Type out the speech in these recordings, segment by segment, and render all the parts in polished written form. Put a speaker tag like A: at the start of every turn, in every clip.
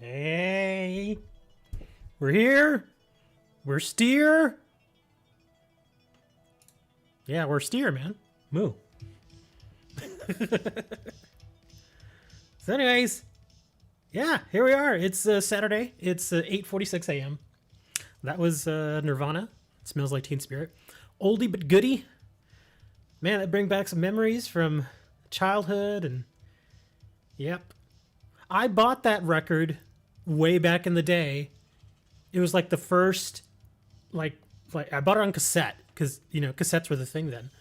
A: Hey, we're here. We're steer. Yeah, we're steer, man. Moo. So anyways, yeah, here we are. It's Saturday. It's 8:46 a.m. That was Nirvana. It Smells Like Teen Spirit. Oldie but goodie. Man, it brings back some memories from childhood and yep. I bought that record way back in the day. It was like the first like I bought it on cassette because cassettes were the thing then.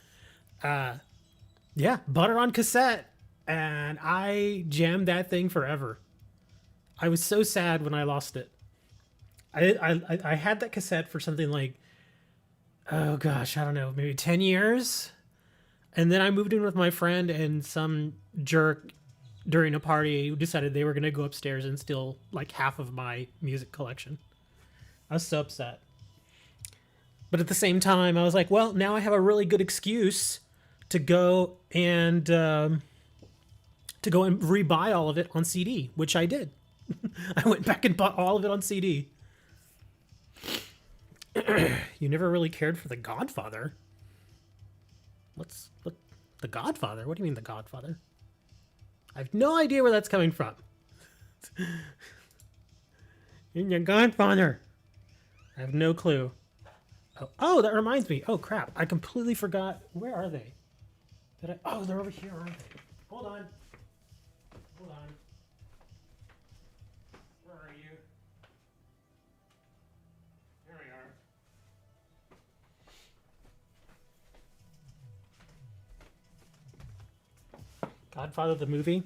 A: Yeah, bought it on cassette and I jammed that thing forever. I was so sad when I lost it. I had that cassette for something like, oh gosh, I don't know, maybe 10 years. And then I moved in with my friend and some jerk during a party decided they were going to go upstairs and steal like half of my music collection. I was so upset. But at the same time, I was like, well, now I have a really good excuse to go and rebuy all of it on CD, which I did. I went back and bought all of it on CD. You never really cared for The Godfather. What? The Godfather? What do you mean The Godfather? I have no idea where that's coming from. In your Godfather. I have no clue. Oh, that reminds me. Oh, crap. I completely forgot. Where are they? Oh, they're over here, aren't they? Hold on. Hold on. Where are you? There we are. Godfather the movie.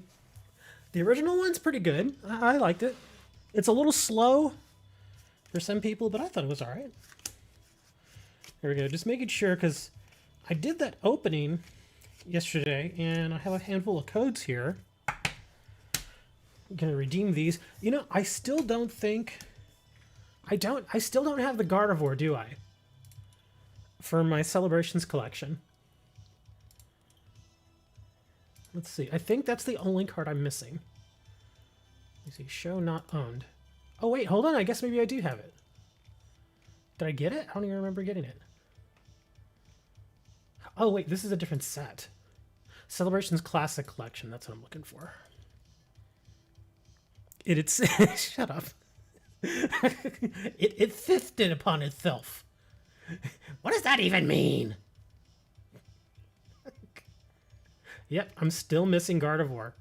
A: The original one's pretty good. I liked it. It's a little slow for some people, but I thought it was alright. There we go. Just making sure, because I did that opening yesterday, and I have a handful of codes here. I'm going to redeem these. I still don't think... I still don't have the Gardevoir, do I? For my Celebrations collection. Let's see. I think that's the only card I'm missing. Let me see. Show not owned. Oh, wait. Hold on. I guess maybe I do have it. Did I get it? I don't even remember getting it. Oh, wait. This is a different set. Celebrations Classic Collection. That's what I'm looking for. It's... Shut up. It thifted upon itself. What does that even mean? Yep, I'm still missing Gardevoir.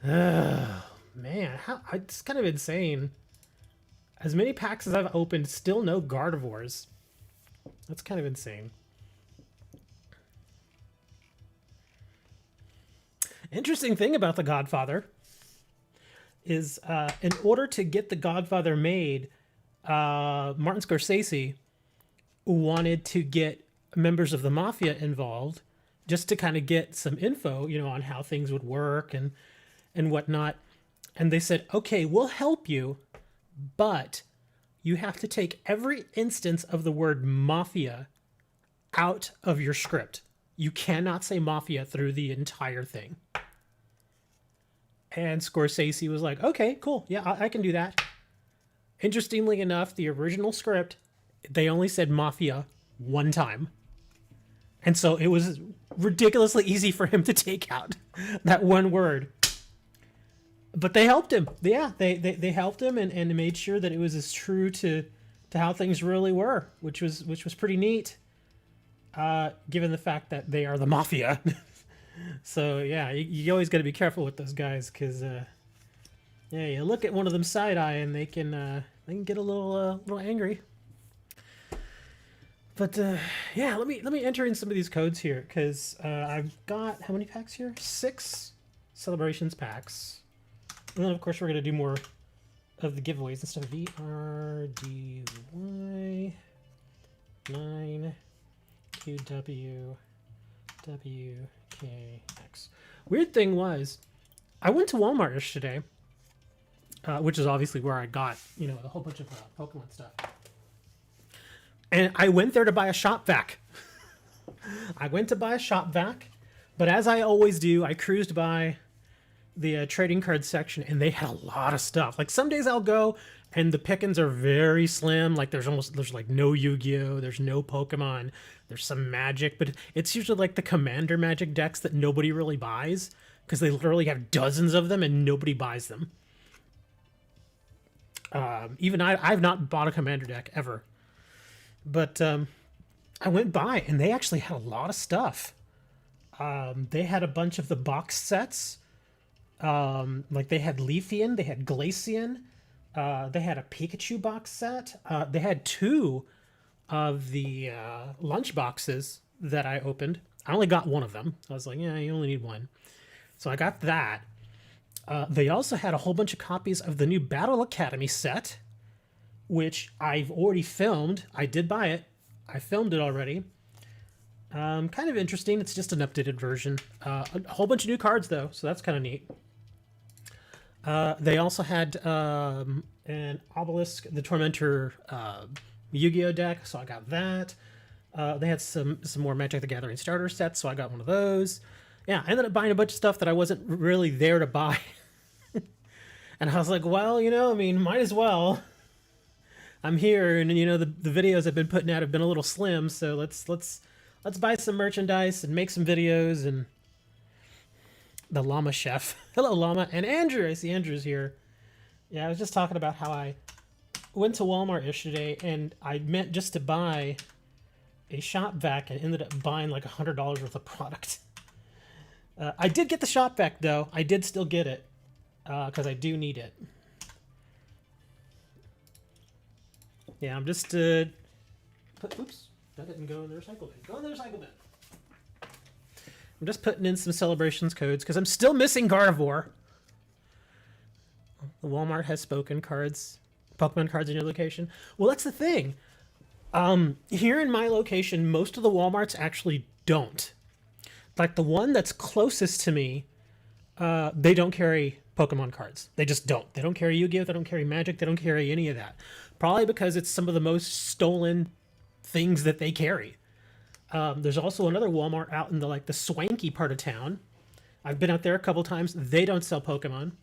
A: Oh, man, it's kind of insane. As many packs as I've opened, still no Gardevoirs. That's kind of insane. Interesting thing about The Godfather is in order to get The Godfather made, Martin Scorsese wanted to get members of the Mafia involved just to kind of get some info, on how things would work and whatnot. And they said, okay, we'll help you, but you have to take every instance of the word mafia out of your script. You cannot say mafia through the entire thing. And Scorsese was like, okay, cool. Yeah, I can do that. Interestingly enough, the original script, they only said mafia one time. And so it was ridiculously easy for him to take out that one word. But they helped him. Yeah, they helped him and made sure that it was as true to how things really were, which was pretty neat, given the fact that they are the Mafia. So yeah, you always got to be careful with those guys because yeah, you look at one of them side eye and they can get a little angry. But yeah, let me enter in some of these codes here because I've got how many packs here? 6 Celebrations packs, and then of course we're gonna do more of the giveaways and stuff. VRDY 9 QW WKX. Weird thing was, I went to Walmart yesterday, which is obviously where I got a whole bunch of Pokemon stuff. And I went there to buy a shop vac. I went to buy a shop vac, but as I always do, I cruised by the trading card section, and they had a lot of stuff. Like some days I'll go and the pickings are very slim. Like there's like no Yu-Gi-Oh, there's no Pokemon, there's some Magic, but it's usually like the Commander Magic decks that nobody really buys because they literally have dozens of them and nobody buys them. Even I've not bought a Commander deck ever, but I went by and they actually had a lot of stuff. They had a bunch of the box sets. Like they had Leafian, they had Glaceon, they had a Pikachu box set. They had 2 of the lunch boxes that I opened. I only got one of them. I was like, yeah, you only need one. So I got that. They also had a whole bunch of copies of the new Battle Academy set, which I've already filmed. I did buy it. I filmed it already. Kind of interesting. It's just an updated version. A whole bunch of new cards, though, so that's kind of neat. They also had an Obelisk, the Tormentor Yu-Gi-Oh deck, so I got that. They had some more Magic the Gathering starter sets, so I got one of those. Yeah, I ended up buying a bunch of stuff that I wasn't really there to buy. And I was like, well, you know, I mean, might as well. I'm here, and you know, the videos I've been putting out have been a little slim, so let's buy some merchandise and make some videos. And the Llama Chef. Hello, Llama. And Andrew. I see Andrew's here. Yeah, I was just talking about how I went to Walmart yesterday, and I meant just to buy a shop vac and ended up buying like $100 worth of product. I did get the shop vac, though. I did still get it, because I do need it. Yeah, I'm just... oops, that didn't go in the recycle bin. Go in the recycle bin. I'm just putting in some celebrations codes, because I'm still missing Gardevoir. The Walmart has spoken cards. Pokemon cards in your location. Well, that's the thing. Here in my location, most of the Walmarts actually don't. Like the one that's closest to me, they don't carry Pokemon cards. They just don't. They don't carry Yu-Gi-Oh! They don't carry Magic. They don't carry any of that. Probably because it's some of the most stolen things that they carry. There's also another Walmart out in the swanky part of town. I've been out there a couple times. They don't sell Pokemon.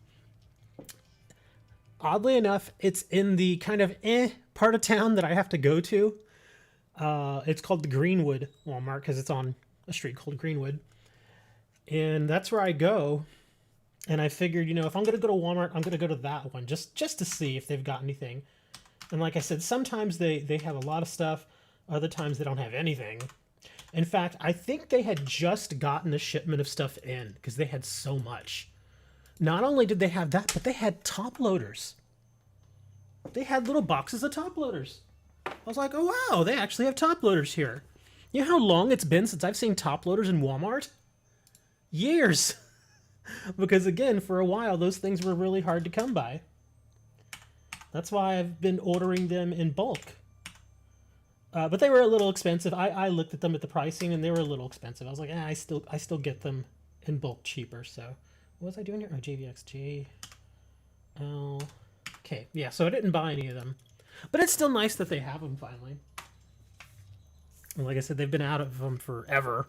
A: Oddly enough, it's in the kind of part of town that I have to go to. It's called the Greenwood Walmart because it's on a street called Greenwood. And that's where I go. And I figured, you know, if I'm going to go to Walmart, I'm going to go to that one just to see if they've got anything. And like I said, sometimes they have a lot of stuff. Other times they don't have anything. In fact, I think they had just gotten a shipment of stuff in because they had so much. Not only did they have that, but they had top loaders. They had little boxes of top loaders. I was like, oh wow, they actually have top loaders here. You know how long it's been since I've seen top loaders in Walmart? Years. Because again, for a while, those things were really hard to come by. That's why I've been ordering them in bulk. But they were a little expensive. I looked at them at the pricing, and they were a little expensive. I was like, I still get them in bulk cheaper. So, what was I doing here? Oh, JVX, JL. Okay, yeah. So I didn't buy any of them, but it's still nice that they have them finally. And like I said, they've been out of them forever.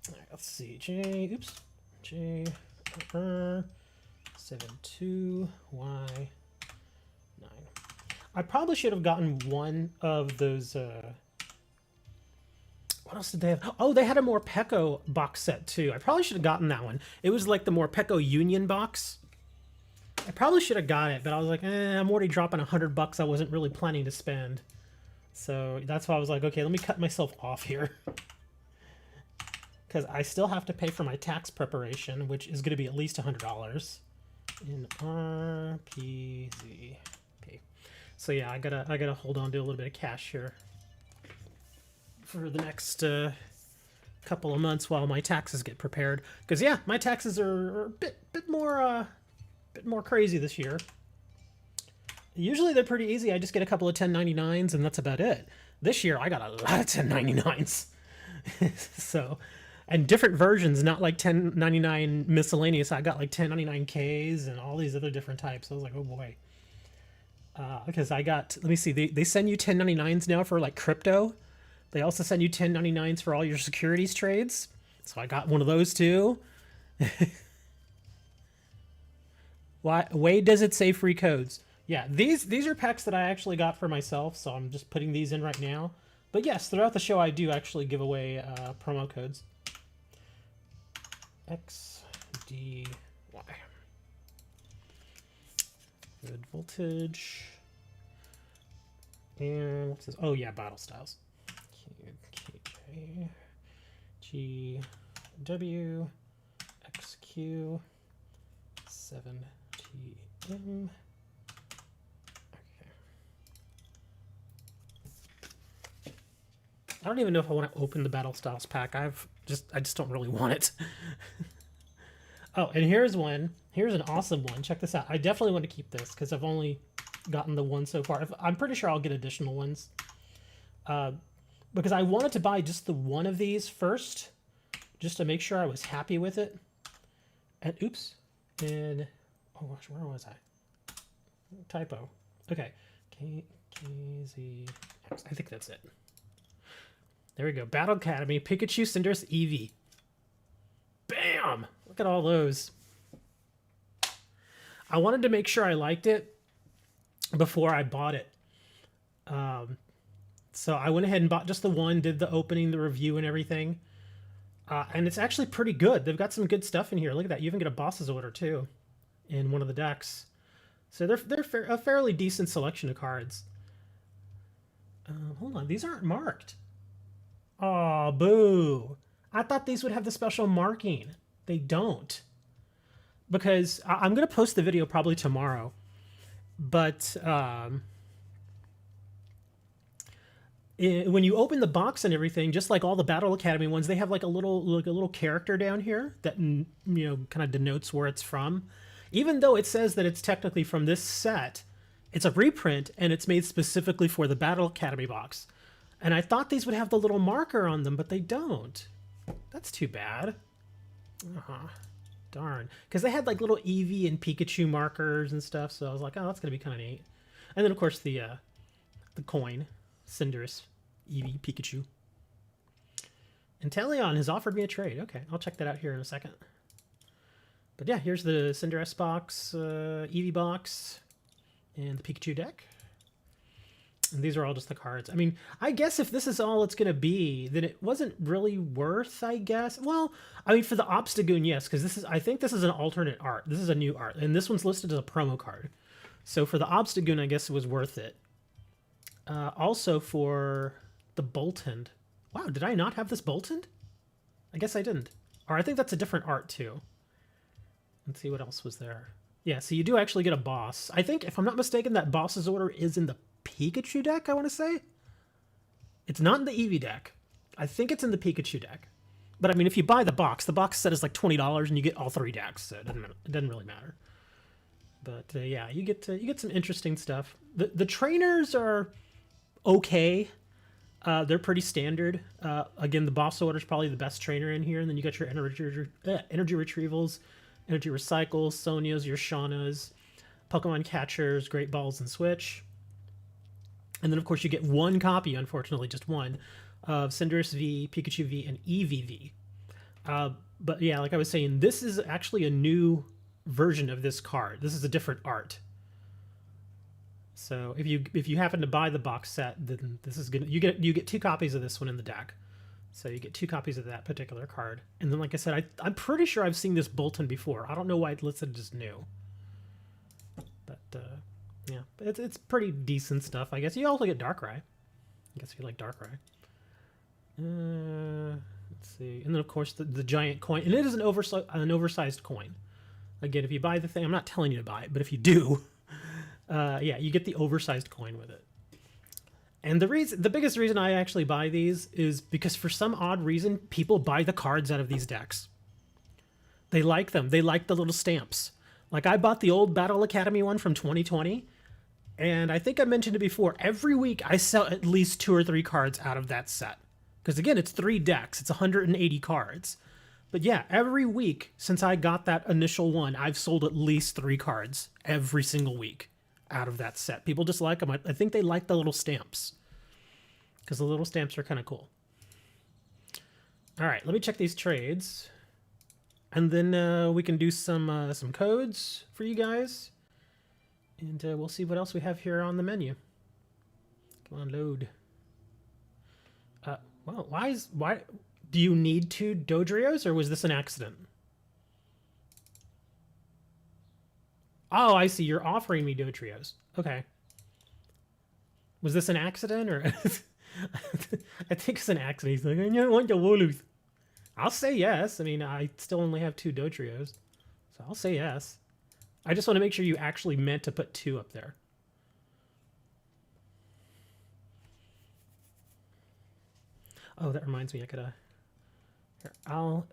A: All right, let's see. J 72Y9. I probably should have gotten one of those. What else did they have? Oh, they had a Morpeko box set too. I probably should have gotten that one. It was like the Morpeko Union box. I probably should have got it, but I was like, I'm already dropping $100 I wasn't really planning to spend. So that's why I was like, okay, let me cut myself off here. Because I still have to pay for my tax preparation, which is going to be at least $100 in RPZP. So yeah, I gotta hold on to a little bit of cash here for the next couple of months while my taxes get prepared. Because yeah, my taxes are a bit more crazy this year. Usually they're pretty easy. I just get a couple of 1099s and that's about it. This year I got a lot of 1099s. So, and different versions, not like 1099 miscellaneous. I got like 1099Ks and all these other different types. I was like, oh boy. Because I got, let me see, they send you 1099s now for like crypto. They also send you 1099s for all your securities trades. So I got one of those too. Why does it say free codes? Yeah, these are packs that I actually got for myself, so I'm just putting these in right now. But yes, throughout the show I do actually give away promo codes. XDY. Good voltage. And what's this? Oh yeah, battle styles. KJ GW XQ 7TM. Okay. I don't even know if I want to open the battle styles pack. I just don't really want it. Oh, and here's one. Here's an awesome one. Check this out. I definitely want to keep this because I've only gotten the one so far. I'm pretty sure I'll get additional ones. Because I wanted to buy just the one of these first, just to make sure I was happy with it. And oops. And oh gosh, where was I? Typo. Okay. KZX. I think that's it. There we go. Battle Academy, Pikachu, Cinderace, Eevee. Bam! Look at all those. I wanted to make sure I liked it before I bought it. So I went ahead and bought just the one, did the opening, the review, and everything. And it's actually pretty good. They've got some good stuff in here. Look at that. You even get a boss's order, too, in one of the decks. So they're a fairly decent selection of cards. Hold on. These aren't marked. Aw, boo. I thought these would have the special marking. They don't. Because I'm going to post the video probably tomorrow. But when you open the box and everything, just like all the Battle Academy ones, they have like a little character down here that, you know, kind of denotes where it's from. Even though it says that it's technically from this set, it's a reprint and it's made specifically for the Battle Academy box. And I thought these would have the little marker on them, but they don't. That's too bad. Darn. Because they had like little Eevee and Pikachu markers and stuff, so I was like, oh, that's going to be kind of neat. And then, of course, the coin. Cinderace, Eevee, Pikachu. Inteleon has offered me a trade. Okay, I'll check that out here in a second. But yeah, here's the Cinderace box, Eevee box, and the Pikachu deck. And these are all just the cards. I mean, I guess if this is all it's going to be, then it wasn't really worth, I guess. Well, I mean, for the Obstagoon, yes, because I think this is an alternate art. This is a new art, and this one's listed as a promo card. So for the Obstagoon, I guess it was worth it. Also for the Boltund. Wow, did I not have this Boltund? I guess I didn't. Or I think that's a different art, too. Let's see what else was there. Yeah, so you do actually get a boss. I think, if I'm not mistaken, that boss's order is in the Pikachu deck, I want to say. It's not in the Eevee deck. I think it's in the Pikachu deck. But I mean, if you buy the box set is like $20 and you get all 3 decks, so it doesn't really matter. But yeah, you get some interesting stuff. The trainers are okay. They're pretty standard. Again, the boss order is probably the best trainer in here, and then you got your energy retrievals, energy recycles, Sonias, your Shaunas, Pokemon catchers, Great Balls, and Switch. And then, of course, you get one copy, unfortunately, just one, of Cinderace V, Pikachu V, and Eevee V. But yeah, like I was saying, this is actually a new version of this card. This is a different art. So if you happen to buy the box set, then this is gonna you get 2 copies of this one in the deck. So you get 2 copies of that particular card. And then, like I said, I'm pretty sure I've seen this Boltund before. I don't know why it's listed as new. But yeah, it's pretty decent stuff, I guess. You also get Darkrai. I guess if you like Darkrai. Let's see. And then, of course, the giant coin. And it is an oversized coin. Again, if you buy the thing, I'm not telling you to buy it, but if you do, yeah, you get the oversized coin with it. And the biggest reason I actually buy these is because for some odd reason, people buy the cards out of these decks. They like them. They like the little stamps. Like, I bought the old Battle Academy one from 2020, and I think I mentioned it before. Every week, I sell at least 2 or 3 cards out of that set. Because, again, it's 3 decks. It's 180 cards. But yeah, every week since I got that initial one, I've sold at least 3 cards every single week out of that set. People just like them. I think they like the little stamps because the little stamps are kind of cool. All right, let me check these trades, and then we can do some codes for you guys, and we'll see what else we have here on the menu. Come on, load. Well, why do you need 2 Dodrios, or was this an accident? Oh, I see. You're offering me Dodrios. Okay. Was this an accident, or? I think it's an accident. He's like, I don't want the Woluth. I'll say yes. I mean, I still only have 2 Dodrios, so I'll say yes. I just want to make sure you actually meant to put 2 up there. Oh, that reminds me. I could here, I'll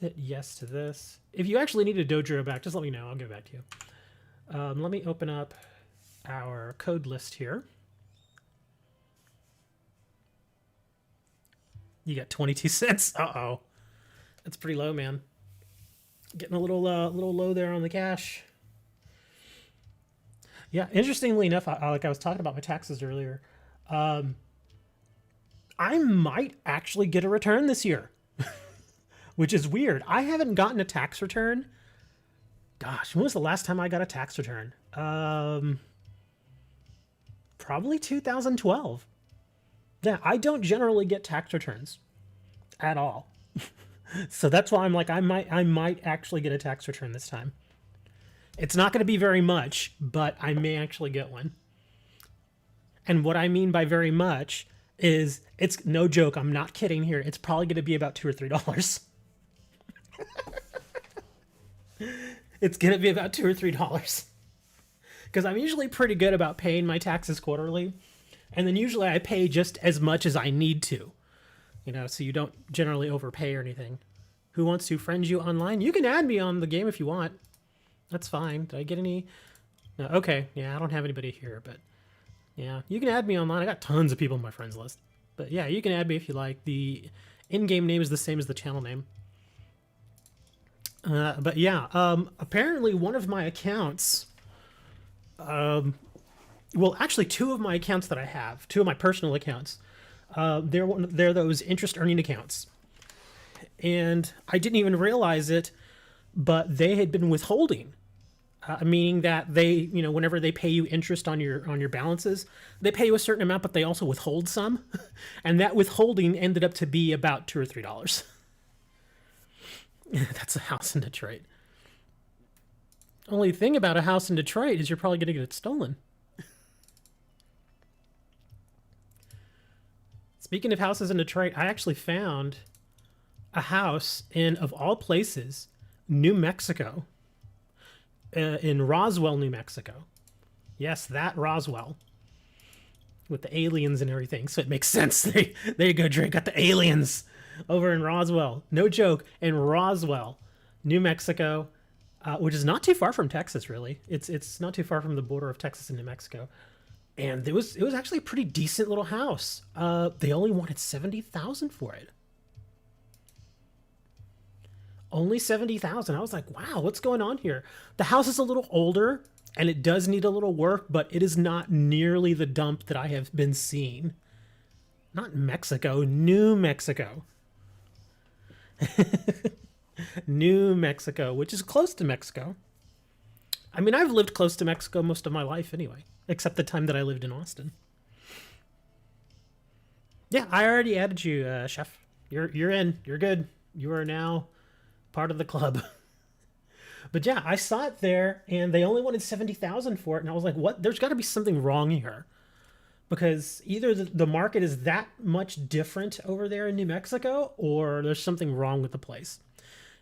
A: hit yes to this. If you actually need a Dodrio back, just let me know. I'll give it back to you. Let me open up our code list here. You got 22 cents. Uh-oh. That's pretty low, man. Getting a little low there on the cash. Yeah, interestingly enough, like I was talking about my taxes earlier, I might actually get a return this year, which is weird. I haven't gotten a tax return. Gosh, when was the last time I got a tax return? Probably 2012. Yeah, I don't generally get tax returns at all. So that's why I'm like, I might actually get a tax return this time. It's not going to be very much, but I may actually get one. And what I mean by very much is, it's no joke, I'm not kidding here, it's probably going to be about $2 or $3. It's going to be about $2 or $3. Because I'm usually pretty good about paying my taxes quarterly. And then usually I pay just as much as I need to. You know, so you don't generally overpay or anything. Who wants to friend you online? You can add me on the game if you want. That's fine. Did I get any? No, okay. Yeah, I don't have anybody here, but yeah, you can add me online. I got tons of people on my friends list. But yeah, you can add me if you like. The in-game name is the same as the channel name. But yeah, apparently one of my accounts, well, actually 2 of my accounts that I have, 2 of my personal accounts, they're those interest earning accounts. And I didn't even realize it, but they had been withholding, meaning that they, you know, whenever they pay you interest on your balances, they pay you a certain amount, but they also withhold some. And that withholding ended up to be about $2 or $3. That's a house in Detroit. Only thing about a house in Detroit is you're probably going to get it stolen. Speaking of houses in Detroit, I actually found a house in, of all places, New Mexico. In Roswell, New Mexico. Yes, that Roswell. With the aliens and everything, so it makes sense. There you go, Drake. Got the aliens over in Roswell. No joke. In Roswell, New Mexico, which is not too far from Texas, really. It's not too far from the border of Texas and New Mexico. And it was actually a pretty decent little house. They only wanted $70,000 for it. Only $70,000. I was like, wow, what's going on here? The house is a little older, and it does need a little work, but it is not nearly the dump that I have been seeing. Not Mexico, New Mexico. New Mexico, which is close to Mexico. I mean, I've lived close to Mexico most of my life anyway, except the time that I lived in Austin. Yeah, I already added you, Chef. You're in. You're good. You are now part of the club. But yeah, I saw it there, and they only wanted $70,000 for it, and I was like, what? There's got to be something wrong here. Because either the market is that much different over there in New Mexico, or there's something wrong with the place.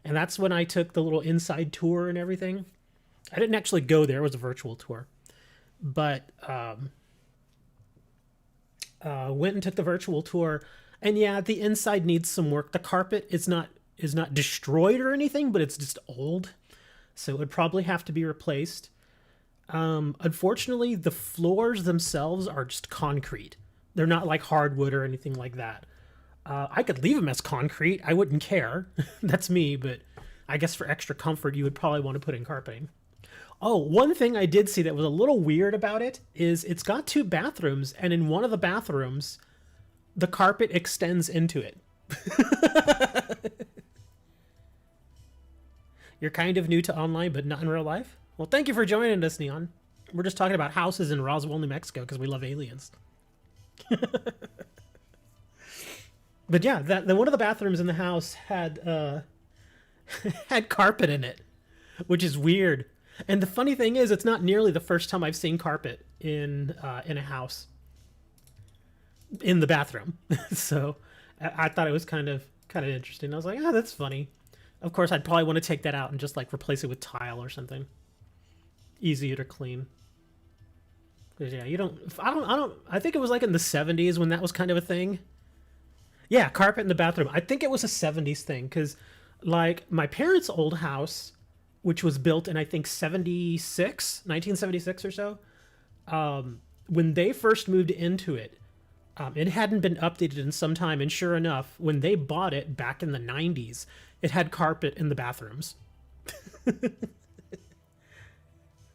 A: And that's when I took the little inside tour and everything. I didn't actually go there. It was a virtual tour. But went and took the virtual tour. And yeah, the inside needs some work. The carpet is not destroyed or anything, but it's just old. So it would probably have to be replaced. Unfortunately, the floors themselves are just concrete. They're not like hardwood or anything like that. I could leave them as concrete. I wouldn't care. That's me, but I guess for extra comfort, you would probably want to put in carpeting. Oh, one thing I did see that was a little weird about it is it's got 2 bathrooms, and in one of the bathrooms, the carpet extends into it. You're kind of new to online, but not in real life? Well, thank you for joining us, Neon. We're just talking about houses in Roswell, New Mexico, because we love aliens. But yeah, that one of the bathrooms in the house had had carpet in it, which is weird. And the funny thing is, it's not nearly the first time I've seen carpet in a house in the bathroom. So I thought it was kind of interesting. I was like, oh, that's funny. Of course, I'd probably want to take that out and just like replace it with tile or something. Easier to clean. Because yeah, I think it was like in the 70s when that was kind of a thing. Yeah, carpet in the bathroom. I think it was a 70s thing because like my parents' old house, which was built in I think 1976 or so, when they first moved into it, it hadn't been updated in some time, and sure enough, when they bought it back in the 90s, it had carpet in the bathrooms.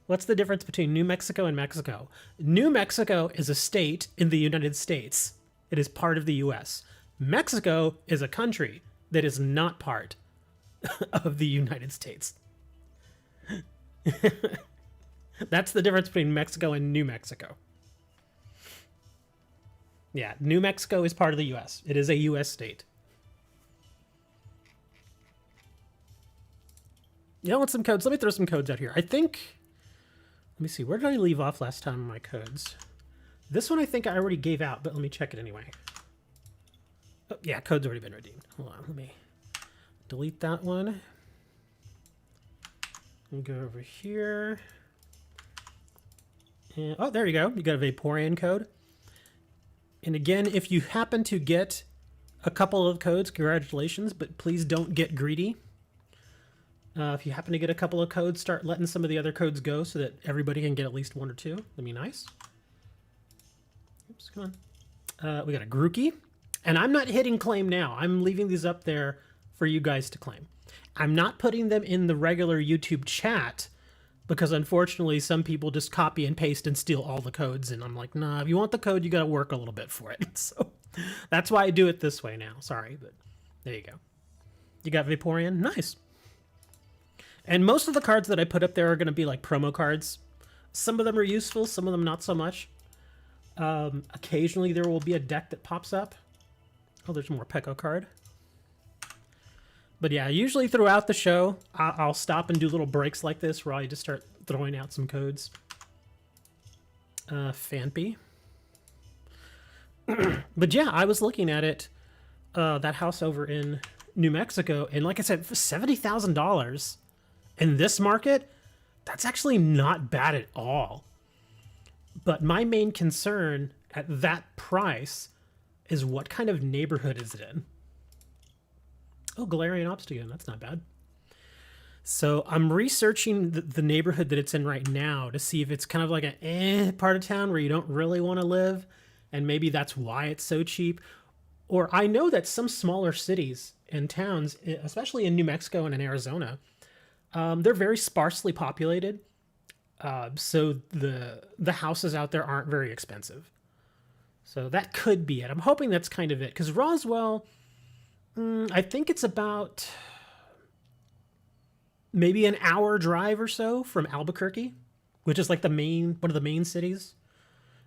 A: What's the difference between New Mexico and Mexico? New Mexico is a state in the United States. It is part of the U.S. Mexico is a country that is not part of the United States. That's the difference between Mexico and New Mexico. Yeah, New Mexico is part of the U.S. It is a U.S. state. You want some codes? Let me throw some codes out here. I think... Let me see. Where did I leave off last time on my codes? This one I think I already gave out, but let me check it anyway. Oh, yeah, code's already been redeemed. Hold on. Let me delete that one. And go over here. And, oh, there you go. You got a Vaporeon code. And again, if you happen to get a couple of codes, congratulations, but please don't get greedy. If you happen to get a couple of codes, start letting some of the other codes go so that everybody can get at least one or two. That'd be nice. Oops, come on. We got a Grookey. And I'm not hitting claim now. I'm leaving these up there for you guys to claim. I'm not putting them in the regular YouTube chat because unfortunately some people just copy and paste and steal all the codes. And I'm like, nah, if you want the code, you got to work a little bit for it. So that's why I do it this way now. Sorry, but there you go. You got Vaporeon? Nice. And most of the cards that I put up there are going to be like promo cards. Some of them are useful, some of them not so much. Occasionally there will be a deck that pops up. Oh, there's more Pekko card. But yeah, usually throughout the show, I'll stop and do little breaks like this where I just start throwing out some codes. Fanpy. But yeah, I was looking at it, that house over in New Mexico, and like I said, for $70,000 in this market, that's actually not bad at all. But my main concern at that price is what kind of neighborhood is it in? Oh, Galarian Obstagoon, that's not bad. So I'm researching the neighborhood that it's in right now to see if it's kind of like a part of town where you don't really want to live, and maybe that's why it's so cheap. Or I know that some smaller cities and towns, especially in New Mexico and in Arizona, they're very sparsely populated. So the houses out there aren't very expensive. So that could be it. I'm hoping that's kind of it. Because Roswell, I think it's about maybe an hour drive or so from Albuquerque, which is like one of the main cities.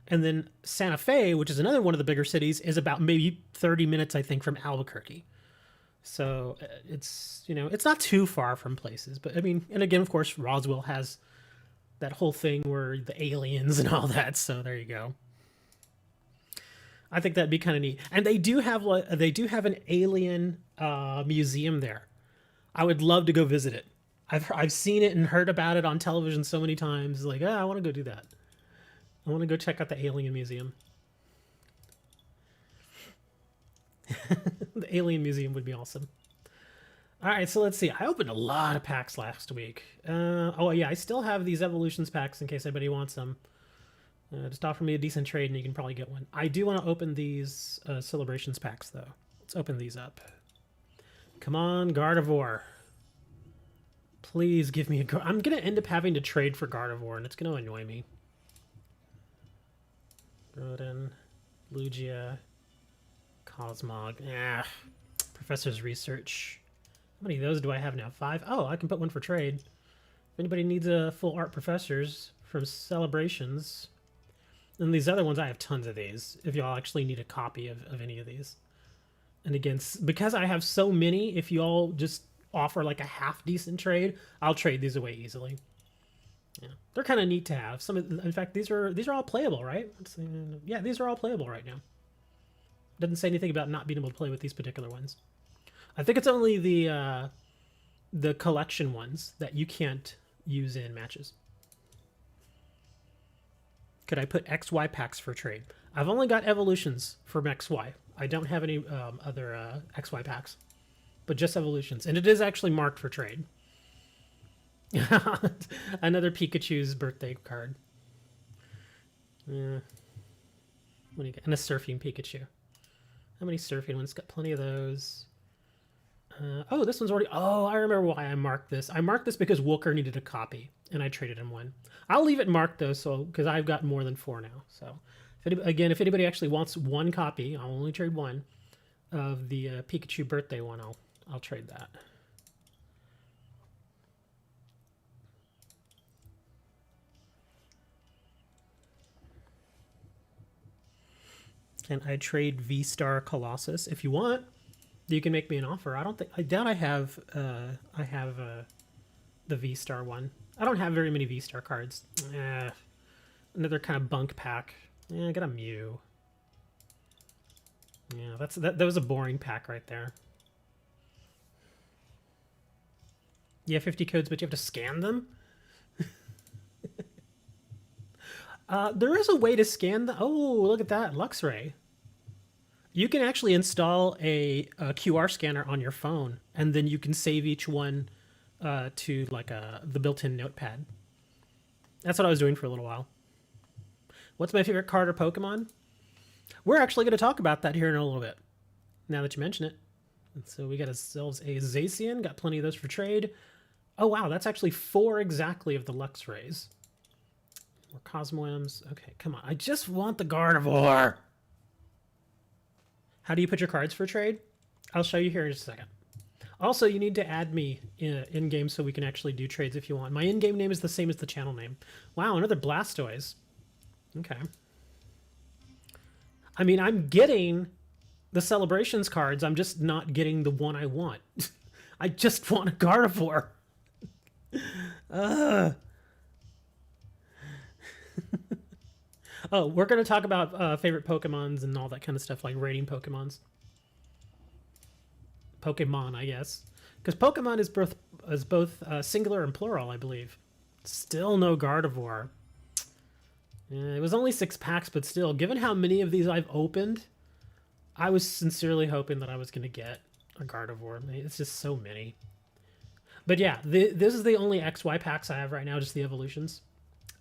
A: And then Santa Fe, which is another one of the bigger cities, is about maybe 30 minutes, I think, from Albuquerque. So it's, it's not too far from places. But I mean, and again, of course, Roswell has that whole thing where the aliens and all that. So there you go. I think that'd be kind of neat. And they do have an alien museum there. I would love to go visit it. I've seen it and heard about it on television so many times. Like, I want to go do that. I want to go check out the alien museum. The alien museum would be awesome. All right, so let's see. I opened a lot of packs last week. Oh yeah, I still have these Evolutions packs in case anybody wants them. Just offer me a decent trade and you can probably get one. I do want to open these Celebrations packs though. Let's open these up. Come on, Gardevoir. Please give me a... I'm going to end up having to trade for Gardevoir and it's going to annoy me. Rodin, Lugia, Cosmog. Professor's Research. How many of those do I have now? 5? Oh, I can put one for trade. If anybody needs a full art professors from Celebrations. And these other ones, I have tons of these, if y'all actually need a copy of any of these. And again, because I have so many, if y'all just offer like a half-decent trade, I'll trade these away easily. Yeah, they're kind of neat to have. In fact, these are all playable, right? Yeah, these are all playable right now. Doesn't say anything about not being able to play with these particular ones. I think it's only the collection ones that you can't use in matches. Could I put XY packs for trade? I've only got evolutions from XY. I don't have any other XY packs, but just evolutions. And it is actually marked for trade. Another Pikachu's birthday card. Yeah. What do you get? And a surfing Pikachu. How many surfing ones? Got plenty of those. Oh, this one's already... Oh, I remember why I marked this. I marked this because Wooker needed a copy, and I traded him one. I'll leave it marked, though, so because I've got more than 4 now. So, if anybody actually wants one copy, I'll only trade one of the Pikachu birthday one. I'll trade that. Can I trade V-Star Colossus? If you want, you can make me an offer. I doubt I have the V-Star one. I don't have very many V-Star cards. Another kind of bunk pack. I got a Mew. Yeah, that was a boring pack right there. Yeah, 50 codes, but you have to scan them? There is a way to scan the... Oh, look at that. Luxray. You can actually install a QR scanner on your phone, and then you can save each one to like the built-in notepad. That's what I was doing for a little while. What's my favorite card or Pokemon? We're actually going to talk about that here in a little bit, now that you mention it. And so we got ourselves a Zacian. Got plenty of those for trade. Oh, wow. That's actually 4 exactly of the Luxrays. More Cosmoems. Okay, come on. I just want the Gardevoir. How do you put your cards for trade? I'll show you here in just a second. Also, you need to add me in-game so we can actually do trades if you want. My in-game name is the same as the channel name. Wow, another Blastoise. Okay. I mean, I'm getting the Celebrations cards. I'm just not getting the one I want. I just want a Gardevoir. Oh, we're going to talk about favorite Pokemons and all that kind of stuff, like rating Pokemons. Pokemon, I guess. Because Pokemon is both singular and plural, I believe. Still no Gardevoir. It was only 6 packs, but still, given how many of these I've opened, I was sincerely hoping that I was going to get a Gardevoir. It's just so many. But yeah, this is the only XY packs I have right now, just the evolutions.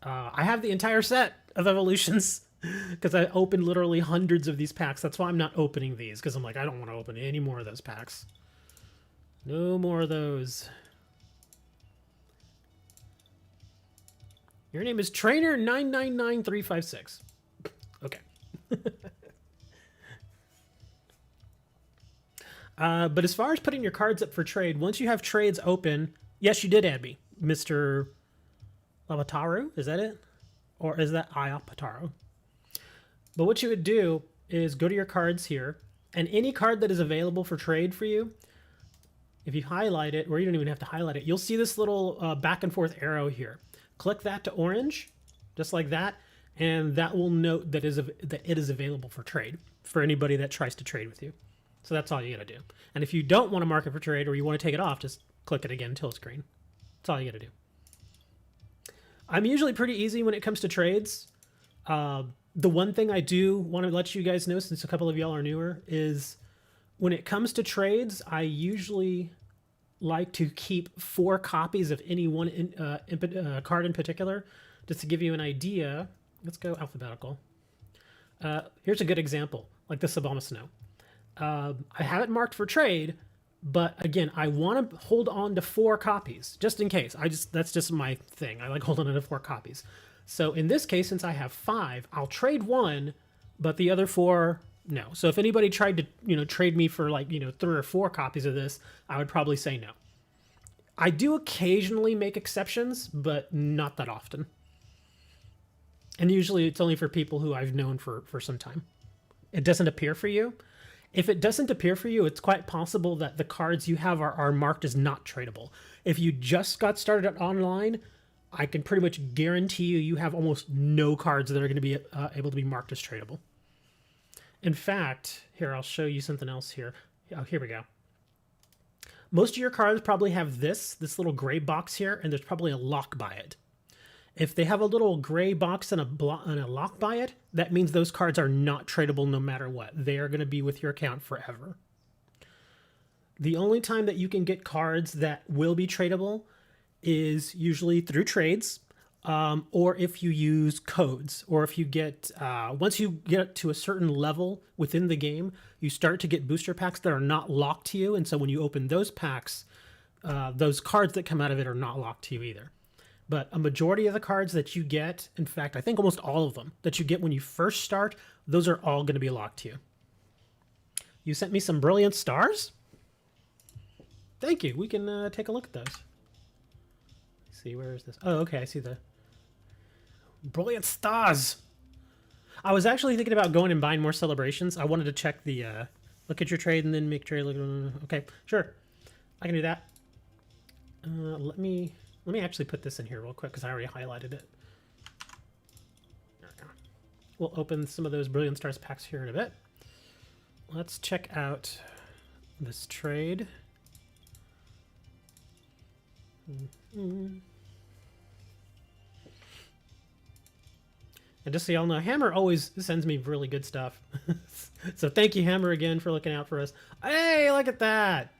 A: I have the entire set of evolutions because I opened literally hundreds of these packs. That's why I'm not opening these, because I'm like, I don't want to open any more of those packs. No more of those. Your name is Trainer999356. Okay. But as far as putting your cards up for trade, once you have trades open, yes, you did add me, Mr. Lavataru, is that it? Or is that Iapataru? But what you would do is go to your cards here, and any card that is available for trade for you, if you highlight it, or you don't even have to highlight it, you'll see this little back and forth arrow here. Click that to orange, just like that, and that will note that it is available for trade for anybody that tries to trade with you. So that's all you gotta do. And if you don't want to mark it for trade, or you want to take it off, just click it again until it's green. That's all you gotta do. I'm usually pretty easy when it comes to trades. The one thing I do want to let you guys know, since a couple of y'all are newer, is when it comes to trades, I usually like to keep 4 copies of any one card in particular, just to give you an idea. Let's go alphabetical. Here's a good example, like the Sabomasnow. I have it marked for trade, but again, I want to hold on to 4 copies just in case. That's just my thing. I like holding on to 4 copies. So in this case, since I have 5, I'll trade 1, but the other 4 No. So if anybody tried to, trade me for like, 3 or 4 copies of this, I would probably say no. I do occasionally make exceptions, but not that often. And usually it's only for people who I've known for some time. It doesn't appear for you. If it doesn't appear for you, it's quite possible that the cards you have are marked as not tradable. If you just got started online, I can pretty much guarantee you have almost no cards that are going to be able to be marked as tradable. In fact, here, I'll show you something else here. Oh, here we go. Most of your cards probably have this little gray box here, and there's probably a lock by it. If they have a little gray box and a lock by it, that means those cards are not tradable no matter what. They are going to be with your account forever. The only time that you can get cards that will be tradable is usually through trades, or if you use codes, or if you get, once you get to a certain level within the game, you start to get booster packs that are not locked to you. And so when you open those packs, those cards that come out of it are not locked to you either. But a majority of the cards that you get, in fact, I think almost all of them that you get when you first start, those are all going to be locked to you. You sent me some brilliant stars? Thank you. We can take a look at those. Let's see, where is this? Oh, okay, I see the brilliant stars. I was actually thinking about going and buying more celebrations. I wanted to check the look at your trade and then make trade. Okay, sure. I can do that. Let me actually put this in here real quick because I already highlighted it. There we go. We'll open some of those Brilliant Stars packs here in a bit. Let's check out this trade. And just so y'all know, Hammer always sends me really good stuff. So thank you, Hammer, again for looking out for us. Hey, look at that.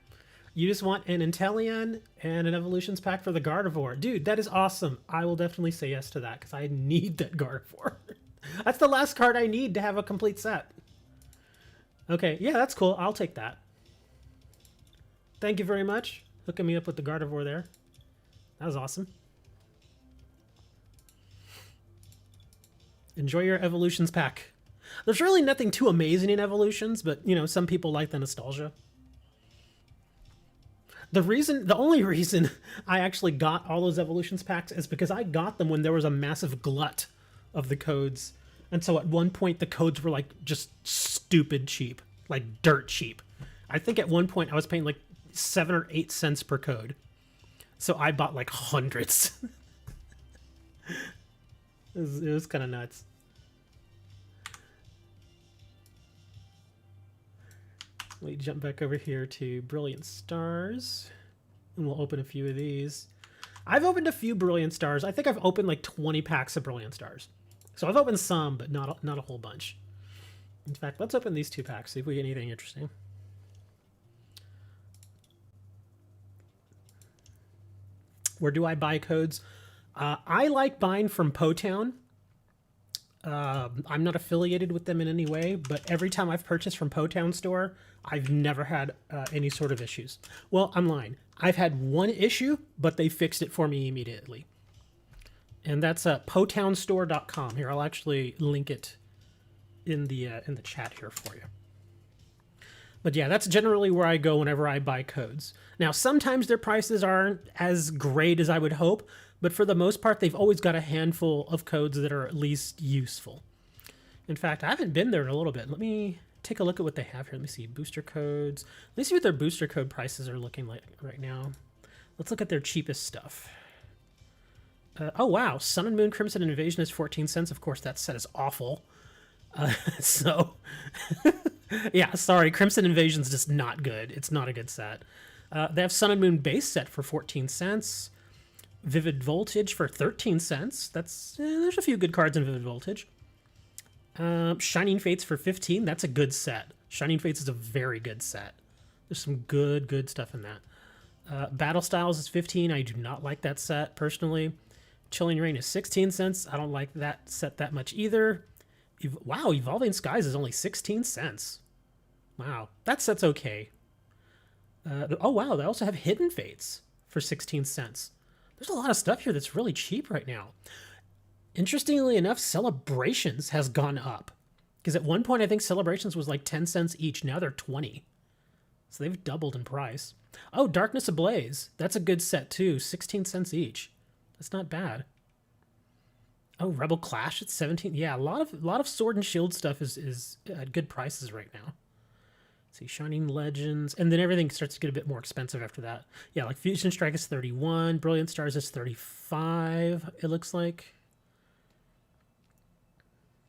A: You just want an Intellion and an Evolutions pack for the Gardevoir. Dude, that is awesome. I will definitely say yes to that because I need that Gardevoir. That's the last card I need to have a complete set. Okay, yeah, that's cool. I'll take that. Thank you very much. Hooking me up with the Gardevoir there. That was awesome. Enjoy your Evolutions pack. There's really nothing too amazing in Evolutions, but, some people like the nostalgia. The only reason I actually got all those Evolutions packs is because I got them when there was a massive glut of the codes. And so at one point the codes were like just stupid cheap, like dirt cheap. I think at one point I was paying like 7 or 8 cents per code. So I bought like hundreds. It was kind of nuts. Let me jump back over here to Brilliant Stars, and we'll open a few of these. I've opened a few Brilliant Stars. I think I've opened like 20 packs of Brilliant Stars. So I've opened some, but not a whole bunch. In fact, let's open these 2 packs, see if we get anything interesting. Where do I buy codes? I like buying from Potown. I'm not affiliated with them in any way, but every time I've purchased from Potown store, I've never had any sort of issues. Well, I'm lying. I've had one issue, but they fixed it for me immediately. And that's potownstore.com. Here, I'll actually link it in the chat here for you. But yeah, that's generally where I go whenever I buy codes. Now, sometimes their prices aren't as great as I would hope, but for the most part, they've always got a handful of codes that are at least useful. In fact, I haven't been there in a little bit. Let me take a look at what they have here. Let me see. Booster codes. Let me see what their booster code prices are looking like right now. Let's look at their cheapest stuff. Oh, wow. Sun and Moon Crimson Invasion is 14 cents. Of course, that set is awful. So, yeah, sorry. Crimson Invasion's just not good. It's not a good set. They have Sun and Moon base set for 14 cents. Vivid Voltage for 13 cents. That's there's a few good cards in Vivid Voltage. Shining Fates for 15. That's a good set. Shining Fates is a very good set. There's some good stuff in that. Battle Styles is 15. I do not like that set personally. Chilling Rain is 16 cents. I don't like that set that much either. Wow, Evolving Skies is only 16 cents. Wow, that set's okay. Oh wow, they also have Hidden Fates for 16 cents. There's a lot of stuff here that's really cheap right now. Interestingly enough, Celebrations has gone up. Because at one point, I think Celebrations was like 10 cents each. Now they're 20. So they've doubled in price. Oh, Darkness Ablaze. That's a good set too. 16 cents each. That's not bad. Oh, Rebel Clash at 17. Yeah, a lot of Sword and Shield stuff is at good prices right now. Let's see, Shining Legends, and then everything starts to get a bit more expensive after that. Yeah, like Fusion Strike is 31, Brilliant Stars is 35. It looks like.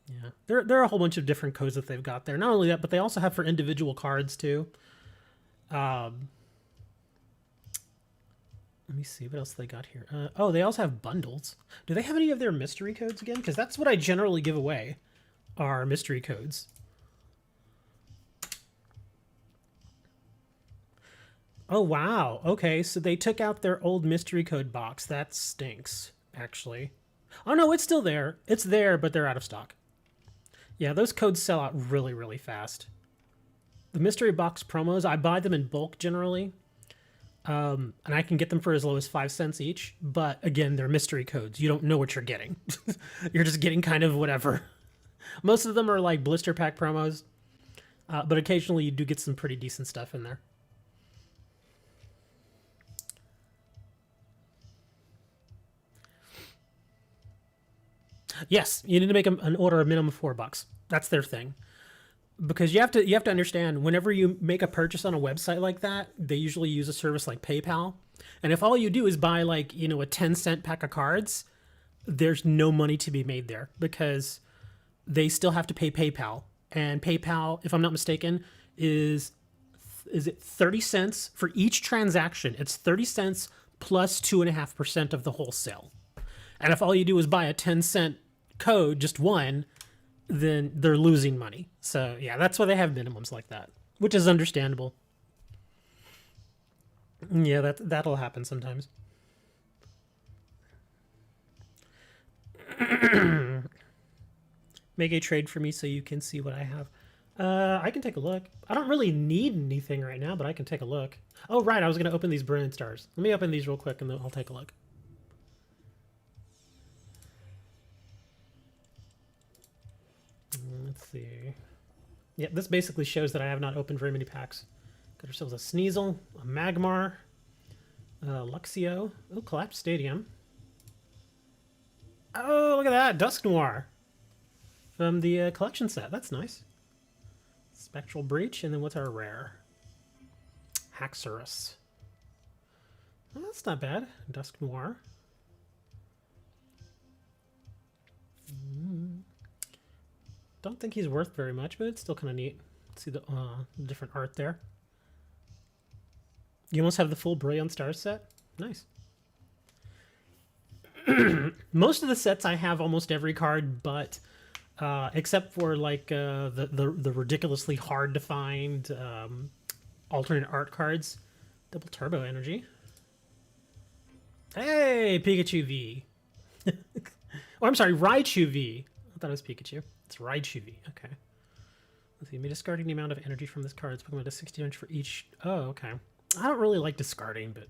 A: Yeah, there are a whole bunch of different codes that they've got there. Not only that, but they also have for individual cards too. Let me see what else they got here. Oh, they also have bundles. Do they have any of their mystery codes again? Because that's what I generally give away, are mystery codes. Oh, wow. Okay, so they took out their old mystery code box. That stinks, actually. Oh, no, it's still there. It's there, but they're out of stock. Yeah, those codes sell out really, really fast. The mystery box promos, I buy them in bulk generally. And I can get them for as low as 5 cents each. But again, they're mystery codes. You don't know what you're getting. You're just getting kind of whatever. Most of them are like blister pack promos. But occasionally you do get some pretty decent stuff in there. Yes, you need to make an order a minimum of $4. That's their thing. Because you have to understand, whenever you make a purchase on a website like that, they usually use a service like PayPal. And if all you do is buy like, you know, a 10-cent pack of cards, there's no money to be made there because they still have to pay PayPal. And PayPal, if I'm not mistaken, is it 30 cents for each transaction? It's 30 cents plus 2.5% of the wholesale. And if all you do is buy a 10-cent code, just one, then they're losing money. So yeah, that's why they have minimums like that, which is understandable. Yeah, that'll happen sometimes. Make a trade for me so you can see what I have. I can take a look. I don't really need anything right now, but I can take a look. Oh, right, I was going to open these Brilliant Stars. Let me open these real quick, and then I'll take a look. Let's see. Yeah, this basically shows that I have not opened very many packs. Got ourselves a Sneasel, a Magmar, Luxio. Oh, Collapse Stadium. Oh, look at that! Dusk Noir from the collection set. That's nice. Spectral Breach, and then what's our rare? Haxorus. Oh, that's not bad. Dusk Noir. Don't think he's worth very much, but it's still kind of neat. See the different art there. You almost have the full Brilliant Stars set. Nice. Most of the sets I have almost every card, but except for like the ridiculously hard to find alternate art cards. Double Turbo Energy. Hey, Pikachu V. Oh, I'm sorry, Raichu V. I thought it was Pikachu. It's Raichu V. Okay. Let's see. Me discarding the amount of energy from this card. It's Pokemon to 60 damage for each. Oh, okay. I don't really like discarding, but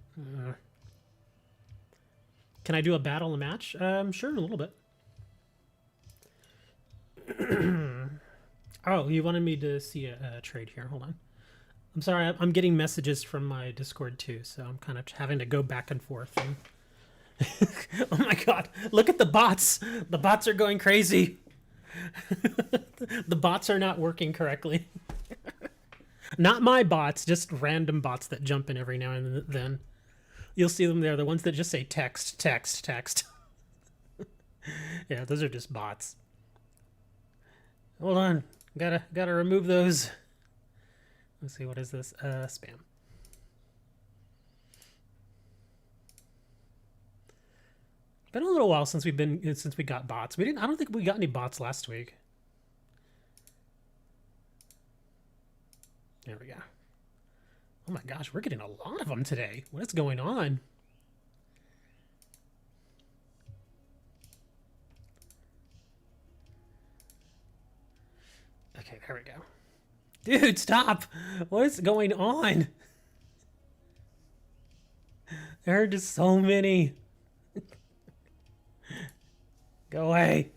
A: can I do a battle and match? Sure, a little bit. Oh, you wanted me to see a trade here. Hold on. I'm sorry. I'm getting messages from my Discord too, so I'm kind of having to go back and forth. And oh my god! Look at the bots. The bots are going crazy. The bots are not working correctly. Not my bots, just random bots that jump in every now and then. You'll see them there, the ones that just say text, text, text. Yeah, those are just bots. Hold on, gotta remove those. Let's see, what is this? Spam. Been a little while since we got bots. I don't think we got any bots last week. There we go. Oh my gosh, we're getting a lot of them today. What is going on? Okay, there we go. Dude, stop! What is going on? There are just so many. Go away.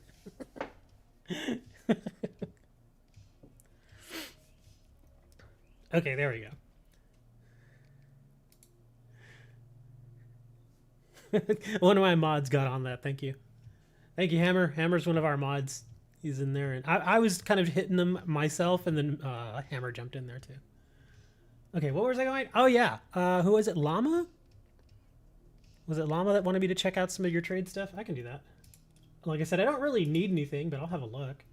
A: Okay, there we go. One of my mods got on that. Thank you. Thank you, Hammer. Hammer's one of our mods. He's in there. And I was kind of hitting them myself, and then Hammer jumped in there too. Okay, what was I going? Oh, yeah. Who was it? Llama? Was it Llama that wanted me to check out some of your trade stuff? I can do that. Like I said, I don't really need anything, but I'll have a look.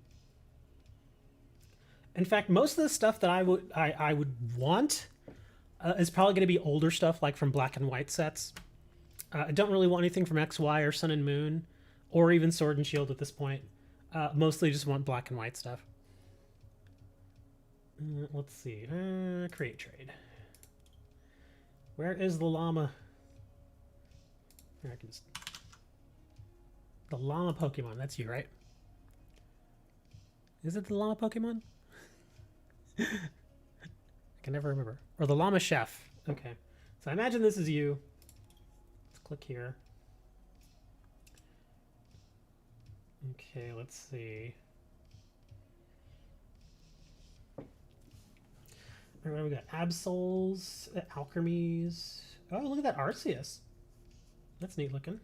A: In fact, most of the stuff that I would want is probably going to be older stuff, like from black and white sets. I don't really want anything from XY or Sun and Moon, or even Sword and Shield at this point. Mostly just want black and white stuff. Let's see. Create trade. Where is the llama? Here, I can just... The llama Pokemon. That's you, right? Is it the llama Pokemon? I can never remember. Or the llama chef. Okay. So I imagine this is you. Let's click here. Okay, let's see. All right, we got Absols, Alchemies. Oh, look at that Arceus. That's neat looking.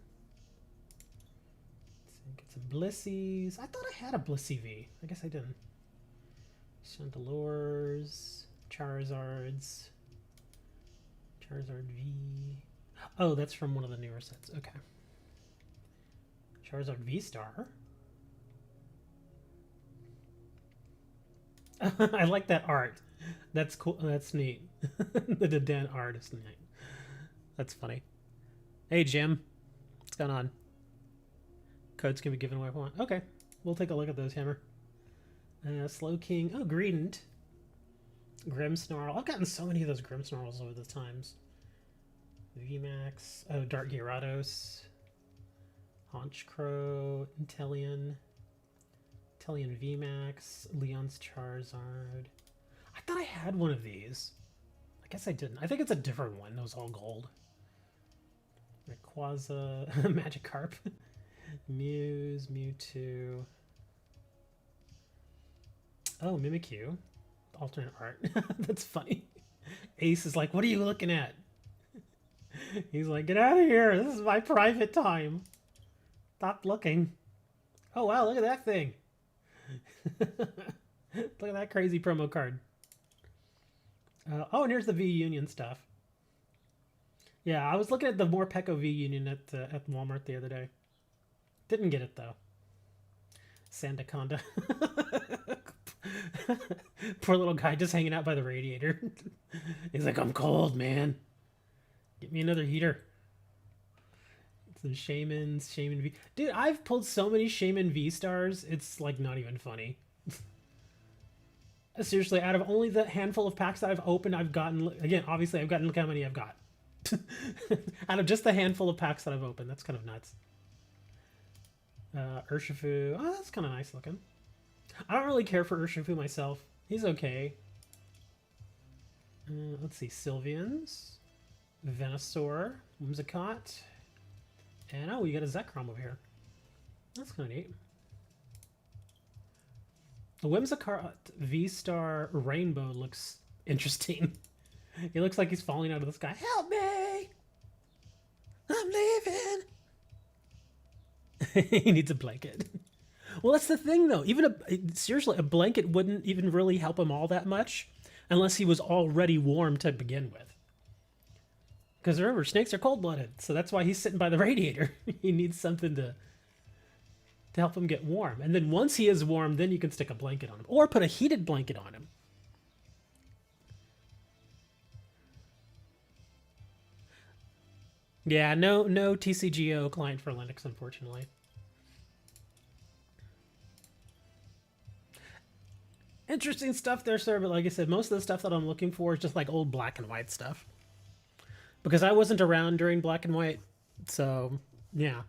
A: Let's see, get some Blissies. I thought I had a Blissey V. I guess I didn't. Chandelures, Charizards, Charizard V. Oh, that's from one of the newer sets. Okay. Charizard V-Star. I like that art. That's cool. That's neat. The Dedan art is neat. That's funny. Hey, Jim. What's going on? Codes can be given away if I want. Okay. We'll take a look at those, Hammer. Slow King. Oh, Greedent. Grimmsnarl. I've gotten so many of those Grimmsnarls over the times. VMAX. Oh, Dark Gyarados. Honchkrow. Inteleon. Inteleon VMAX. Leon's Charizard. I thought I had one of these. I guess I didn't. I think it's a different one. It was all gold. Rayquaza. Magikarp. Muse. Mewtwo. Oh, Mimikyu. Alternate art. That's funny. Ace is like, what are you looking at? He's like, get out of here. This is my private time. Stop looking. Oh, wow. Look at that thing. Look at that crazy promo card. Oh, and here's the V-Union stuff. Yeah, I was looking at the Morpeko V-Union at Walmart the other day. Didn't get it, though. Sandaconda. Poor little guy just hanging out by the radiator. He's like, I'm cold, man. Get me another heater. Some Shaymins, Shaymin V. Dude, I've pulled so many Shaymin V-Stars, it's like not even funny. Seriously, out of only the handful of packs that I've opened, I've gotten... Again, obviously, I've gotten... Look how many I've got. Out of just the handful of packs that I've opened. That's kind of nuts. Urshifu. Oh, that's kind of nice looking. I don't really care for Urshifu myself. He's okay. Let's see. Sylveons. Venusaur. Whimsicott. And oh, you got a Zekrom over here. That's kind of neat. The Whimsicott V-Star Rainbow looks interesting. He looks like he's falling out of the sky. Help me! I'm leaving! He needs a blanket. Well, that's the thing, though. Even seriously, a blanket wouldn't even really help him all that much unless he was already warm to begin with. Because remember, snakes are cold-blooded, so that's why he's sitting by the radiator. He needs something to help him get warm. And then once he is warm, then you can stick a blanket on him. Or put a heated blanket on him. Yeah, no TCGO client for Linux, unfortunately. Interesting stuff there, sir, but like I said, most of the stuff that I'm looking for is just like old black and white stuff. Because I wasn't around during black and white, so yeah.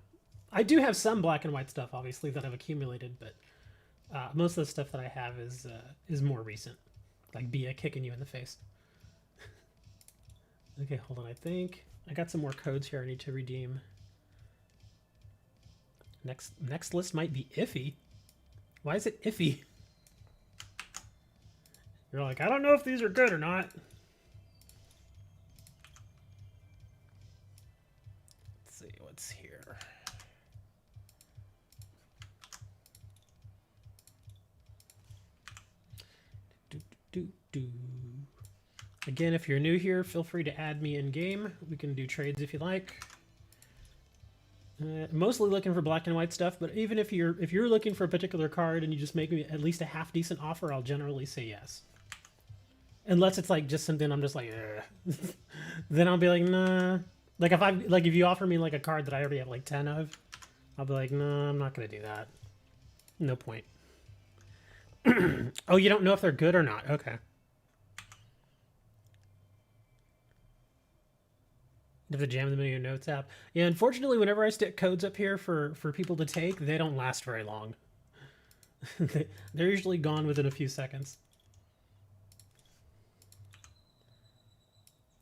A: I do have some black and white stuff, obviously, that I've accumulated, but most of the stuff that I have is more recent. Like Bia kicking you in the face. Okay, hold on, I think I got some more codes here I need to redeem. Next list might be iffy. Why is it iffy? You're like, I don't know if these are good or not. Let's see what's here. Again, if you're new here, feel free to add me in game. We can do trades if you like. Mostly looking for black and white stuff, but even if you're looking for a particular card and you just make me at least a half decent offer, I'll generally say yes. Unless it's like just something I'm just like, then I'll be like, nah. Like if you offer me like a card that I already have like 10 of, I'll be like, no, I'm not gonna do that. No point. Oh, you don't know if they're good or not? Okay. You have to jam them in your notes app. Yeah, unfortunately, whenever I stick codes up here for people to take, they don't last very long. They're usually gone within a few seconds.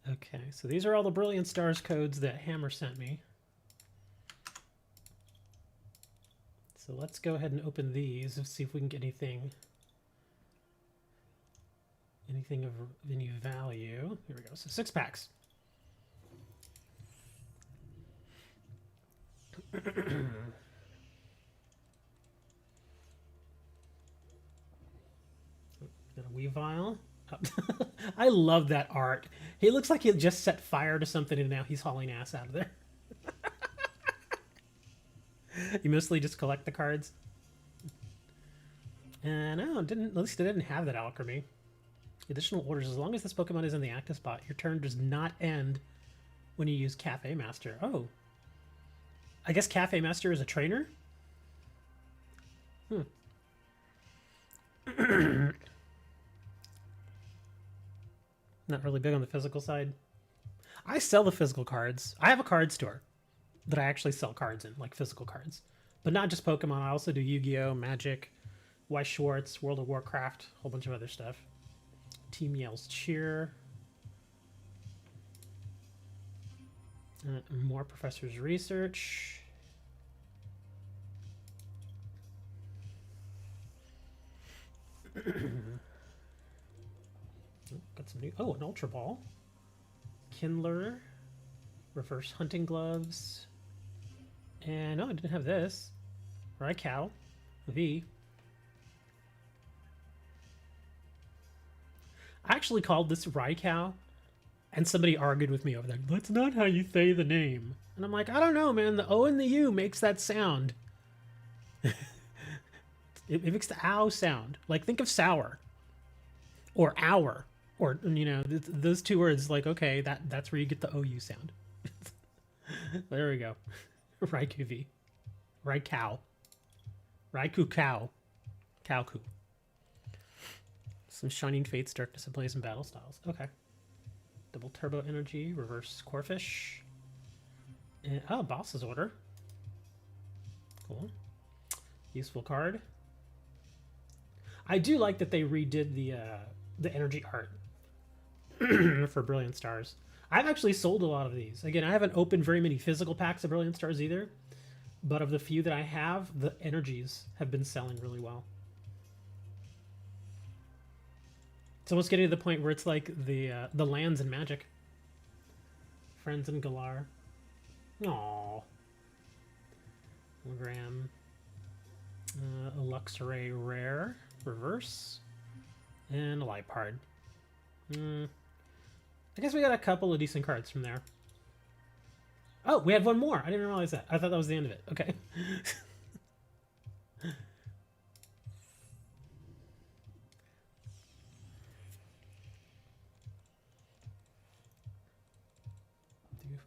A: Okay, so these are all the Brilliant Stars codes that Hammer sent me. So let's go ahead and open these and see if we can get anything of any value. Here we go. So 6 packs. Got a Weavile. I love that art. He looks like he just set fire to something and now he's hauling ass out of there. You mostly just collect the cards. And no, at least it didn't have that alchemy. Additional orders. As long as this Pokemon is in the active spot, your turn does not end when you use Cafe Master. Oh. I guess Cafe Master is a trainer? Not really big on the physical side. I sell the physical cards. I have a card store that I actually sell cards in, like physical cards. But not just Pokemon. I also do Yu-Gi-Oh!, Magic, Weiss Schwartz, World of Warcraft, a whole bunch of other stuff. Team Yell's Cheer. More Professor's Research. Got some new... Oh, an Ultra Ball. Kindler. Reverse Hunting Gloves. And, oh, I didn't have this. Raikou. V. I actually called this Raikou, and somebody argued with me over there. That's not how you say the name. And I'm like, I don't know, man. The O and the U makes that sound. It makes the ow sound. Like, think of sour. Or hour. Or, you know, those two words, like, okay, that's where you get the OU sound. There we go. Raikou V. Raikou. Raikou Cow. Cowcoo. Some Shining Fates, Darkness Ablaze, and Battle Styles. Okay. Double Turbo Energy, Reverse Corphish. And, oh, Boss's Order. Cool. Useful card. I do like that they redid the energy art for Brilliant Stars. I've actually sold a lot of these. Again, I haven't opened very many physical packs of Brilliant Stars either, but of the few that I have, the energies have been selling really well. It's almost getting to the point where it's like the lands in Magic. Friends in Galar. Aww. Hologram. A Luxray Rare. Reverse. And a Liepard. I guess we got a couple of decent cards from there. Oh, we had one more. I didn't realize that. I thought that was the end of it. Okay.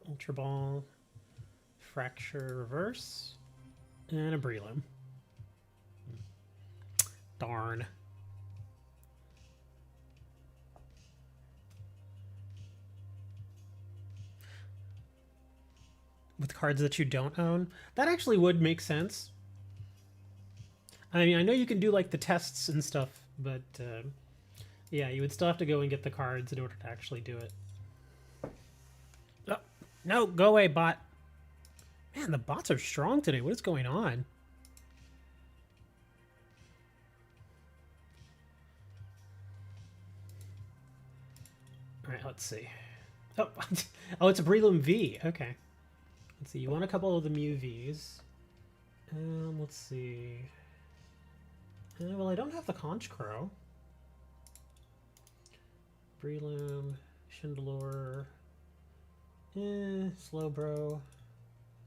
A: Ultra Ball, Fracture Reverse, and a Breloom. Darn. With cards that you don't own? That actually would make sense. I mean, I know you can do like the tests and stuff, but yeah, you would still have to go and get the cards in order to actually do it. Oh, no, go away, bot. Man, the bots are strong today. What is going on? let's see. Oh, oh, it's a Breloom V. Okay. Let's see. You want a couple of the Mew Vs. Let's see. Well, I don't have the Conch Crow. Breloom, Chandelure, Slowbro,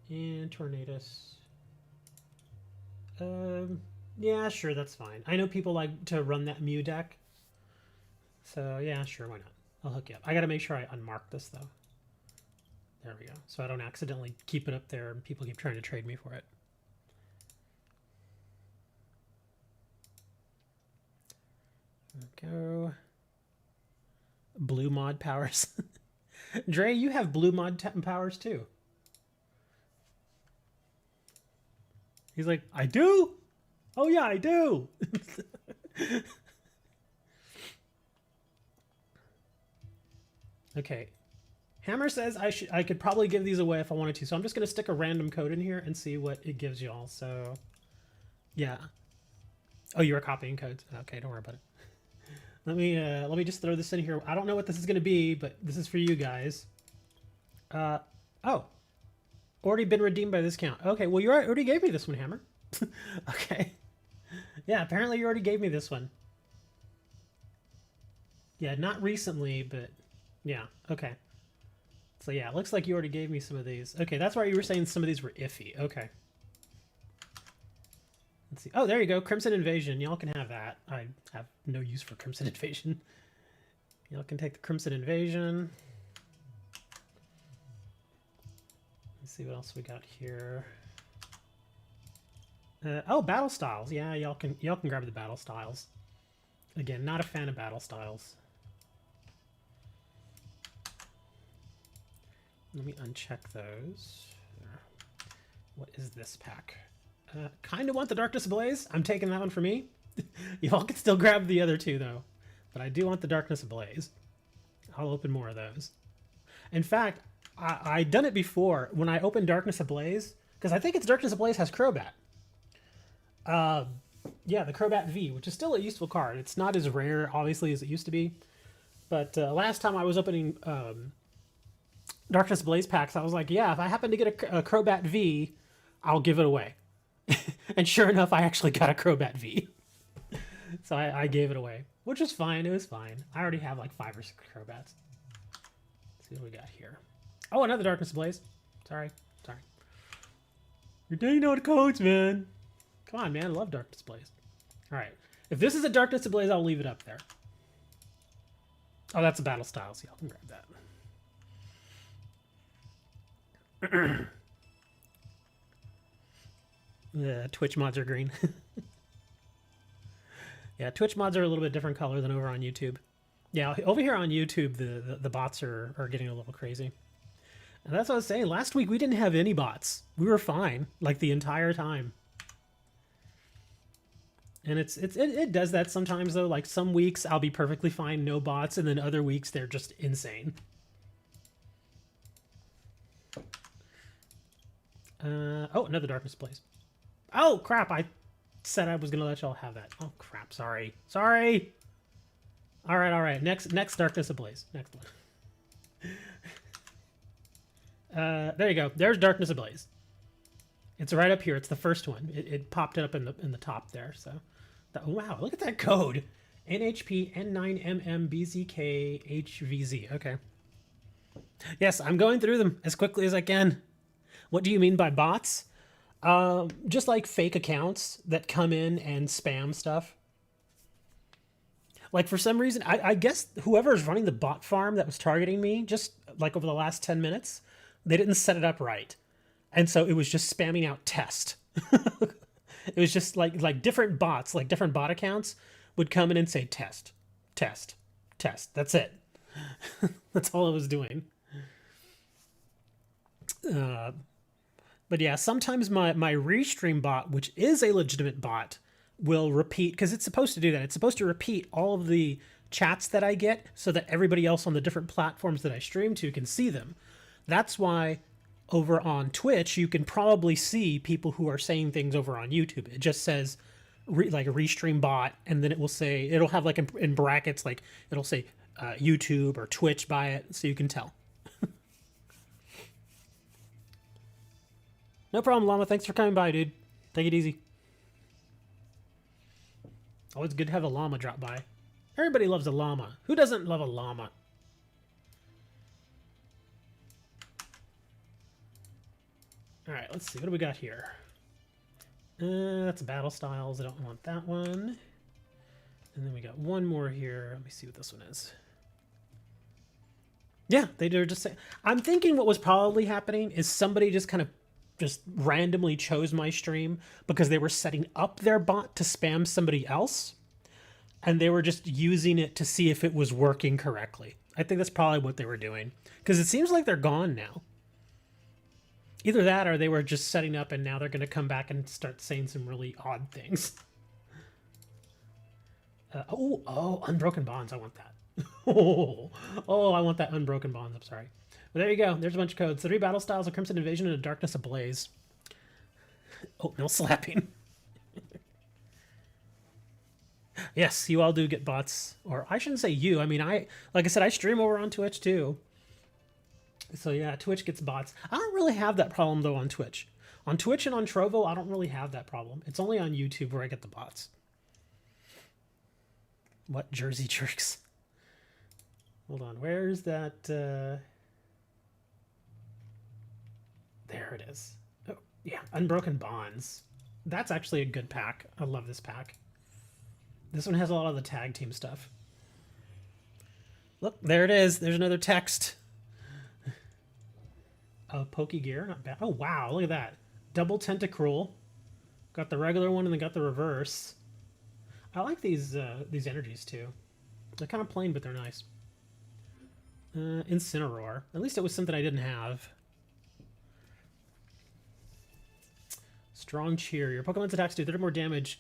A: and Tornadus. Yeah, sure, that's fine. I know people like to run that Mew deck. So, yeah, sure, why not? I'll hook you up. I gotta make sure I unmark this, though. There we go. So I don't accidentally keep it up there and people keep trying to trade me for it. There we go. Blue mod powers. Dre, you have blue mod powers, too. He's like, I do? Oh, yeah, I do. Okay. Hammer says I could probably give these away if I wanted to. So I'm just going to stick a random code in here and see what it gives y'all. So, yeah. Oh, you were copying codes. Okay, don't worry about it. Let me just throw this in here. I don't know what this is going to be, but this is for you guys. Oh. Already been redeemed by this count. Okay, well, you already gave me this one, Hammer. Okay. Yeah, apparently you already gave me this one. Yeah, not recently, but yeah, okay. So yeah, it looks like you already gave me some of these. Okay, that's why you were saying some of these were iffy. Okay. Let's see. Oh, there you go. Crimson Invasion. Y'all can have that. I have no use for Crimson Invasion. Y'all can take the Crimson Invasion. Let's see what else we got here. Oh, Battle Styles. Yeah, y'all can grab the Battle Styles. Again, not a fan of Battle Styles. Let me uncheck those. What is this pack? Kind of want the Darkness Ablaze. I'm taking that one for me. Y'all can still grab the other two, though. But I do want the Darkness Ablaze. I'll open more of those. In fact, I done it before when I opened Darkness Ablaze, because I think it's Darkness Ablaze has Crobat. Yeah, the Crobat V, which is still a useful card. It's not as rare, obviously, as it used to be. But last time I was opening Darkness Ablaze packs, I was like, yeah, if I happen to get a Crobat V, I'll give it away. And sure enough, I actually got a Crobat V. So I gave it away, which was fine. It was fine. I already have like 5 or 6 Crobats. Let's see what we got here. Oh, another Darkness Ablaze. Sorry. You're taking out codes, man. Come on, man. I love Darkness Ablaze. All right. If this is a Darkness Ablaze, I'll leave it up there. Oh, that's a Battle Style, so y'all can grab that. Yeah, Twitch mods are green. Yeah, Twitch mods are a little bit different color than over on YouTube. Yeah, over here on YouTube, the bots are getting a little crazy. And that's what I was saying. Last week, we didn't have any bots. We were fine, like, the entire time. And it does that sometimes, though. Like, some weeks, I'll be perfectly fine, no bots, and then other weeks, they're just insane. Oh, another Darkness Ablaze. Oh, crap, I said I was going to let y'all have that. Oh, crap, sorry. Sorry! Alright. Next Darkness Ablaze. Next one. There you go. There's Darkness Ablaze. It's right up here. It's the first one. It popped it up in the top there. So, wow, look at that code. NHP N9MM BZK HVZ. Okay. Yes, I'm going through them as quickly as I can. What do you mean by bots? Just like fake accounts that come in and spam stuff. Like, for some reason, I guess whoever's running the bot farm that was targeting me, just like over the last 10 minutes, they didn't set it up right. And so it was just spamming out test. It was just like different bots, like different bot accounts would come in and say test, test, test. That's it. That's all it was doing. But yeah, sometimes my Restream bot, which is a legitimate bot, will repeat, because it's supposed to do that. It's supposed to repeat all of the chats that I get so that everybody else on the different platforms that I stream to can see them. That's why over on Twitch, you can probably see people who are saying things over on YouTube. It just says like a Restream bot, and then it will say, it'll have like in brackets, like it'll say YouTube or Twitch by it, so you can tell. No problem, Llama. Thanks for coming by, dude. Take it easy. Always good to have a llama drop by. Everybody loves a llama. Who doesn't love a llama? All right, let's see. What do we got here? That's battle styles. I don't want that one. And then we got one more here. Let me see what this one is. Yeah, they were just saying. I'm thinking what was probably happening is somebody just kind of just randomly chose my stream because they were setting up their bot to spam somebody else. And they were just using it to see if it was working correctly. I think that's probably what they were doing. Because it seems like they're gone now. Either that or they were just setting up and now they're going to come back and start saying some really odd things. Unbroken Bonds. I want that. I want that Unbroken Bonds. I'm sorry. Well, there you go. There's a bunch of codes. 3 battle styles, a Crimson Invasion, and a Darkness Ablaze. Oh, no slapping. Yes, you all do get bots. Or I shouldn't say you. I mean, like I said, I stream over on Twitch too. So yeah, Twitch gets bots. I don't really have that problem though on Twitch. On Twitch and on Trovo, I don't really have that problem. It's only on YouTube where I get the bots. What Jersey jerks? Hold on, where's that? There it is. Oh, yeah, Unbroken Bonds. That's actually a good pack. I love this pack. This one has a lot of the tag team stuff. Look, there it is. There's another text. Oh, Pokey Gear, not bad. Oh, wow, look at that. Double Tentacruel. Got the regular one and then got the reverse. I like these energies, too. They're kind of plain, but they're nice. Incineroar. At least it was something I didn't have. Strong Cheer. Your Pokemon's attacks do 30 more damage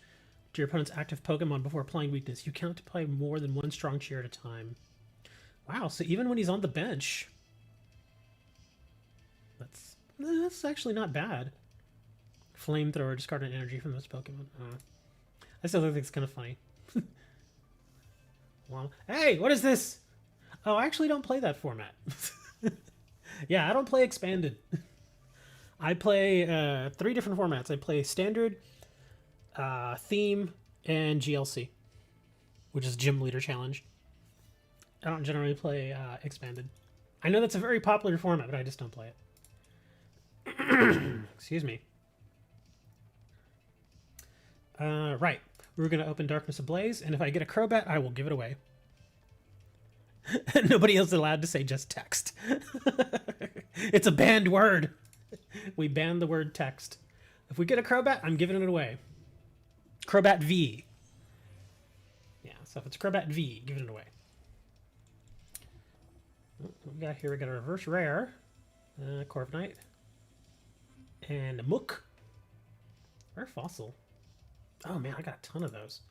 A: to your opponent's active Pokemon before applying weakness. You cannot apply more than 1 Strong Cheer at a time. Wow, so even when he's on the bench... That's actually not bad. Flamethrower, discard an energy from this Pokemon. I still think it's kind of funny. Well, hey, what is this? Oh, I actually don't play that format. Yeah, I don't play Expanded. I play 3 different formats. I play Standard, Theme, and GLC, which is Gym Leader Challenge. I don't generally play Expanded. I know that's a very popular format, but I just don't play it. Excuse me. Right. We're going to open Darkness Ablaze, and if I get a Crobat, I will give it away. Nobody else is allowed to say just text. It's a banned word. We banned the word text. If we get a Crobat, I'm giving it away. Crobat V. Yeah, so if it's Crobat V, giving it away. What we got here? We got a reverse rare. Corviknight. And a Mook. Rare fossil. Oh man, I got a ton of those.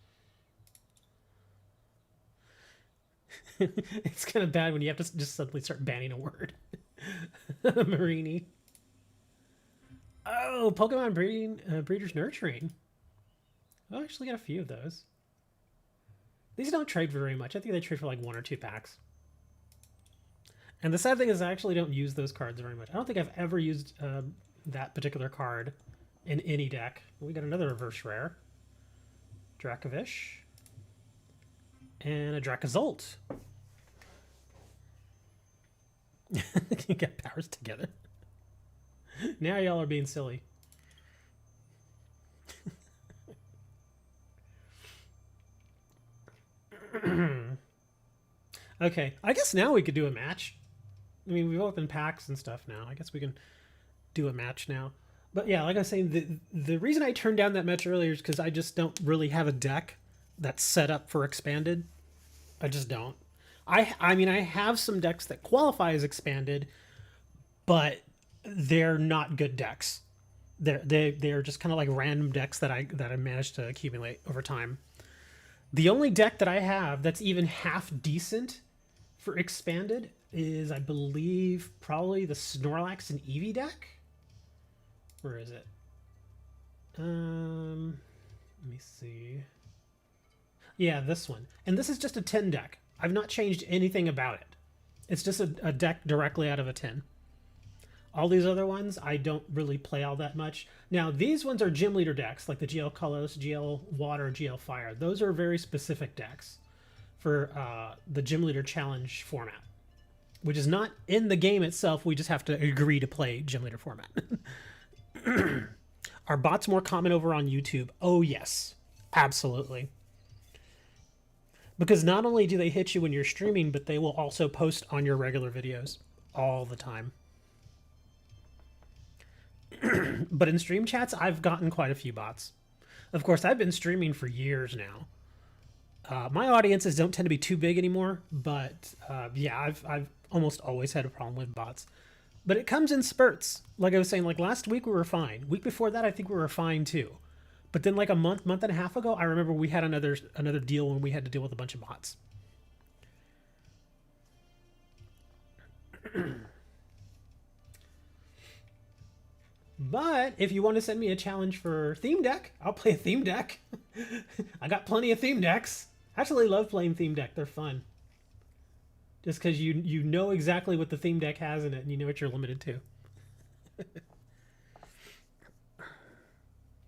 A: It's kind of bad when you have to just suddenly start banning a word. Marini. Oh, Pokemon Breeders Nurturing. I actually got a few of those. These don't trade for very much. I think they trade for like 1 or 2 packs. And the sad thing is I actually don't use those cards very much. I don't think I've ever used that particular card in any deck. We got another reverse rare. Dracovish. And a Dracozolt. You get powers together. Now y'all are being silly. Okay, I guess now we could do a match. I mean, we've opened packs and stuff now. I guess we can do a match now. But yeah, like I was saying, the reason I turned down that match earlier is because I just don't really have a deck that's set up for Expanded. I just don't. I mean, I have some decks that qualify as Expanded, but they're not good decks. They're just kind of like random decks that I managed to accumulate over time. The only deck that I have that's even half decent for Expanded is, I believe, probably the Snorlax and Eevee deck. Where is it? Let me see. Yeah, this one. And this is just a 10 deck. I've not changed anything about it. It's just a deck directly out of a tin. All these other ones, I don't really play all that much. Now, these ones are gym leader decks, like the GL Colors, GL Water, GL Fire. Those are very specific decks for the gym leader challenge format, which is not in the game itself. We just have to agree to play gym leader format. Are bots more common over on YouTube? Oh, yes. Absolutely. Because not only do they hit you when you're streaming, but they will also post on your regular videos all the time. But in stream chats, I've gotten quite a few bots. Of course, I've been streaming for years now. My audiences don't tend to be too big anymore, but yeah, I've almost always had a problem with bots. But it comes in spurts. Like I was saying, like last week we were fine. Week before that, I think we were fine too. But then like a month and a half ago, I remember we had another deal when we had to deal with a bunch of bots. But if you want to send me a challenge for theme deck, I'll play a theme deck. I got plenty of theme decks. I actually love playing theme deck. They're fun. Just because you know exactly what the theme deck has in it and you know what you're limited to.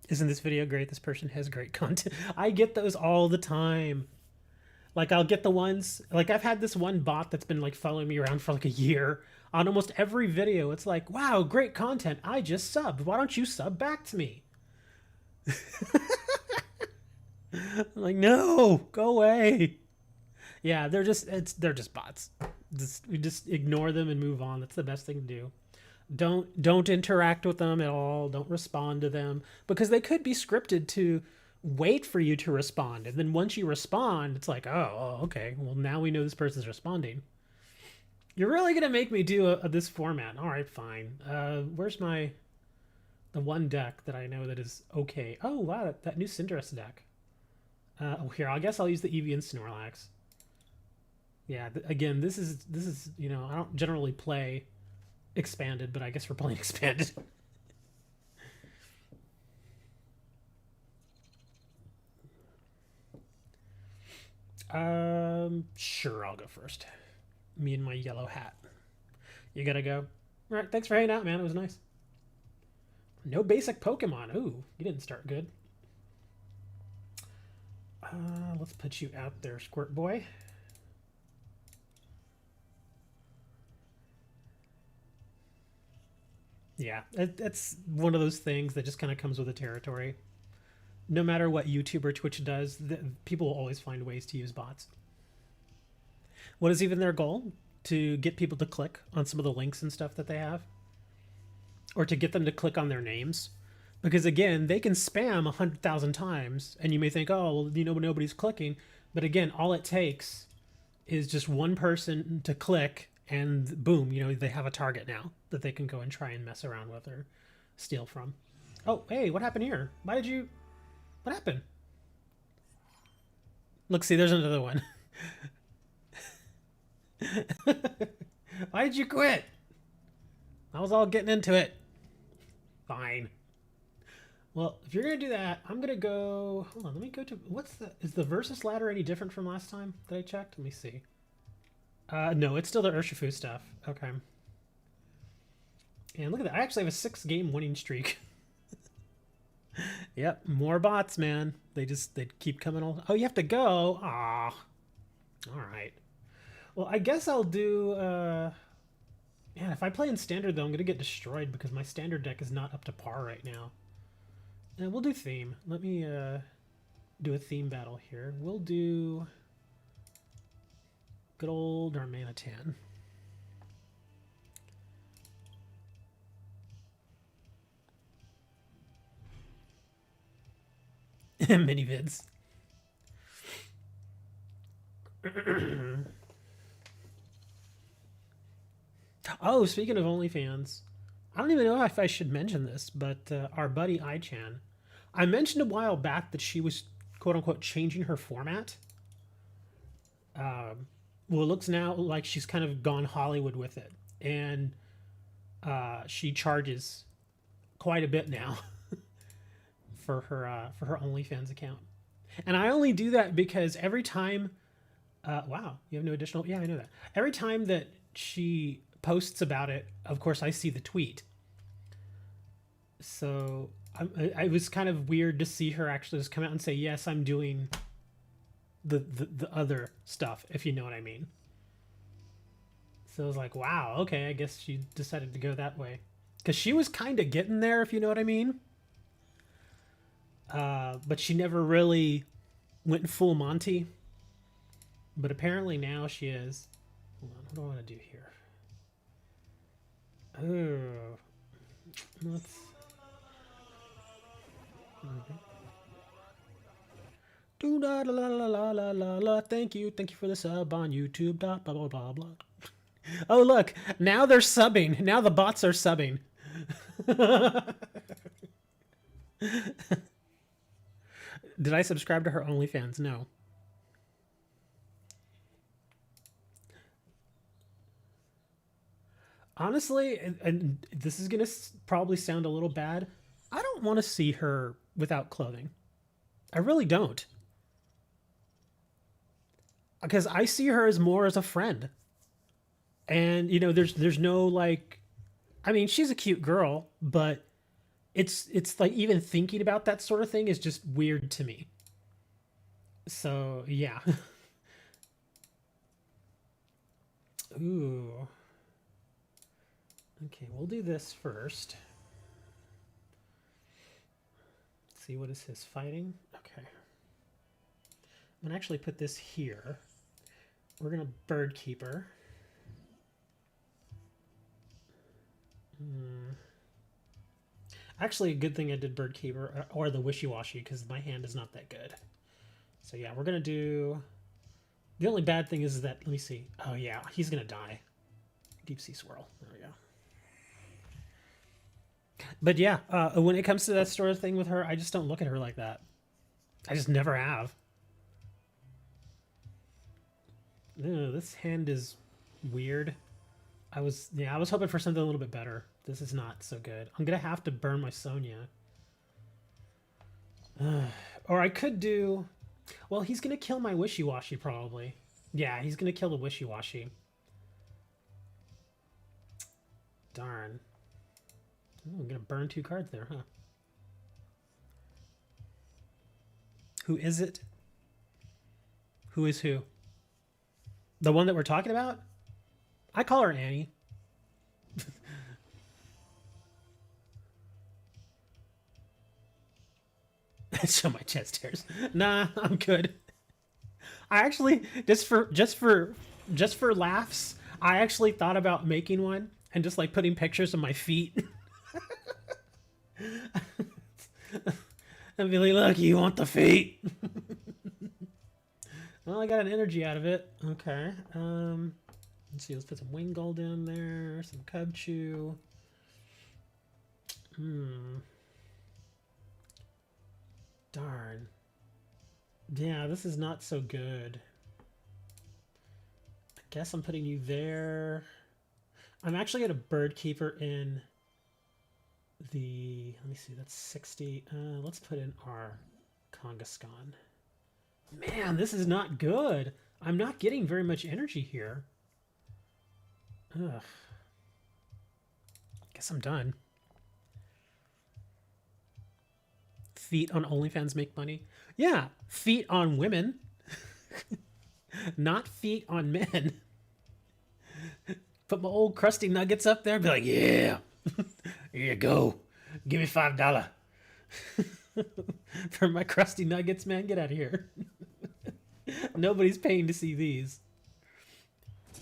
A: Isn't this video great? This person has great content. I get those all the time. Like I'll get the ones, like I've had this one bot that's been like following me around for like a year. On almost every video, it's like, wow, great content. I just subbed. Why don't you sub back to me? I'm like, no, go away. Yeah, they're just bots. We just ignore them and move on. That's the best thing to do. Don't interact with them at all. Don't respond to them because they could be scripted to wait for you to respond. And then once you respond, it's like, oh, okay. Well, now we know this person's responding. You're really gonna make me do this format. All right, fine. Where's the one deck that I know that is okay? Oh wow, that new Cinderace deck. Oh here, I guess I'll use the Eevee and Snorlax. Yeah, again, this is you know, I don't generally play expanded, but I guess we're playing expanded. Sure, I'll go first. Me and my yellow hat. You gotta go. All right, thanks for hanging out, man. It was nice. No basic Pokemon. Ooh, you didn't start good. Let's put you out there, Squirt Boy. Yeah, it's one of those things that just kind of comes with the territory. No matter what YouTube or Twitch does, people will always find ways to use bots. What is even their goal? To get people to click on some of the links and stuff that they have? Or to get them to click on their names? Because again, they can spam 100,000 times and you may think, oh, well, you know, nobody's clicking. But again, all it takes is just one person to click and boom, you know, they have a target now that they can go and try and mess around with or steal from. Oh, hey, what happened here? What happened? Look, see, there's another one. Why did you quit? I was all getting into it. Fine. Well, if you're gonna do that, I'm gonna go. Hold on, let me go to. Is the versus ladder any different from last time that I checked? Let me see. No, it's still the Urshifu stuff. Okay. And look at that. I actually have a 6-game winning streak. Yep, more bots, man. They keep coming on. Oh, you have to go. Ah. All right. Well, I guess I'll do. Man, if I play in standard though, I'm gonna get destroyed because my standard deck is not up to par right now. And we'll do theme. Let me do a theme battle here. We'll do good old Darmanitan. Mini vids. Oh, speaking of OnlyFans, I don't even know if I should mention this, but our buddy iChan, I mentioned a while back that she was quote unquote changing her format. Well, it looks now like she's kind of gone Hollywood with it, and she charges quite a bit now for her OnlyFans account. And I only do that because every time Wow, you have no additional. Yeah, I know that. Every time that she posts about it, of course, I see the tweet. So I was kind of weird to see her actually just come out and say, "Yes, I'm doing the other stuff," if you know what I mean. So I was like, "Wow, okay, I guess she decided to go that way," because she was kind of getting there, if you know what I mean. But she never really went full Monty. But apparently now she is. Hold on, what do I want to do here? Oh, let's. Do la la la la la la la. Thank you for the sub on YouTube. Blah blah blah blah blah. Oh look, now they're subbing. Now the bots are subbing. Did I subscribe to her OnlyFans? No. Honestly, and this is gonna probably sound a little bad. I don't want to see her without clothing. I really don't, because I see her as more as a friend. And you know, there's no like, I mean, she's a cute girl, but it's like even thinking about that sort of thing is just weird to me. So yeah. Ooh. Okay, we'll do this first. See, what is his fighting? Okay. I'm gonna actually put this here. We're gonna bird keeper. Actually, a good thing I did bird keeper or the wishy-washy because my hand is not that good. So yeah, we're gonna do. The only bad thing is that, let me see. Oh yeah, he's gonna die. Deep sea swirl. There we go. But yeah, when it comes to that sort of thing with her, I just don't look at her like that. I just never have. Ew, this hand is weird. I was hoping for something a little bit better. This is not so good. I'm gonna have to burn my Sonya. Or I could do. Well, he's gonna kill my wishy-washy probably. Yeah, he's gonna kill the wishy-washy. Darn. Ooh, I'm gonna burn 2 cards there, huh? Who is it? Who is who? The one that we're talking about? I call her Annie. Show my chest hairs. Nah, I'm good. I actually just for laughs, I actually thought about making one and just like putting pictures of my feet. And be like, look, you want the feet? Well, I got an energy out of it. Okay. Let's see. Let's put some wing gold in there. Some cub chew. Darn. Yeah, this is not so good. I guess I'm putting you there. I'm actually going to bird keeper in the, let me see, that's 60. Let's put in our Kangaskhan. Man, this is not good. I'm not getting very much energy here. Ugh. Guess I'm done. Feet on OnlyFans make money? Yeah, feet on women. Not feet on men. Put my old crusty nuggets up there and be like, yeah, here you go. Give me $5. For my crusty nuggets, man, get out of here. Nobody's paying to see these.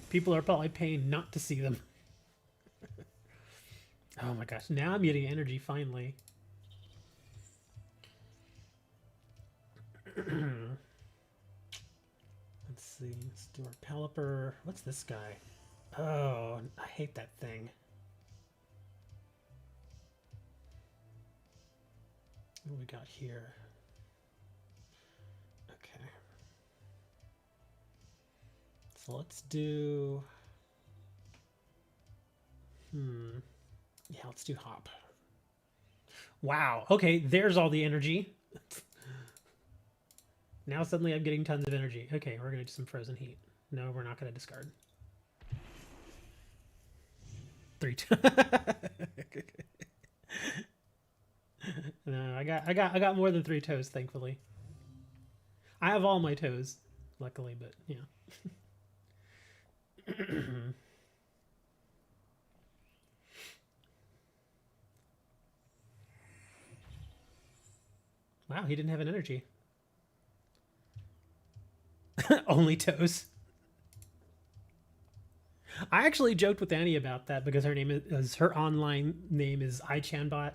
A: People are probably paying not to see them. Oh my gosh, now I'm getting energy finally. Let's see, let's do our Pelipper. What's this guy? Oh, I hate that thing. What do we got here? Okay. So let's do... Yeah, let's do Hop. Wow. Okay, there's all the energy. Now suddenly I'm getting tons of energy. Okay, we're gonna do some frozen heat. No, we're not gonna discard. 3 No, I got more than 3 toes, thankfully. I have all my toes, luckily, but yeah. Wow, he didn't have an energy. Only toes. I actually joked with Annie about that because her online name is iChanbot. I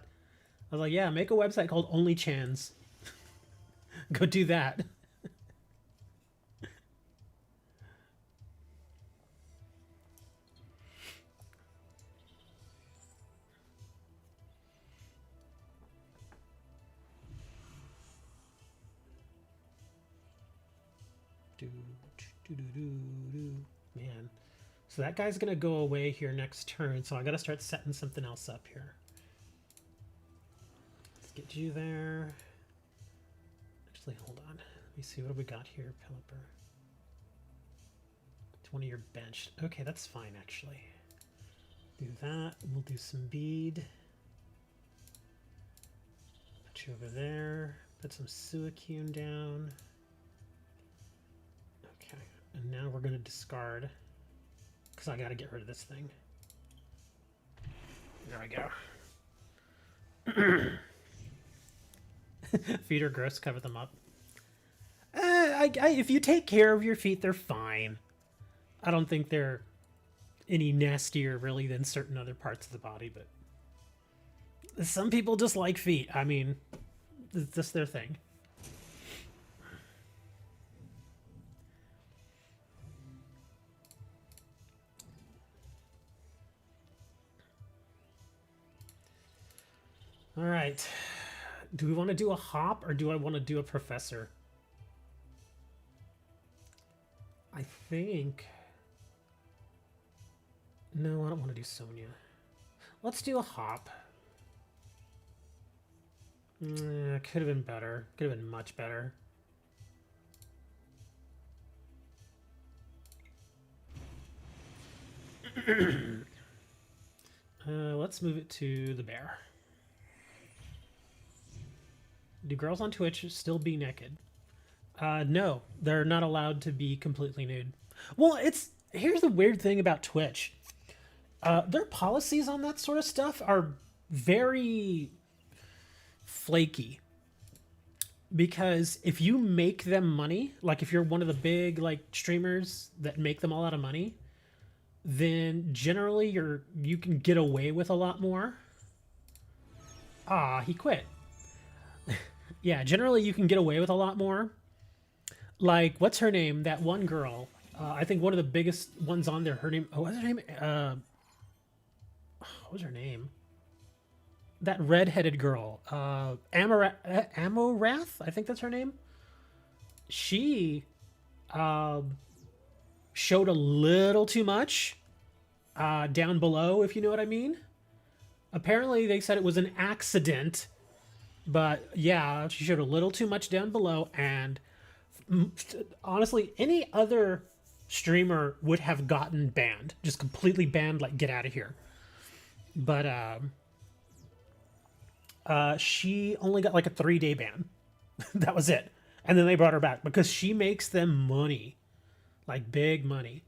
A: was like, yeah, make a website called Only Chans. Go do that. Man. So that guy's going to go away here next turn, so I got to start setting something else up here. Let's get you there. Actually, hold on. Let me see, what do we got here, Pelipper? 20 you're benched. Okay, that's fine, actually. Do that. We'll do some bead. Put you over there. Put some Suicune down. Okay, and now we're going to discard, because I got to get rid of this thing. There we go. Feet are gross, cover them up. If you take care of your feet, they're fine. I don't think they're any nastier, really, than certain other parts of the body, but some people just like feet. I mean, it's just their thing. All right. Do we want to do a hop or do I want to do a professor? I think... No, I don't want to do Sonia. Let's do a hop. Could have been better. Could have been much better. Let's move it to the bear. Do girls on Twitch still be naked? No, they're not allowed to be completely nude. Well, here's the weird thing about Twitch. Their policies on that sort of stuff are very flaky. Because if you make them money, like if you're one of the big like streamers that make them all out of money, then generally you can get away with a lot more. Ah, he quit. Yeah, generally you can get away with a lot more. Like, what's her name? That one girl. I think one of the biggest ones on there. Her name. Oh, what's her name? What was her name? That redheaded girl. Amorath. I think that's her name. She showed a little too much down below, if you know what I mean. Apparently, they said it was an accident. But yeah, she showed a little too much down below, and honestly, any other streamer would have gotten banned, just completely banned, like get out of here. But she only got like a 3-day ban. That was it, and then they brought her back because she makes them money, like big money.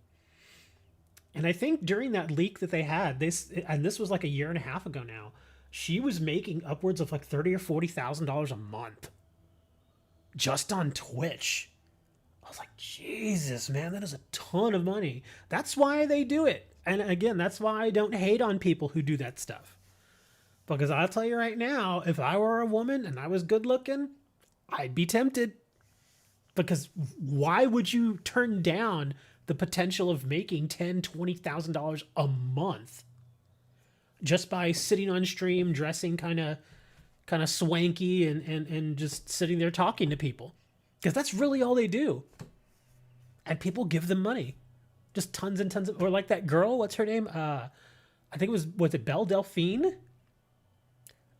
A: And I think during that leak that they had, and this was like a year and a half ago now, she was making upwards of like $30,000 or $40,000 a month just on Twitch. I was like, Jesus, man, that is a ton of money. That's why they do it. And again, that's why I don't hate on people who do that stuff. Because I'll tell you right now, if I were a woman and I was good looking, I'd be tempted. Because why would you turn down the potential of making $10,000, $20,000 a month? Just by sitting on stream, dressing kind of swanky and just sitting there talking to people. Because that's really all they do. And people give them money. Just tons and tons of... Or like that girl, what's her name? I think was it Belle Delphine?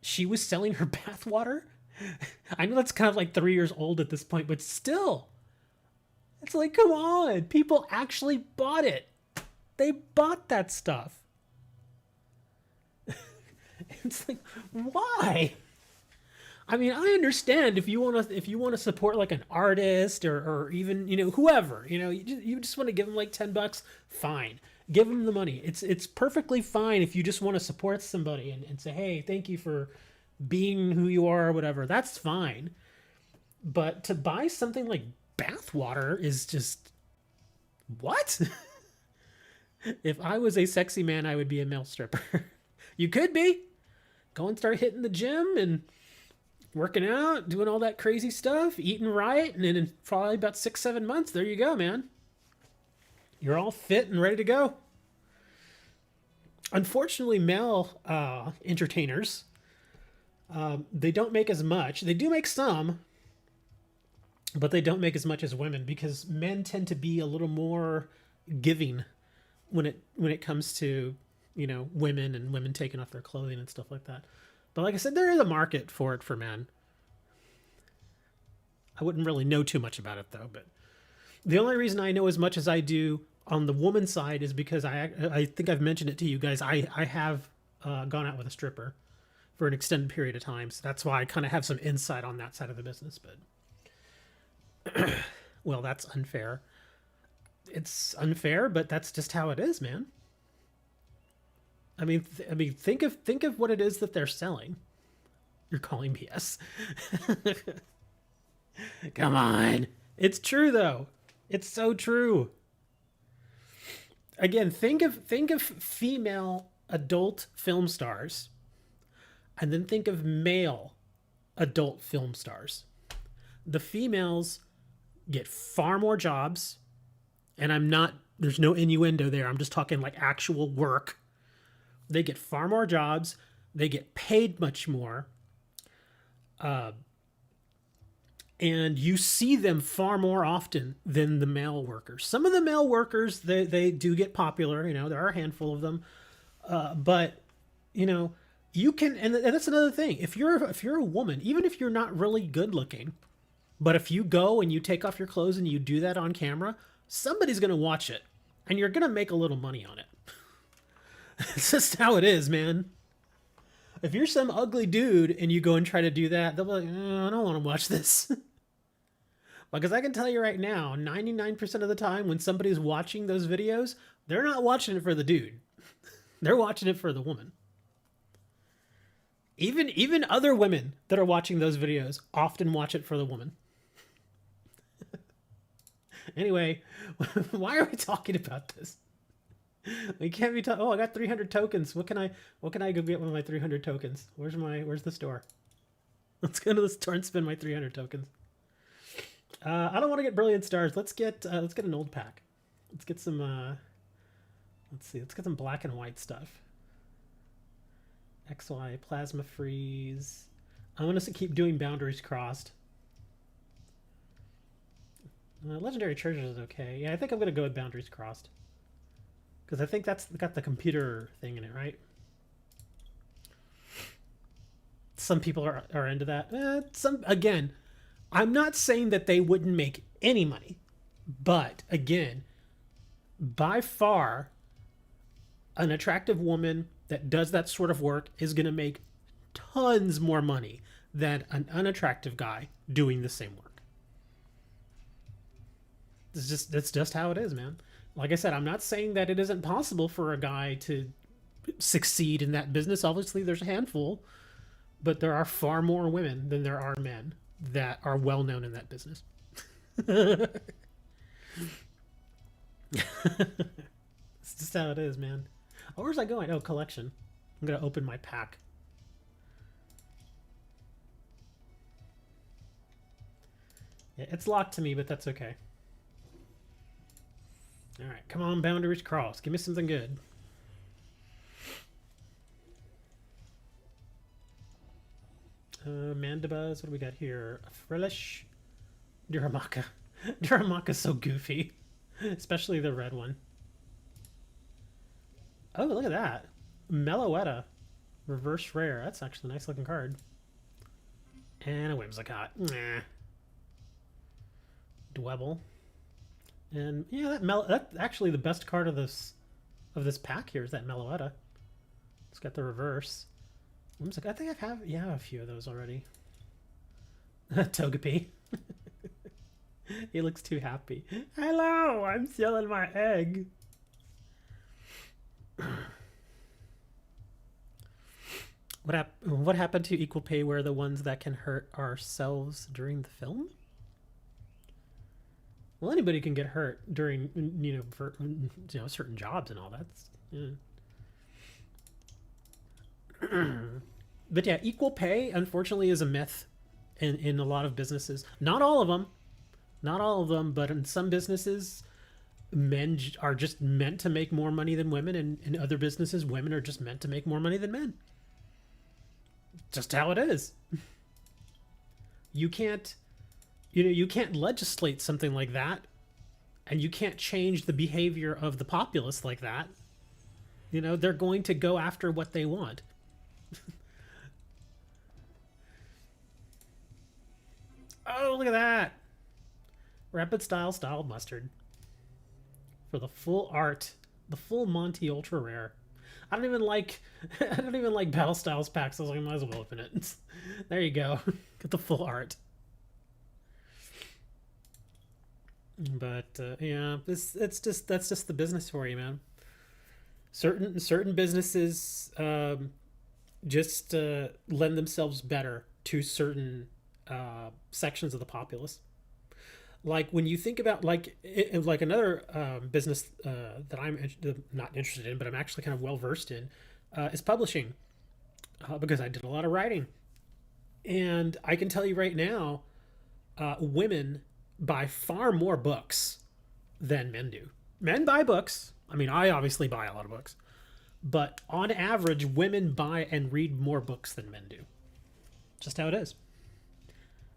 A: She was selling her bathwater I know that's kind of like 3 years old at this point, but still, it's like, come on, people actually bought it. They bought that stuff. It's like, why? I mean, I understand if you want to support like an artist or even, you know, whoever, you know, you just want to give them like $10, fine. Give them the money. It's perfectly fine if you just want to support somebody and say, hey, thank you for being who you are or whatever. That's fine. But to buy something like bathwater is just, what? If I was a sexy man, I would be a male stripper. You could be. Go and start hitting the gym and working out, doing all that crazy stuff, eating right, and then in probably about 6-7 months, there you go, man. You're all fit and ready to go. Unfortunately, male entertainers, they don't make as much. They do make some, but they don't make as much as women because men tend to be a little more giving when it comes to, you know, women and women taking off their clothing and stuff like that. But like I said, there is a market for it for men. I wouldn't really know too much about it though, but the only reason I know as much as I do on the woman side is because I think I've mentioned it to you guys. I have gone out with a stripper for an extended period of time, so that's why I kind of have some insight on that side of the business. But well, that's unfair. It's unfair, but that's just how it is, man. I mean, think of what it is that they're selling. You're calling BS. Come on. It's true though. It's so true. Again, think of female adult film stars and then think of male adult film stars. The females get far more jobs, and there's no innuendo there. I'm just talking like actual work. They get far more jobs. They get paid much more. And you see them far more often than the male workers. Some of the male workers, they do get popular. You know, there are a handful of them. But, you know, you can, and that's another thing. If you're a woman, even if you're not really good looking, but if you go and you take off your clothes and you do that on camera, somebody's going to watch it and you're going to make a little money on it. It's just how it is, man. If you're some ugly dude and you go and try to do that, they'll be like, I don't want to watch this. Because I can tell you right now, 99% of the time when somebody's watching those videos, they're not watching it for the dude. They're watching it for the woman. Even other women that are watching those videos often watch it for the woman. Anyway, why are we talking about this? We can't be talking. Oh, I got 300 tokens. What can I go get with my 300 tokens? Where's the store? Let's go to the store and spend my 300 tokens. I don't want to get brilliant stars. Let's get an old pack. Let's get some let's get some black and white stuff. XY plasma freeze. I want us to keep doing boundaries crossed. Legendary treasures is okay. Yeah, I think I'm gonna go with boundaries crossed. Because I think that's got the computer thing in it, right? Some people are into that. Again, I'm not saying that they wouldn't make any money. But, again, by far, an attractive woman that does that sort of work is going to make tons more money than an unattractive guy doing the same work. That's just how it is, man. Like I said, I'm not saying that it isn't possible for a guy to succeed in that business. Obviously, there's a handful, but there are far more women than there are men that are well known in that business. It's just how it is, man. Oh, where's I going? Oh, collection. I'm gonna open my pack. Yeah, it's locked to me, but that's okay. All right, come on, boundaries crossed. Give me something good. Mandibuzz, what do we got here? Frillish. Duramaka. Duramaka's so goofy. Especially the red one. Oh, look at that. Meloetta. Reverse rare. That's actually a nice looking card. And a Whimsicott. Nah. Dwebble. And yeah, that's actually the best card of this pack here is that Meloetta. It's got the reverse. Whimsicott. I think I have a few of those already. Togepi. He looks too happy. Hello, I'm selling my egg. What happened to equal pay? Where the ones that can hurt ourselves during the film? Well, anybody can get hurt during, for certain jobs and all that. Yeah. But yeah, equal pay unfortunately is a myth in a lot of businesses. Not all of them, but in some businesses, men are just meant to make more money than women, and in other businesses, women are just meant to make more money than men. Just how it is. You can't legislate something like that, and you can't change the behavior of the populace like that. They're going to go after what they want. Oh, look at that. Rapid styled mustard. For the full art. The full Monty Ultra Rare. I don't even like Battle Styles packs, so I was like, I might as well open it. There you go. Get the full art. But yeah, that's just the business for you, man. Certain businesses just lend themselves better to certain sections of the populace. Like when you think about like another business that I'm not interested in, but I'm actually kind of well versed in, is publishing, because I did a lot of writing, and I can tell you right now, women buy far more books than men do. Men buy books. I mean, I obviously buy a lot of books, but on average, women buy and read more books than men do. Just how it is.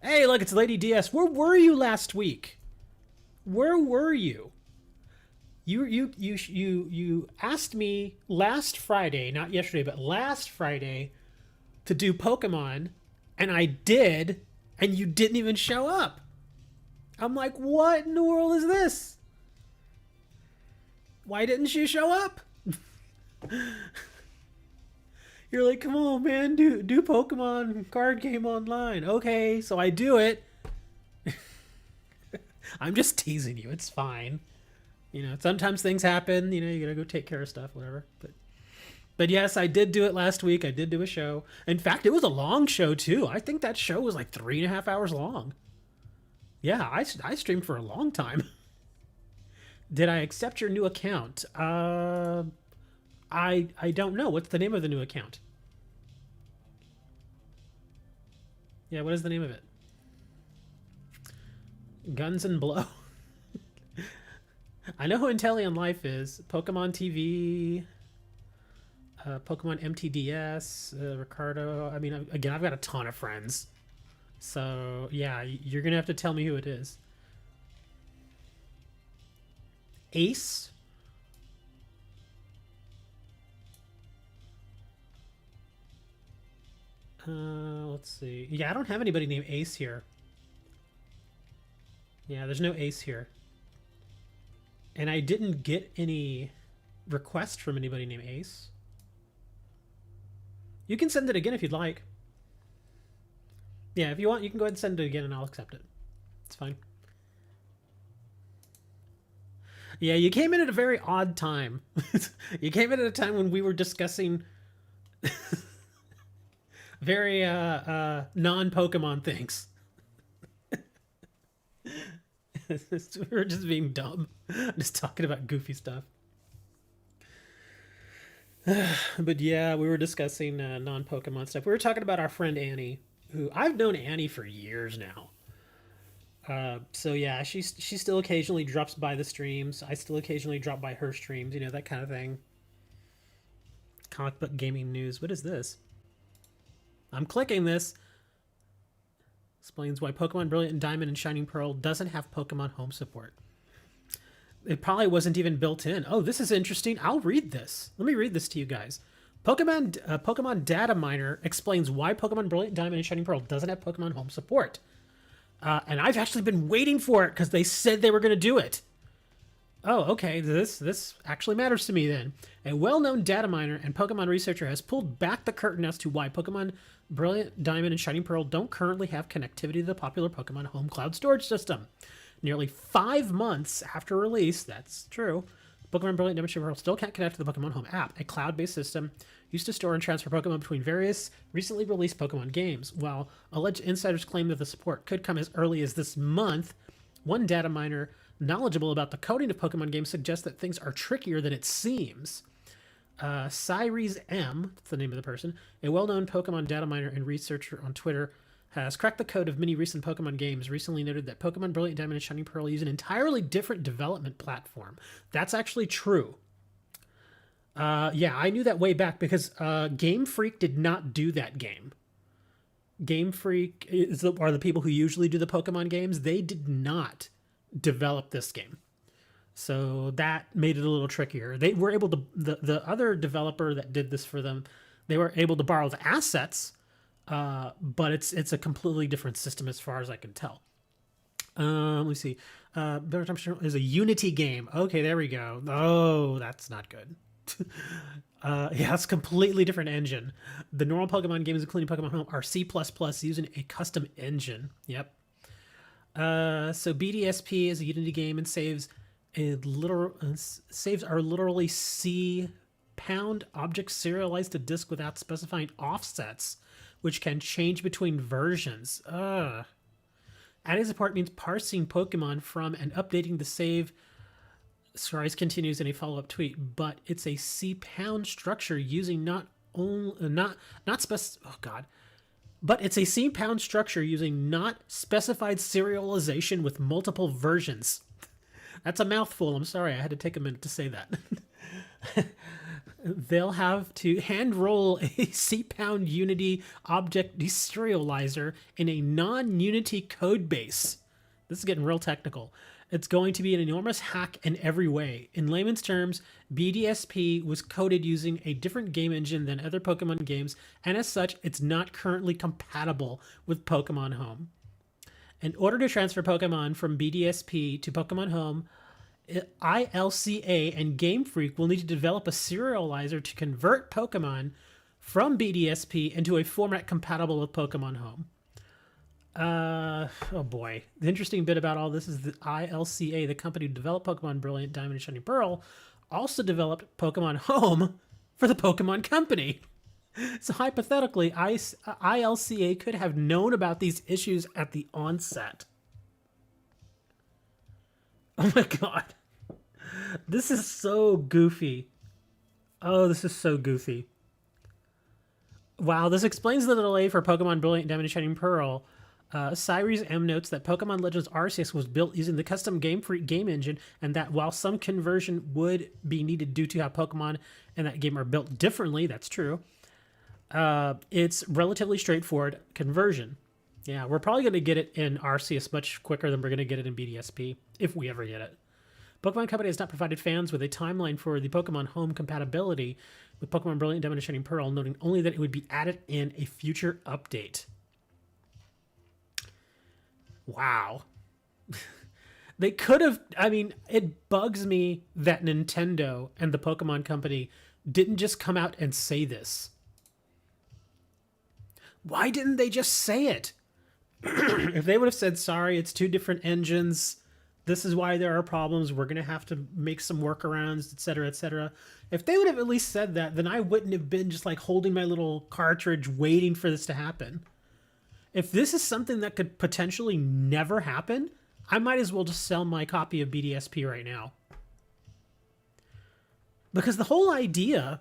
A: Hey, look, it's Lady DS. Where were you last week? Where were you? You asked me last Friday, not yesterday, but last Friday, to do Pokemon, and I did, and you didn't even show up. I'm like, what in the world is this? Why didn't you show up? You're like, come on, man, do Pokemon card game online. Okay, so I do it. I'm just teasing you. It's fine. Sometimes things happen. You gotta go take care of stuff, whatever. But yes, I did do it last week. I did do a show. In fact, it was a long show too. I think that show was like 3.5 hours long. Yeah, I streamed for a long time. Did I accept your new account? I don't know. What's the name of the new account? Yeah, what is the name of it? Guns and Blow. I know who Intellion Life is. Pokemon TV, Pokemon MTDS, Ricardo. I mean, again, I've got a ton of friends. So, yeah, you're going to have to tell me who it is. Ace? Let's see. Yeah, I don't have anybody named Ace here. Yeah, there's no Ace here. And I didn't get any requests from anybody named Ace. You can send it again if you'd like. Yeah, if you want, you can go ahead and send it again and I'll accept it. It's fine. Yeah, you came in at a very odd time. You came in at a time when we were discussing very non-Pokemon things. We were just being dumb. Just talking about goofy stuff. But yeah, we were discussing non-Pokemon stuff. We were talking about our friend Annie, who I've known Annie for years now. So yeah, she still occasionally drops by the streams. I still occasionally drop by her streams, that kind of thing. Comic book gaming news. What is this? I'm clicking this. Explains why Pokemon Brilliant and Diamond and Shining Pearl doesn't have Pokemon Home support. It probably wasn't even built in. Oh, this is interesting. I'll read this. Let me read this to you guys. Pokemon Data Miner explains why Pokemon Brilliant Diamond and Shining Pearl doesn't have Pokemon Home support. And I've actually been waiting for it because they said they were going to do it. Oh, okay, this actually matters to me then. A well-known data miner and Pokemon researcher has pulled back the curtain as to why Pokemon Brilliant Diamond and Shining Pearl don't currently have connectivity to the popular Pokemon Home cloud storage system. Nearly 5 months after release, that's true, Pokemon Brilliant Diamond and Shining Pearl still can't connect to the Pokemon Home app, a cloud-based system used to store and transfer Pokemon between various recently released Pokemon games. While alleged insiders claim that the support could come as early as this month, one data miner knowledgeable about the coding of Pokemon games suggests that things are trickier than it seems. Cyrese M, that's the name of the person, a well-known Pokemon data miner and researcher on Twitter, has cracked the code of many recent Pokemon games, recently noted that Pokemon Brilliant Diamond and Shining Pearl use an entirely different development platform. That's actually true. Yeah, I knew that way back because Game Freak did not do that game. Game Freak are the people who usually do the Pokemon games. They did not develop this game. So that made it a little trickier. They were able to, the other developer that did this for them, they were able to borrow the assets, but it's a completely different system as far as I can tell. Let me see. Is a Unity game. Okay, there we go. Oh, that's not good. Yeah, it's a completely different engine. The normal Pokemon games, including Pokemon Home, are C++ using a custom engine. Yep. So BDSP is a Unity game and saves are literally C pound objects serialized to disk without specifying offsets, which can change between versions. Adding support means parsing Pokemon from and updating the save. Scrice continues in a follow-up tweet, but it's a C pound structure using but it's a C pound structure using not specified serialization with multiple versions. That's a mouthful. I'm sorry. I had to take a minute to say that. They'll have to hand roll a C pound Unity object deserializer in a non-Unity code base. This is getting real technical. It's going to be an enormous hack in every way. In layman's terms, BDSP was coded using a different game engine than other Pokemon games, and as such, it's not currently compatible with Pokemon Home. In order to transfer Pokemon from BDSP to Pokemon Home, ILCA and Game Freak will need to develop a serializer to convert Pokemon from BDSP into a format compatible with Pokemon Home. Oh boy. The interesting bit about all this is that ILCA, the company who developed Pokemon Brilliant Diamond and Shining Pearl, also developed Pokemon Home for the Pokemon Company. So hypothetically, ILCA could have known about these issues at the onset. Oh my god. This is so goofy. Oh, this is so goofy. Wow, this explains the delay for Pokemon Brilliant Diamond and Shining Pearl. Cyrese M notes that Pokemon Legends Arceus was built using the custom Game Freak game engine, and that while some conversion would be needed due to how Pokemon in that game are built differently, that's true, it's relatively straightforward conversion. Yeah, we're probably going to get it in Arceus much quicker than we're going to get it in BDSP, if we ever get it. Pokemon Company has not provided fans with a timeline for the Pokemon Home compatibility with Pokemon Brilliant Diamond and Shining Pearl, noting only that it would be added in a future update. Wow. They could have, I mean, it bugs me that Nintendo and the Pokemon Company didn't just come out and say this. Why didn't they just say it? If they would have said, sorry, it's two different engines, this is why there are problems, we're going to have to make some workarounds, etc., etc. If they would have at least said that, then I wouldn't have been just like holding my little cartridge waiting for this to happen. If this is something that could potentially never happen, I might as well just sell my copy of BDSP right now. Because the whole idea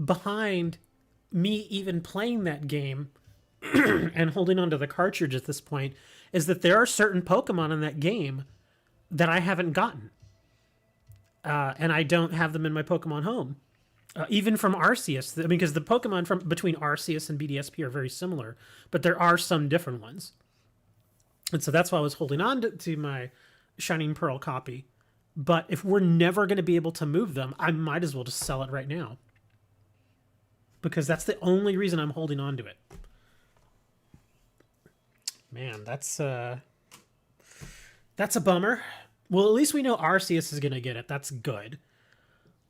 A: behind me even playing that game and holding onto the cartridge at this point is that there are certain Pokemon in that game that I haven't gotten. And I don't have them in my Pokemon Home. Even from Arceus, I mean, because the Pokemon from between Arceus and BDSP are very similar, but there are some different ones. And so that's why I was holding on to my Shining Pearl copy. But if we're never going to be able to move them, I might as well just sell it right now. because that's the only reason I'm holding on to it. Man, that's a bummer. Well, at least we know Arceus is going to get it. That's good.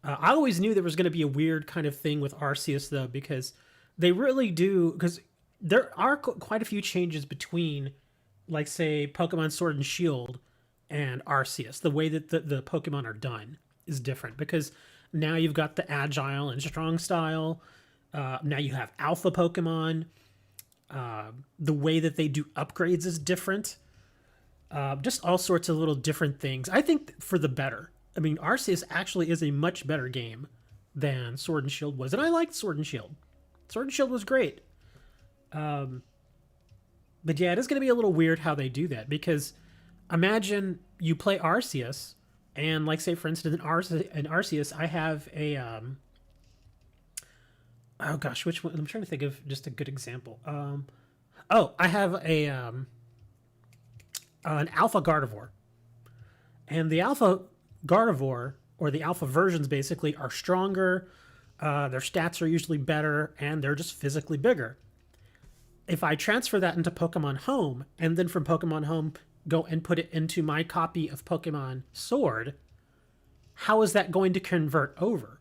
A: I always knew there was going to be a weird kind of thing with Arceus, though, because they really do, because there are quite a few changes between, like, say, Pokemon Sword and Shield and Arceus. The way that the Pokemon are done is different, because now you've got the Agile and Strong style. Now you have Alpha Pokemon. The way that they do upgrades is different. Just all sorts of little different things. I think for the better. I mean, Arceus actually is a much better game than Sword and Shield was. And I liked Sword and Shield. Sword and Shield was great. But yeah, it is going to be a little weird how they do that, because imagine you play Arceus, and like, say, for instance, in Arceus, I have a... oh gosh, which one? I'm trying to think of just a good example. I have an Alpha Gardevoir. And the Alpha Gardevoir, or the Alpha versions basically, are stronger, their stats are usually better, and they're just physically bigger. If I transfer that into Pokemon Home, and then from Pokemon Home go and put it into my copy of Pokemon Sword, how is that going to convert over?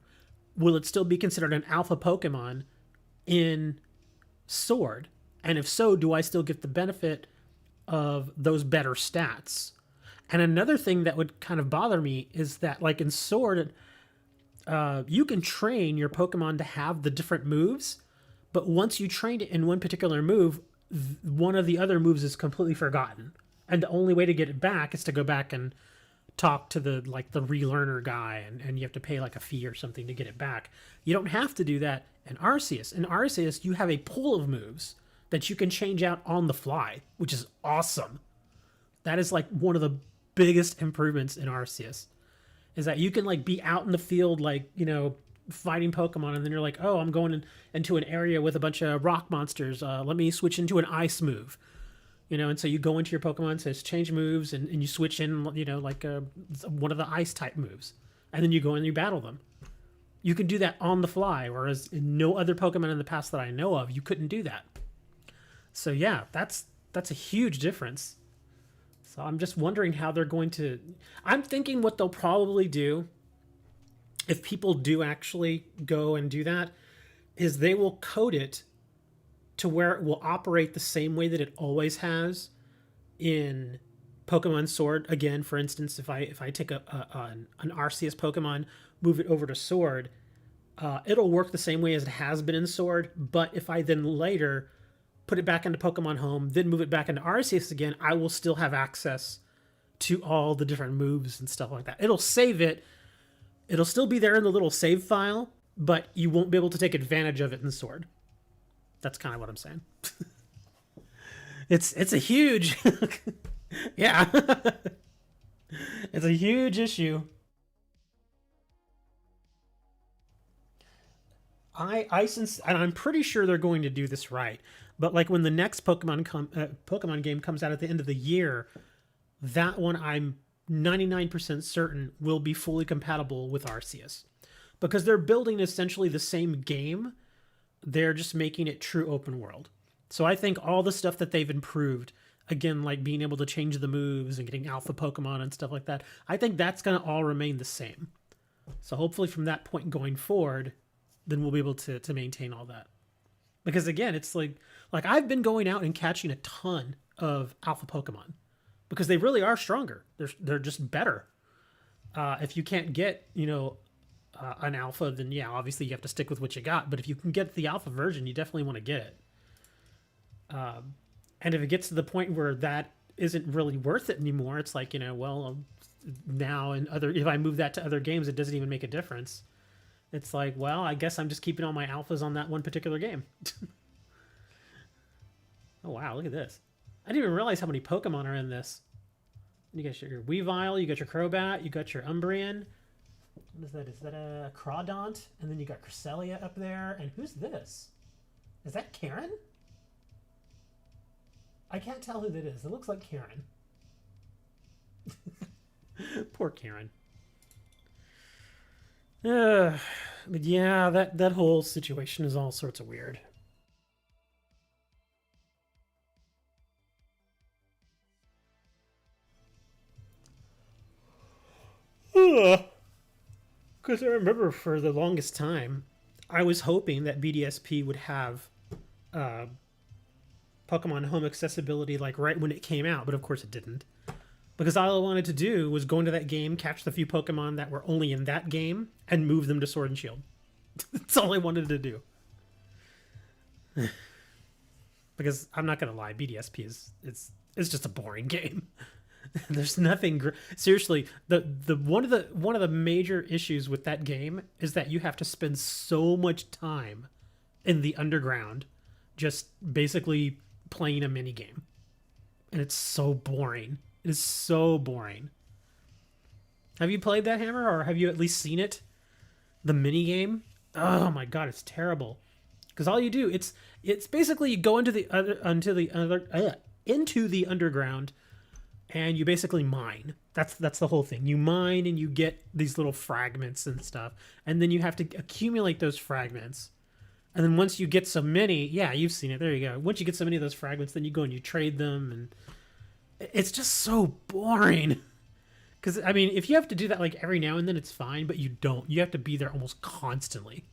A: Will it still be considered an Alpha Pokemon in Sword? And if so, do I still get the benefit of those better stats? And another thing that would kind of bother me is that, like, in Sword, you can train your Pokemon to have the different moves, but once you train it in one particular move, one of the other moves is completely forgotten. And the only way to get it back is to go back and talk to the relearner guy, and you have to pay like a fee or something to get it back. You don't have to do that in Arceus. In Arceus, you have a pool of moves that you can change out on the fly, which is awesome. That is like one of the biggest improvements in Arceus, is that you can like be out in the field, like, you know, fighting Pokemon, and then you're like, oh, I'm going into an area with a bunch of rock monsters. Let me switch into an ice move. You know, and so you go into your Pokemon, says change moves, and you switch in, you know, like one of the ice type moves. And then you go and you battle them. You can do that on the fly, whereas in no other Pokemon in the past that I know of, you couldn't do that. So yeah, that's a huge difference. So I'm just wondering how they're going to... I'm thinking what they'll probably do, if people do actually go and do that, is they will code it to where it will operate the same way that it always has in Pokemon Sword. Again, for instance, if I take an Arceus Pokemon, move it over to Sword, it'll work the same way as it has been in Sword, but if I then later put it back into Pokemon Home, then move it back into Arceus again, I will still have access to all the different moves and stuff like that. It'll save it. It'll still be there in the little save file, but you won't be able to take advantage of it in Sword. That's kind of what I'm saying. It's a huge... yeah. It's a huge issue. And I'm pretty sure they're going to do this right. But like when the next Pokemon game comes out at the end of the year, that one I'm 99% certain will be fully compatible with Arceus. Because they're building essentially the same game, they're just making it true open world. So I think all the stuff that they've improved, again, like being able to change the moves and getting alpha Pokemon and stuff like that, I think that's going to all remain the same. So hopefully from that point going forward, then we'll be able to maintain all that. Because again, it's like I've been going out and catching a ton of alpha Pokemon because they really are stronger. They're just better. If you can't get, you know, an alpha, then yeah, obviously you have to stick with what you got. But if you can get the alpha version, you definitely want to get it. And if it gets to the point where that isn't really worth it anymore, it's like, you know, well, now if I move that to other games, it doesn't even make a difference. It's like, well, I guess I'm just keeping all my alphas on that one particular game. Oh, wow, look at this. I didn't even realize how many Pokemon are in this. You got your Weavile, you got your Crobat, you got your Umbreon. What is that? Is that a Crawdaunt? And then you got Cresselia up there. And who's this? Is that Karen? I can't tell who that is. It looks like Karen. Poor Karen. But yeah, that whole situation is all sorts of weird. Because I remember for the longest time, I was hoping that BDSP would have uh, Pokemon Home accessibility like right when it came out, but of course it didn't. Because all I wanted to do was go into that game, catch the few Pokemon that were only in that game, and move them to Sword and Shield. That's all I wanted to do. Because I'm not gonna lie, BDSP is it's just a boring game. There's nothing seriously. The one of the major issues with that game is that you have to spend so much time in the underground, just basically playing a mini game, and it's so boring. It is so boring. Have you played that, Hammer, or have you at least seen it? The mini game. Oh my god, it's terrible. Because all you do, it's basically you go into the into the underground, and you basically mine. That's the whole thing. You mine and you get these little fragments and stuff, and then you have to accumulate those fragments. And then once you get so many, yeah, you've seen it. There you go. Once you get so many of those fragments, then you go and you trade them, and it's just so boring. Because I mean, if you have to do that like every now and then, it's fine, but you don't. You have to be there almost constantly,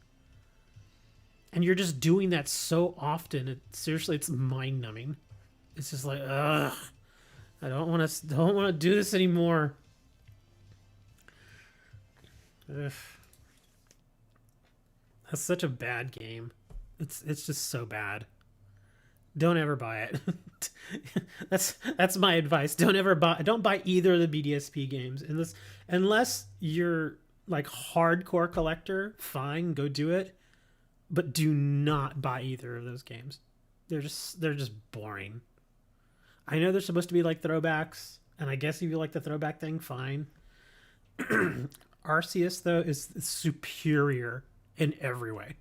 A: and you're just doing that so often. Seriously, it's mind numbing. It's just like, ugh. I don't want to do this anymore. Ugh. That's such a bad game. It's just so bad. Don't ever buy it. That's my advice. Don't buy either of the BDSP games unless you're like hardcore collector, fine, go do it. But do not buy either of those games. They're just boring. I know they're supposed to be like throwbacks, and I guess if you like the throwback thing, fine. Arceus, though, is superior in every way.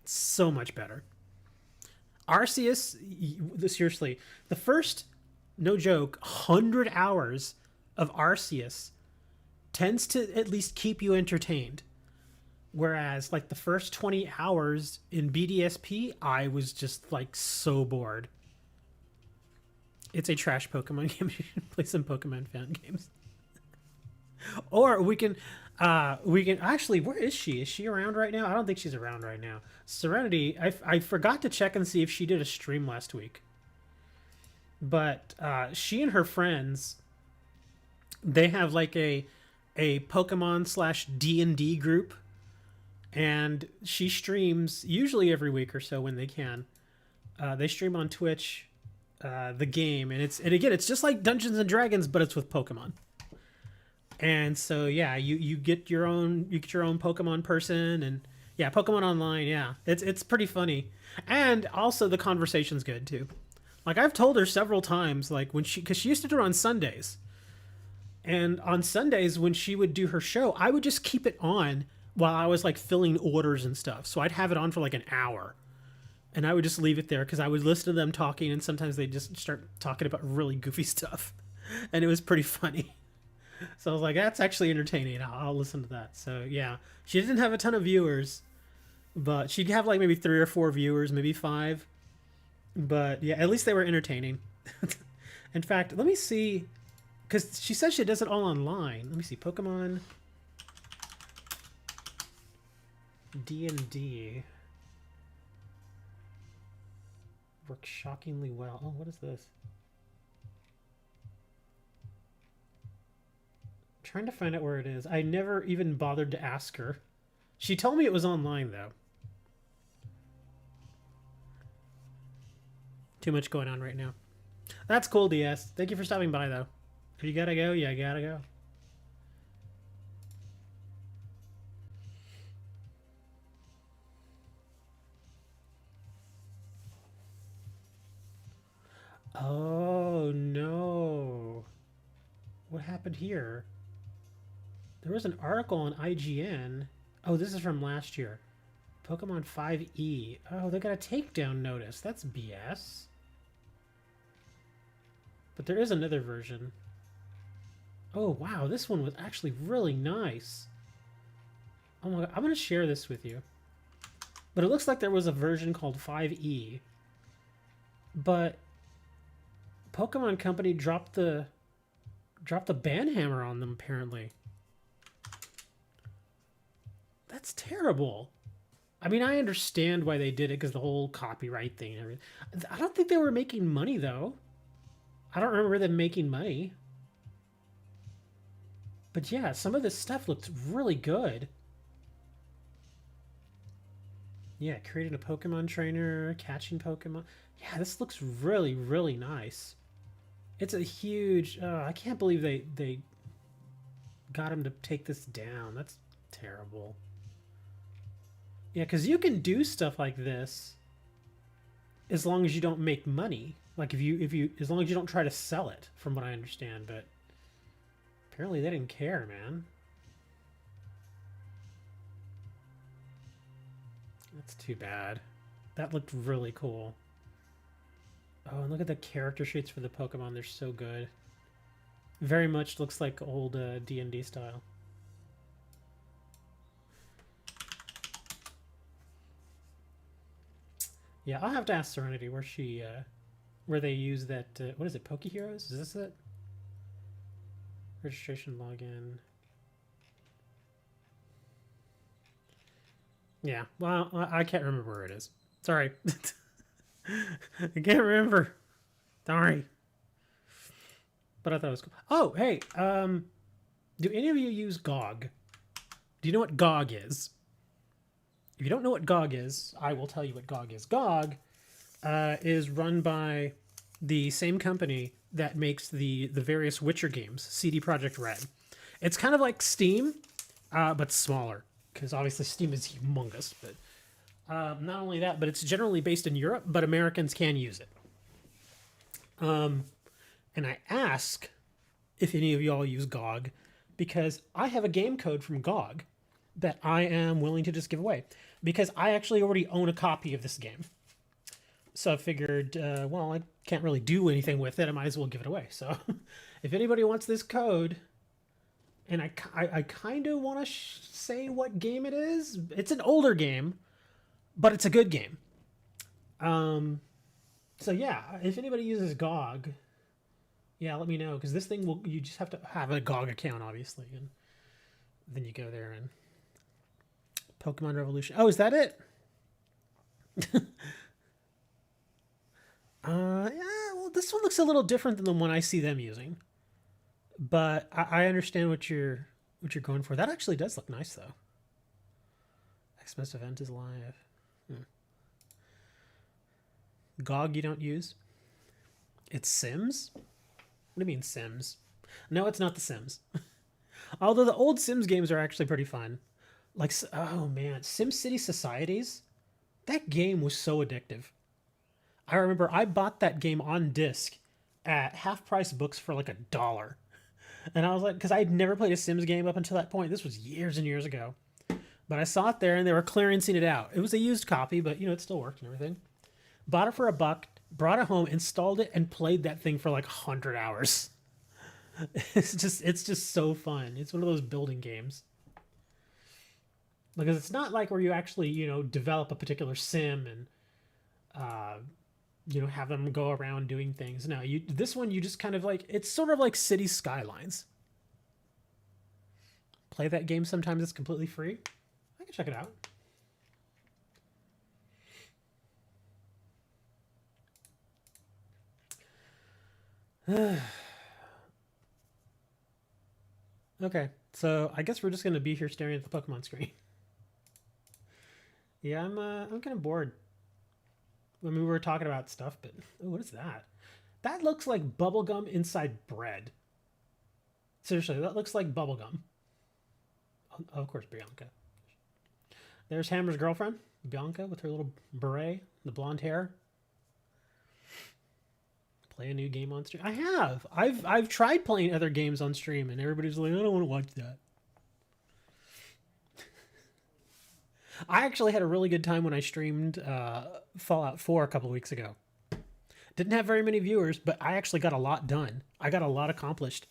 A: So much better. Arceus, seriously, the first, no joke, 100 hours of Arceus tends to at least keep you entertained. Whereas, like, the first 20 hours in BDSP, I was just, like, so bored. It's a trash Pokemon game. You should play some Pokemon fan games. Or we can actually, where is she? Is she around right now? I don't think she's around right now. Serenity, I forgot to check and see if she did a stream last week. But she and her friends, they have like a Pokemon / D&D group, and she streams usually every week or so when they can. They stream on Twitch. The game, and again, it's just like Dungeons and Dragons, but it's with Pokemon. And so yeah, you get your own Pokemon person, and yeah, Pokemon Online, yeah, it's pretty funny, and also the conversation's good too. Like I've told her several times, like because she used to do it on Sundays, and on Sundays when she would do her show, I would just keep it on while I was like filling orders and stuff. So I'd have it on for like an hour. And I would just leave it there because I would listen to them talking, and sometimes they just start talking about really goofy stuff. And it was pretty funny. So I was like, that's actually entertaining. I'll listen to that. So yeah, she didn't have a ton of viewers, but she'd have like maybe 3 or 4 viewers, maybe 5. But yeah, at least they were entertaining. In fact, let me see, because she says she does it all online. Let me see, Pokemon D&D. Works shockingly well. Oh, what is this? I'm trying to find out where it is. I never even bothered to ask her. She told me it was online, though. Too much going on right now. That's cool, DS. Thank you for stopping by, though. If you gotta go, yeah, gotta go. Oh, no. What happened here? There was an article on IGN. Oh, this is from last year. Pokemon 5E. Oh, they got a takedown notice. That's BS. But there is another version. Oh, wow. This one was actually really nice. Oh my god, I'm gonna share this with you. But it looks like there was a version called 5E. But Pokemon Company dropped the ban hammer on them apparently. That's terrible. I mean, I understand why they did it because the whole copyright thing and everything. I don't think they were making money though. I don't remember them making money. But yeah, some of this stuff looked really good. Yeah, creating a Pokemon trainer, catching Pokemon. Yeah, this looks really, really nice. It's a huge... I can't believe they got him to take this down. That's terrible. Yeah, because you can do stuff like this as long as you don't make money. Like if you as long as you don't try to sell it, from what I understand. But apparently they didn't care, man. That's too bad. That looked really cool. Oh, and look at the character sheets for the Pokemon. They're so good. Very much looks like old D&D style. Yeah, I'll have to ask Serenity where she, where they use that. What is it? Poke Heroes? Is this it? Registration login. Yeah. Well, I can't remember where it is. Sorry. I can't remember. Sorry. But I thought it was cool. Oh, hey. Do any of you use GOG? Do you know what GOG is? If you don't know what GOG is, I will tell you what GOG is. GOG is run by the same company that makes the various Witcher games, CD Projekt Red. It's kind of like Steam, but smaller, because obviously Steam is humongous. But not only that, but it's generally based in Europe, but Americans can use it. And I ask if any of y'all use GOG, because I have a game code from GOG that I am willing to just give away, because I actually already own a copy of this game. So I figured, well, I can't really do anything with it. I might as well give it away. So if anybody wants this code, and I kind of want to say what game it is. It's an older game, but it's a good game. So yeah, if anybody uses GOG, yeah, let me know, because this thing will, you just have to have a GOG account, obviously, and then you go there and Pokemon Revolution. Oh, is that it? Yeah, well, this one looks a little different than the one I see them using, but I understand what you're going for. That actually does look nice, though. Xmas event is live. GOG you don't use? It's Sims? What do you mean Sims? No, it's not The Sims. Although the old Sims games are actually pretty fun. Like, oh man, SimCity Societies? That game was so addictive. I remember I bought that game on disc at half-price books for like $1. And I was like, because I had never played a Sims game up until that point. This was years and years ago. But I saw it there and they were clearancing it out. It was a used copy, but you know, it still worked and everything. Bought it for $1, brought it home, installed it, and played that thing for like 100 hours. It's just so fun. It's one of those building games. Because it's not like where you actually, you know, develop a particular sim and, you know, have them go around doing things. No, this one you just kind of like, it's sort of like City Skylines. Play that game sometimes, it's completely free. I can check it out. Okay, so I guess we're just gonna be here staring at the Pokemon screen. Yeah, I'm kind of bored. I mean, we were talking about stuff, but oh, what is that? That looks like bubblegum inside bread. Seriously, that looks like bubblegum. Oh, of course, Bianca. There's Hammer's girlfriend, Bianca, with her little beret, the blonde hair. Play a new game on stream. I have. I've tried playing other games on stream, and everybody's like, I don't want to watch that. I actually had a really good time when I streamed Fallout 4 a couple weeks ago. Didn't have very many viewers, but I actually got a lot done. I got a lot accomplished.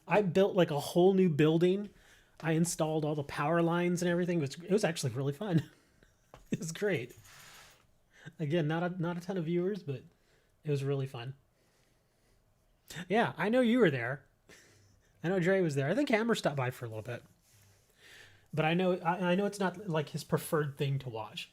A: I built like a whole new building. I installed all the power lines and everything. It was actually really fun. It was great. Again, not a ton of viewers, but it was really fun. Yeah, I know you were there. I know Dre was there. I think Hammer stopped by for a little bit. But I know it's not like his preferred thing to watch.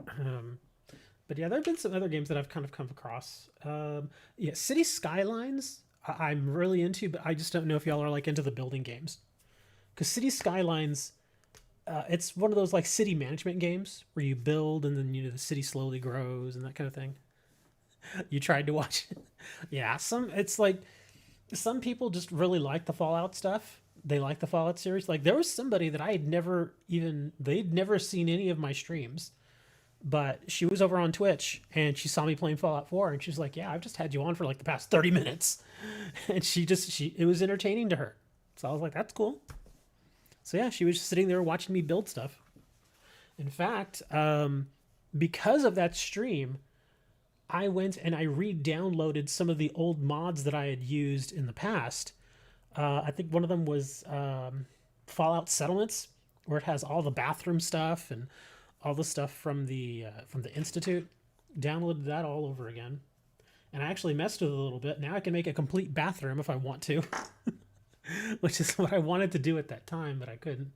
A: But yeah, there have been some other games that I've kind of come across. Yeah, City Skylines I'm really into, but I just don't know if y'all are like into the building games. Because City Skylines, it's one of those like city management games where you build and then the city slowly grows and that kind of thing. You tried to watch it. Yeah, it's like some people just really like the Fallout stuff. They like the Fallout series. Like there was somebody that they'd never seen any of my streams, but she was over on Twitch and she saw me playing Fallout 4 and she's like, "Yeah, I've just had you on for like the past 30 minutes." And it was entertaining to her. So I was like, "That's cool." So yeah, she was just sitting there watching me build stuff. In fact, because of that stream, I went and I re-downloaded some of the old mods that I had used in the past. I think one of them was Fallout Settlements, where it has all the bathroom stuff and all the stuff from the Institute. Downloaded that all over again, and I actually messed with it a little bit. Now I can make a complete bathroom if I want to, which is what I wanted to do at that time, but I couldn't.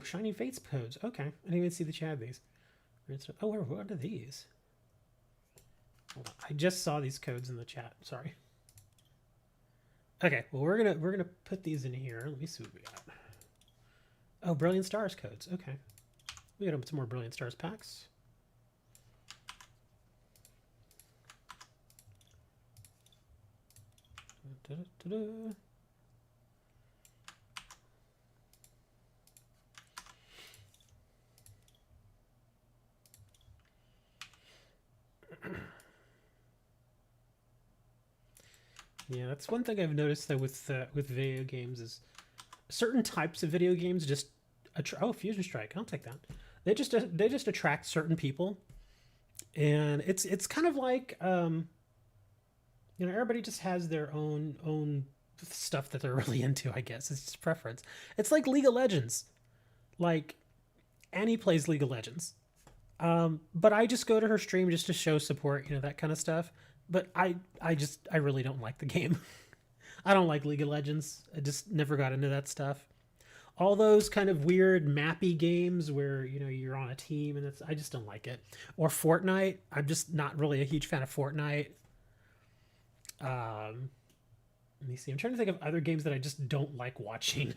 A: Shining Fates codes. Okay, I didn't even see that you had these. Oh, what are these? Hold on. I just saw these codes in the chat. Sorry. Okay, well we're gonna put these in here. Let me see what we got. Oh, Brilliant Stars codes. Okay, we got some more Brilliant Stars packs. Da-da-da-da. Yeah, that's one thing I've noticed though with video games is certain types of video games just Fusion Strike. I'll take that. They just attract certain people, and it's kind of like everybody just has their own stuff that they're really into. I guess it's just preference. It's like League of Legends. Like Annie plays League of Legends, but I just go to her stream just to show support, that kind of stuff. But I really don't like the game. I don't like League of Legends. I just never got into that stuff. All those kind of weird mappy games where you're on a team and I just don't like it. Or Fortnite. I'm just not really a huge fan of Fortnite. Let me see. I'm trying to think of other games that I just don't like watching.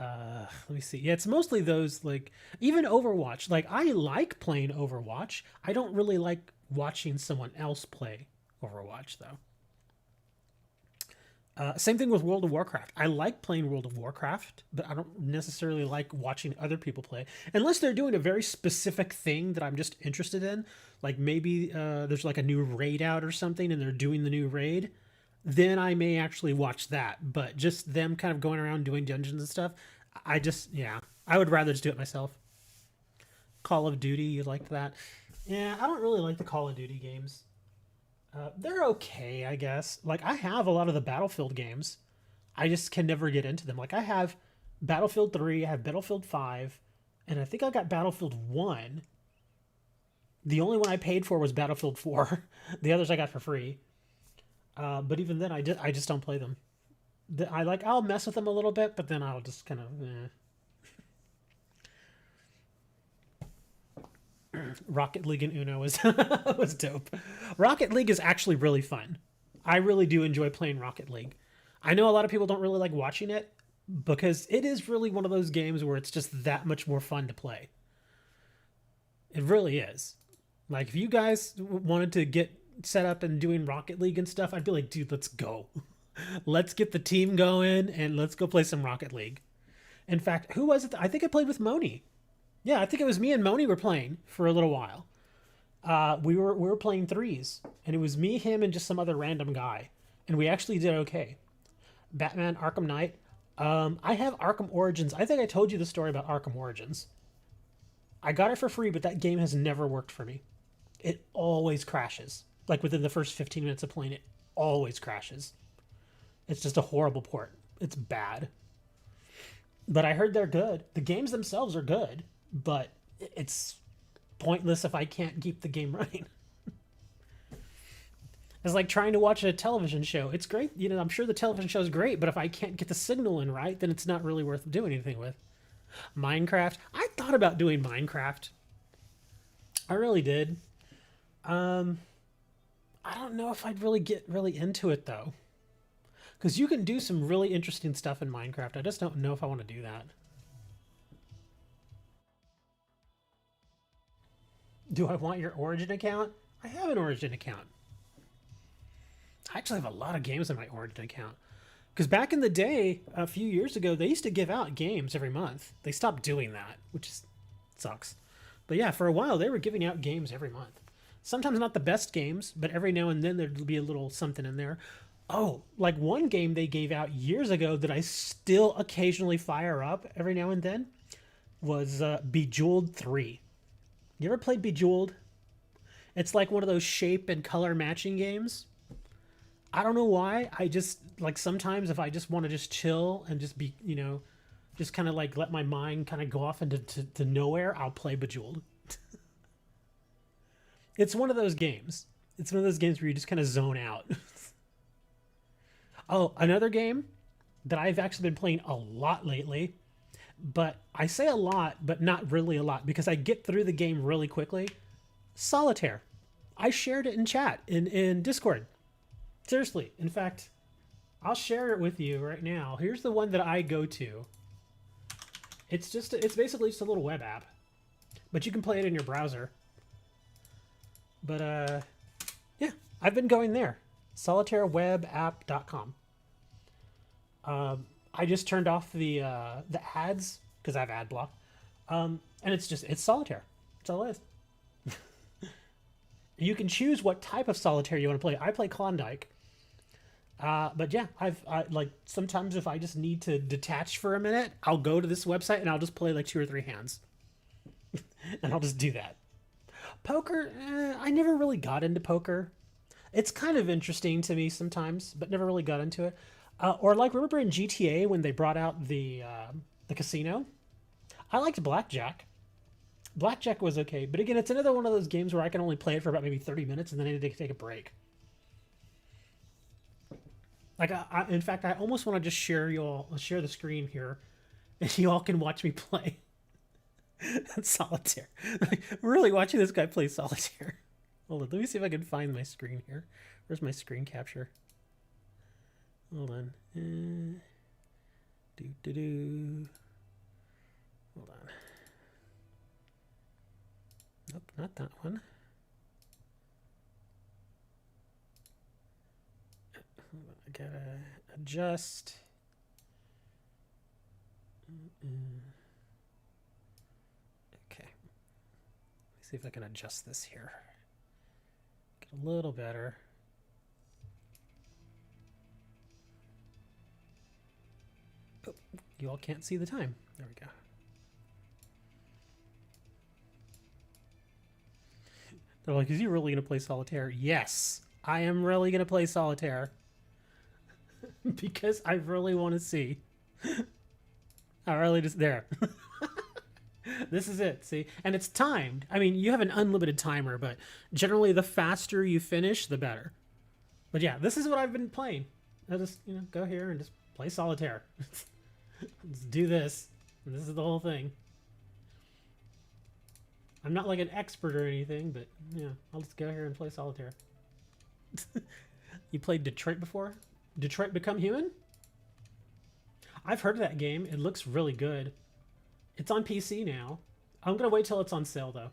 A: Let me see. Yeah, it's mostly those, like even Overwatch. Like I like playing Overwatch. I don't really like watching someone else play Overwatch though. Same thing with World of Warcraft. I like playing World of Warcraft, but I don't necessarily like watching other people play unless they're doing a very specific thing that I'm just interested in. Like maybe there's like a new raid out or something and they're doing the new raid. Then I may actually watch that. But just them kind of going around doing dungeons and stuff, I would rather just do it myself. Call of Duty, you like that? Yeah, I don't really like the Call of Duty games. They're okay, I guess. Like, I have a lot of the Battlefield games. I just can never get into them. Like, I have Battlefield 3, I have Battlefield 5, and I think I got Battlefield 1. The only one I paid for was Battlefield 4. The others I got for free. But even then, I just don't play them. I'll mess with them a little bit, but then I'll just kind of... Rocket League and Uno was was dope. Rocket League is actually really fun. I really do enjoy playing Rocket League. I know a lot of people don't really like watching it because it is really one of those games where it's just that much more fun to play. It really is. Like if you guys wanted to get set up and doing Rocket League and stuff, I'd be like, dude, let's go. Let's get the team going and let's go play some Rocket League. In fact, who was it? I think I played with Moni. Yeah, I think it was me and Moni were playing for a little while. We were playing threes, and it was me, him, and just some other random guy, and we actually did okay. Batman Arkham Knight. I have Arkham Origins. I think I told you the story about Arkham Origins. I got it for free, but that game has never worked for me. It always crashes. Like within the first 15 minutes of playing it, always crashes. It's just a horrible port. It's bad. But I heard they're good. The games themselves are good, but it's pointless if I can't keep the game running. It's like trying to watch a television show. It's great, you know, I'm sure the television show is great, but if I can't get the signal in right, then it's not really worth doing anything with. Minecraft. I thought about doing Minecraft. I really did. I don't know if I'd really get really into it though. Because you can do some really interesting stuff in Minecraft. I just don't know if I want to do that. Do I want your Origin account? I have an Origin account. I actually have a lot of games in my Origin account. Because back in the day, a few years ago, they used to give out games every month. They stopped doing that, sucks. But yeah, for a while, they were giving out games every month. Sometimes not the best games, but every now and then there'd be a little something in there. Oh, like one game they gave out years ago that I still occasionally fire up every now and then was Bejeweled 3. You ever played Bejeweled? It's like one of those shape and color matching games. I don't know why. I just, like, sometimes if I just want to just chill and just be, you know, just kind of like let my mind kind of go off into to nowhere, I'll play Bejeweled. It's one of those games. It's one of those games where you just kind of zone out. Oh, another game that I've actually been playing a lot lately, but I say a lot, but not really a lot because I get through the game really quickly. Solitaire. I shared it in chat, in Discord. Seriously. In fact, I'll share it with you right now. Here's the one that I go to. It's basically just a little web app, but you can play it in your browser. But, yeah, I've been going there. SolitaireWebApp.com. I just turned off the ads because I have ad block. And it's solitaire. That's all it is. You can choose what type of solitaire you want to play. I play Klondike. But yeah, I like sometimes if I just need to detach for a minute, I'll go to this website and I'll just play like 2 or 3 hands. And I'll just do that. Poker, I never really got into poker. It's kind of interesting to me sometimes, but never really got into it. Or like, remember in GTA when they brought out the casino? I liked blackjack. Blackjack was okay, but again, it's another one of those games where I can only play it for about maybe 30 minutes and then I need to take a break. Like, in fact, I almost want to just share the screen here, and you all can watch me play Solitaire. Like, really watching this guy play Solitaire. Hold on, let me see if I can find my screen here. Where's my screen capture? Hold on. Hold on. Nope, not that one. I gotta adjust. Okay. Let me see if I can adjust this here. Get a little better. Oh, you all can't see the time. There we go. They're like, is he really going to play Solitaire? Yes, I am really going to play Solitaire. Because I really want to see. I really just... There. This is it, see? And it's timed. I mean, you have an unlimited timer, but generally the faster you finish, the better. But yeah, this is what I've been playing. I'll just, you know, go here and just play Solitaire. Let's do this. And this is the whole thing. I'm not like an expert or anything, but yeah, I'll just go here and play Solitaire. You played Detroit before? Detroit Become Human? I've heard of that game. It looks really good. It's on PC now. I'm going to wait till it's on sale, though.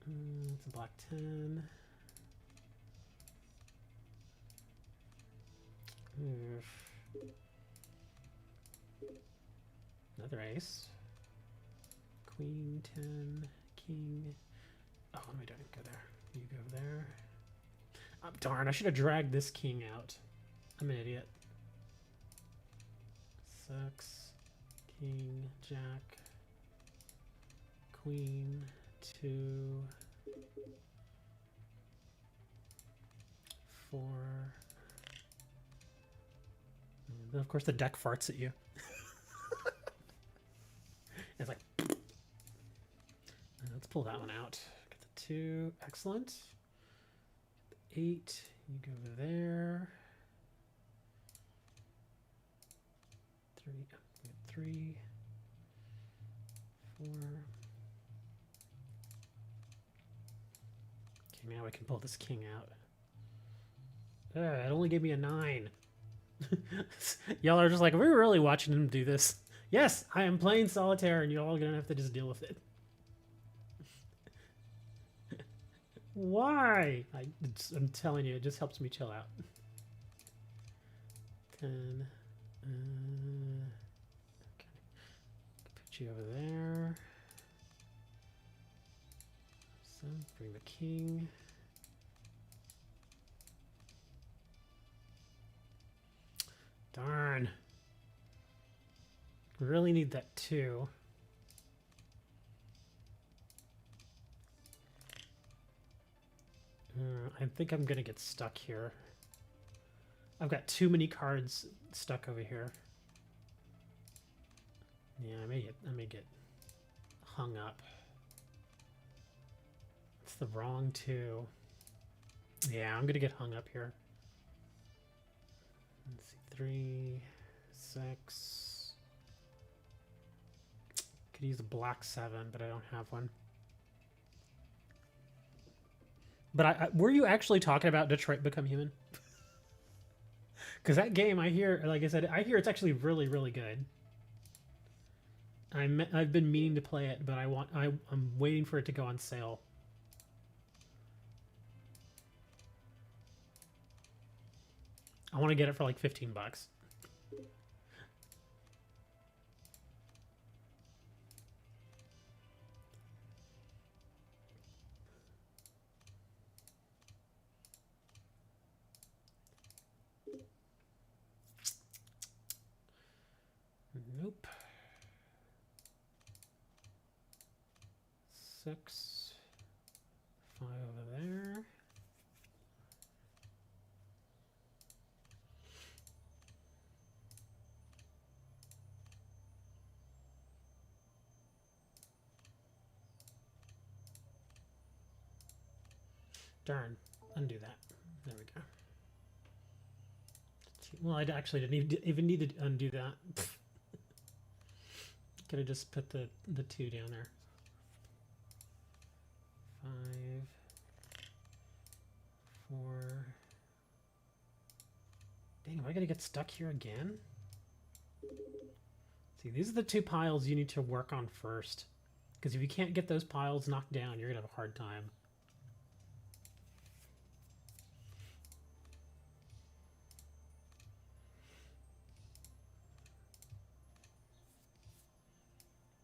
A: It's a black 10. Another ace. Queen, 10, king. Oh, what am I doing? Go there. You go there. Oh, darn, I should have dragged this king out. I'm an idiot. 6, king, jack. queen, 2, 4. And then of course the deck farts at you. It's like, let's pull that one out. Get the 2, excellent. 8, you go over there. 3, 4. Okay, now I can pull this king out. It only gave me a 9. Y'all are just like, are we really watching him do this? Yes, I am playing Solitaire, and you're all gonna have to just deal with it. Why? I'm telling you, it just helps me chill out. 10. Okay. Put you over there. So, bring the king. Darn. Really need that 2. I think I'm gonna get stuck here. I've got too many cards stuck over here. Yeah, I may get hung up. It's the wrong 2. Yeah, I'm gonna get hung up here. Let's see, 3, 6. Could use a black 7, but I don't have one. But were you actually talking about Detroit Become Human? Because that game, I hear, like I said, I hear it's actually really, really good. I've been meaning to play it, but I'm waiting for it to go on sale. I want to get it for like 15 bucks. Nope. 6. 5 over there. Darn. Undo that. There we go. Well, I actually didn't even need to undo that. Could have just put the 2 down there. 5, 4. Dang, am I gonna get stuck here again? See, these are the 2 piles you need to work on first. Because if you can't get those piles knocked down, you're gonna have a hard time.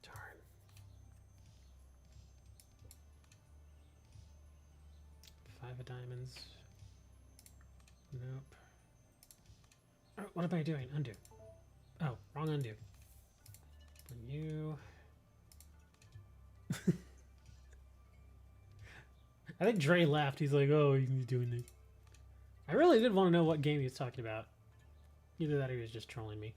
A: Darn. 5 of diamonds. Nope. Oh, what am I doing? Undo. Oh, wrong undo. Bring you. I think Dre laughed. He's like, oh, he's doing this. I really did want to know what game he was talking about. Either that or he was just trolling me.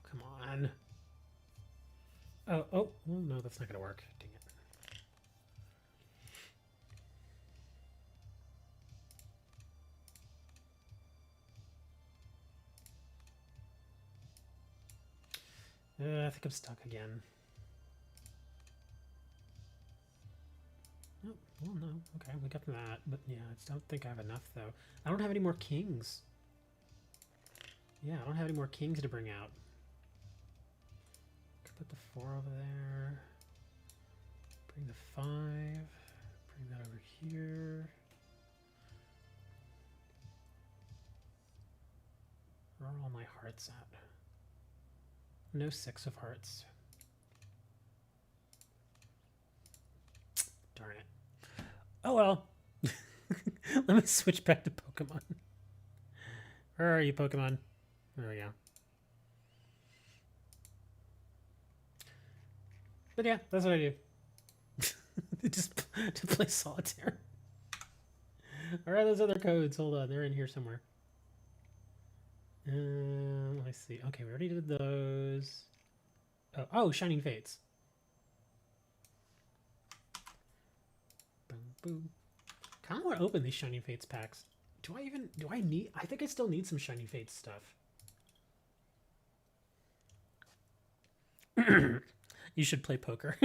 A: Come on. Oh, well, no, that's not going to work. Dang it. I think I'm stuck again. Oh, well, no. Okay, we got that. But yeah, I don't think I have enough, though. I don't have any more kings. Yeah, I don't have any more kings to bring out. Put the 4 over there. Bring the 5. Bring that over here. Where are all my hearts at? No 6 of hearts. Darn it. Oh well. Let me switch back to Pokemon. Where are you, Pokemon? There we go. But yeah, that's what I do. Just to play Solitaire. Where are those other codes? Hold on, they're in here somewhere. Let's see. Okay, we already did those. Oh, Shining Fates. Boom, boom. Kind of want to open these Shining Fates packs. Do I need? I think I still need some Shining Fates stuff. You should play poker.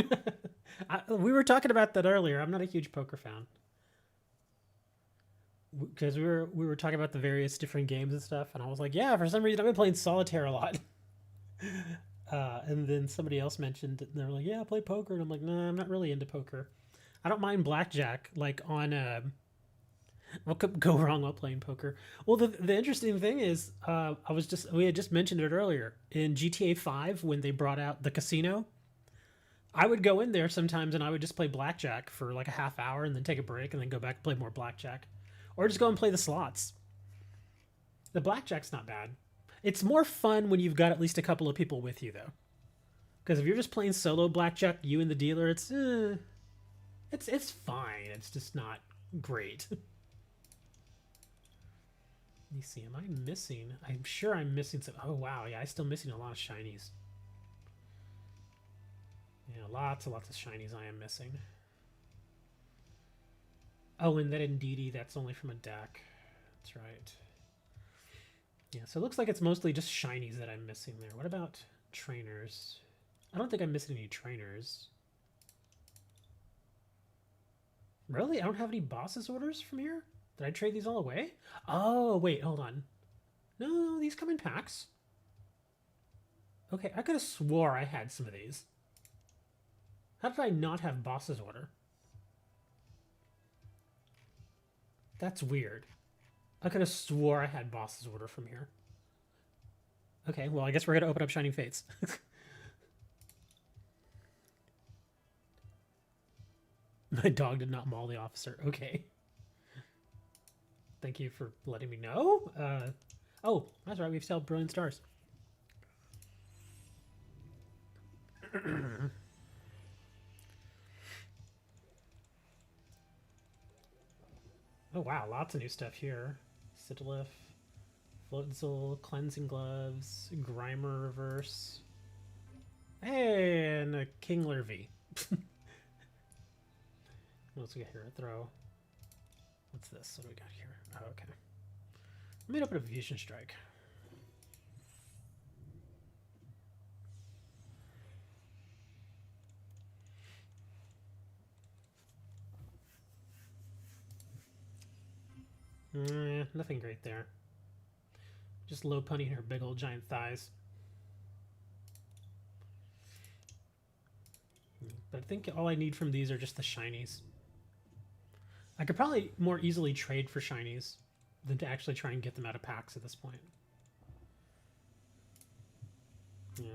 A: We were talking about that earlier. I'm not a huge poker fan. Because we were talking about the various different games and stuff, and I was like, yeah, for some reason I've been playing Solitaire a lot. And then somebody else mentioned it, and they were like, yeah, play poker. And I'm like, nah, I'm not really into poker. I don't mind blackjack, like on what could go wrong while playing poker? Well, the interesting thing is, we had just mentioned it earlier in GTA 5 when they brought out the casino. I would go in there sometimes and I would just play blackjack for like a half hour and then take a break and then go back and play more blackjack, or just go and play the slots. The blackjack's not bad. It's more fun when you've got at least a couple of people with you, though, because if you're just playing solo blackjack, you and the dealer, it's fine. It's just not great. Let me see. Am I missing? I'm sure I'm missing some. Oh, wow. Yeah, I'm still missing a lot of shinies. Yeah, lots and lots of shinies I am missing. Oh, and that Indeedee, that's only from a deck. That's right. Yeah, so it looks like it's mostly just shinies that I'm missing there. What about trainers? I don't think I'm missing any trainers. Really? I don't have any bosses orders from here? Did I trade these all away? Oh, wait, hold on. No, these come in packs. Okay, I could have swore I had some of these. How did I not have bosses order? That's weird. I could have swore I had bosses order from here. Okay, well, I guess we're going to open up Shining Fates. My dog did not maul the officer. Okay. Thank you for letting me know. Oh, that's right. We've sold Brilliant Stars. Oh, wow. Lots of new stuff here. Citolith, Floatzel, Cleansing Gloves, Grimer Reverse. Hey, and a Kingler V. What else we got here? Throw. What's this? What do we got here? Oh, okay. Let me open a Fusion Strike. Nothing great there. Just low punny her big old giant thighs. But I think all I need from these are just the shinies. I could probably more easily trade for shinies than to actually try and get them out of packs at this point. Yeah.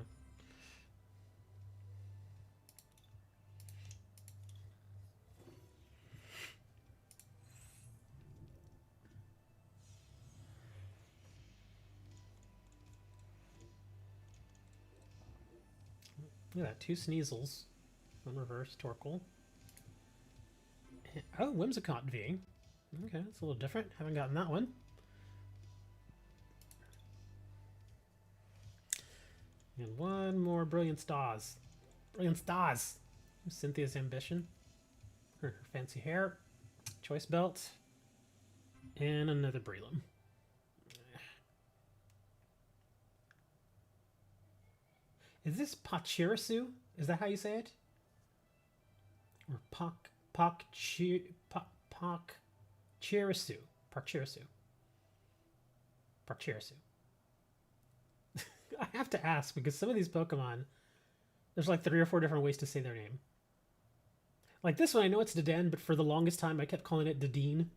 A: Look at that, 2 Sneasels. 1 reverse Torkoal. Oh, Whimsicott V. Okay, that's a little different. Haven't gotten that one. And 1 more Brilliant Stars. Brilliant Stars! Cynthia's Ambition. Her fancy hair. Choice Belt. And another Breloom. Is this Pachirisu? Is that how you say it? Or Pachirisu. Pachirisu. I have to ask because some of these Pokemon, there's like 3 or 4 different ways to say their name. Like this one, I know it's Deden, but for the longest time I kept calling it Dedeen,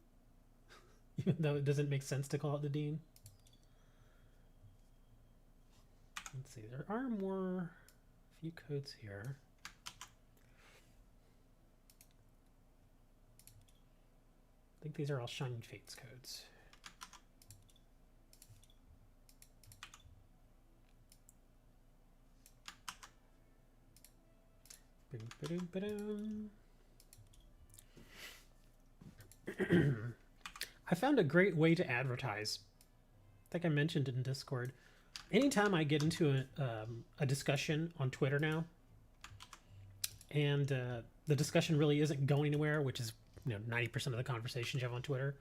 A: even though it doesn't make sense to call it Dedeen. Let's see, there are a few codes here. I think these are all Shining Fates codes. I found a great way to advertise. I think I mentioned it in Discord. Anytime I get into a discussion on Twitter now, and the discussion really isn't going anywhere, which is 90% of the conversations you have on Twitter,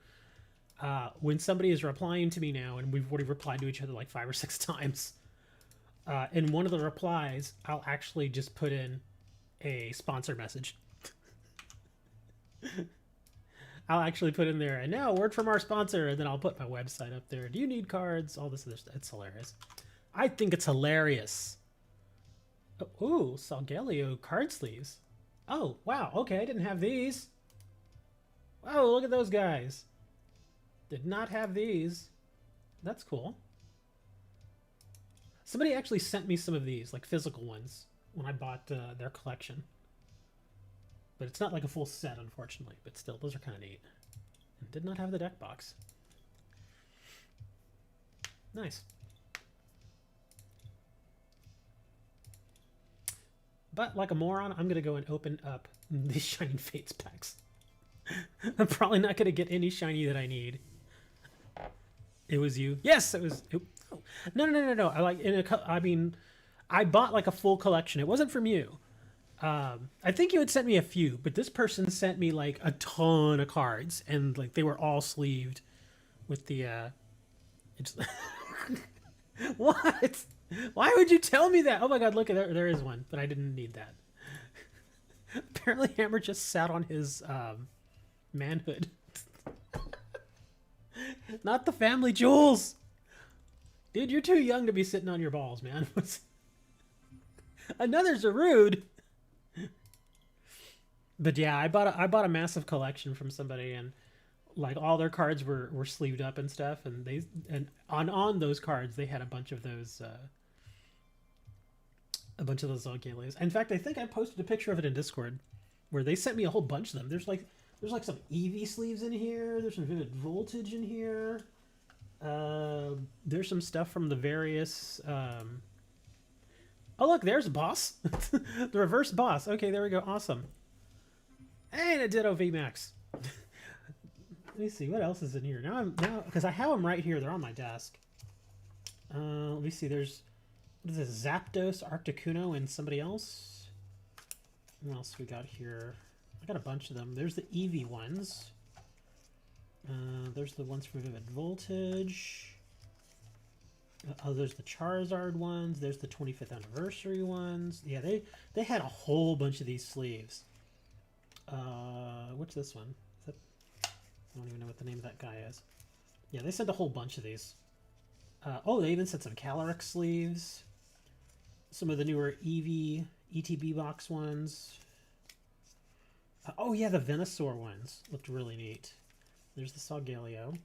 A: when somebody is replying to me now, and we've already replied to each other like 5 or 6 times, in one of the replies, I'll actually just put in a sponsor message. I'll actually put in there, and now word from our sponsor, and then I'll put my website up there. Do you need cards? All this other stuff. It's hilarious. I think it's hilarious. Ooh, Solgaleo card sleeves. Oh, wow. Okay, I didn't have these. Oh, look at those guys. Did not have these. That's cool. Somebody actually sent me some of these, like physical ones, when I bought their collection. But it's not like a full set, unfortunately. But still, those are kind of neat. And did not have the deck box. Nice. But like a moron, I'm going to go and open up these Shining Fates packs. I'm probably not going to get any shiny that I need. It was you. Yes, it was. No. I bought like a full collection. It wasn't from you. I think you had sent me a few, but this person sent me like a ton of cards, and like they were all sleeved with the. It's what? Why would you tell me that? Oh my god! Look, there is one, but I didn't need that. Apparently, Hammer just sat on his manhood. Not the family jewels, dude. You're too young to be sitting on your balls, man. Another Zarude. But yeah, I bought a massive collection from somebody, and like all their cards were sleeved up and stuff, and on those cards they had a bunch of those Zogalios. In fact, I think I posted a picture of it in Discord, where they sent me a whole bunch of them. There's like some Eevee sleeves in here. There's some Vivid Voltage in here. There's some stuff from the various. Oh look, there's a boss. The reverse boss. Okay, there we go. Awesome. And a Ditto VMAX. Let me see what else is in here now. Because I have them right here. They're on my desk. Let me see. There's what is this? Zapdos, Articuno, and somebody else. What else we got here? I got a bunch of them. There's the Eevee ones. There's the ones for Vivid Voltage. Oh, there's the Charizard ones. There's the 25th anniversary ones. Yeah, they had a whole bunch of these sleeves. What's this one? Is that, I don't even know what the name of that guy is. Yeah, they sent a whole bunch of these. Oh, they even sent some Calyrex sleeves. Some of the newer Eevee ETB box ones. Oh yeah, the Venusaur ones looked really neat. There's the Solgaleo.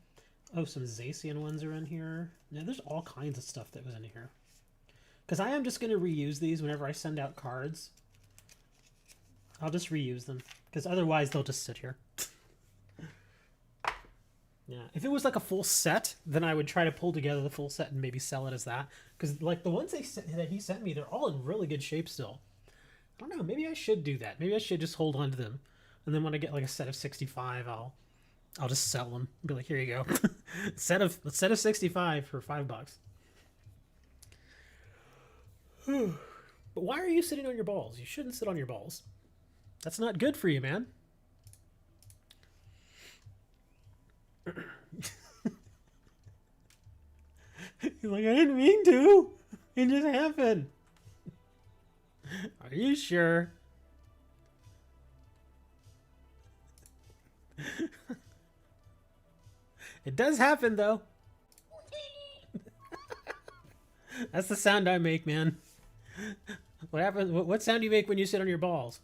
A: Oh, some Zacian ones are in here. Now there's all kinds of stuff that was in here. Because I am just going to reuse these whenever I send out cards. I'll just reuse them. Because otherwise they'll just sit here. Yeah, if it was like a full set, then I would try to pull together the full set and maybe sell it as that. Because like the ones that he sent me, they're all in really good shape still. I don't know, maybe I should do that. Maybe I should just hold on to them. And then when I get like a set of 65, I'll just sell them. Be like, here you go. set of 65 for $5. But why are you sitting on your balls? You shouldn't sit on your balls. That's not good for you, man. He's like, I didn't mean to. It just happened. Are you sure? It does happen, though. That's the sound I make, man. What happens? What sound do you make when you sit on your balls?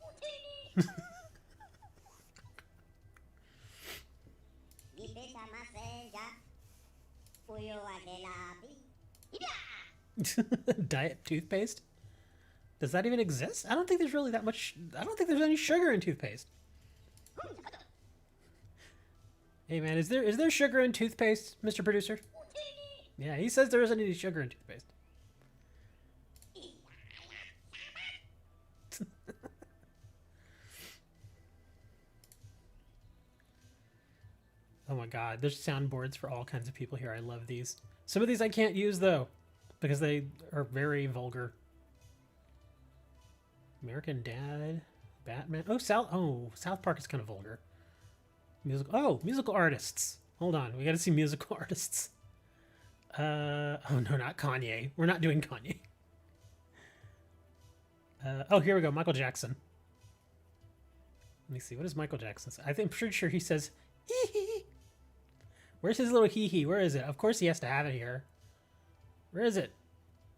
A: Diet toothpaste? Does that even exist? I don't think there's really that much. I don't think there's any sugar in toothpaste. Hey man, is there sugar in toothpaste, Mr. Producer? Yeah, he says there isn't any sugar in toothpaste. Oh my god, there's soundboards for all kinds of people here. I love these. Some of these I can't use though, because they are very vulgar. American Dad, Batman. Oh, South Park is kind of vulgar. Musical artists. Hold on, we got to see musical artists. Oh no, not Kanye. We're not doing Kanye. Oh, here we go. Michael Jackson. Let me see. What does Michael Jackson say? I'm pretty sure he says hee hee. Where's his little hee hee? Where is it? Of course he has to have it here. Where is it?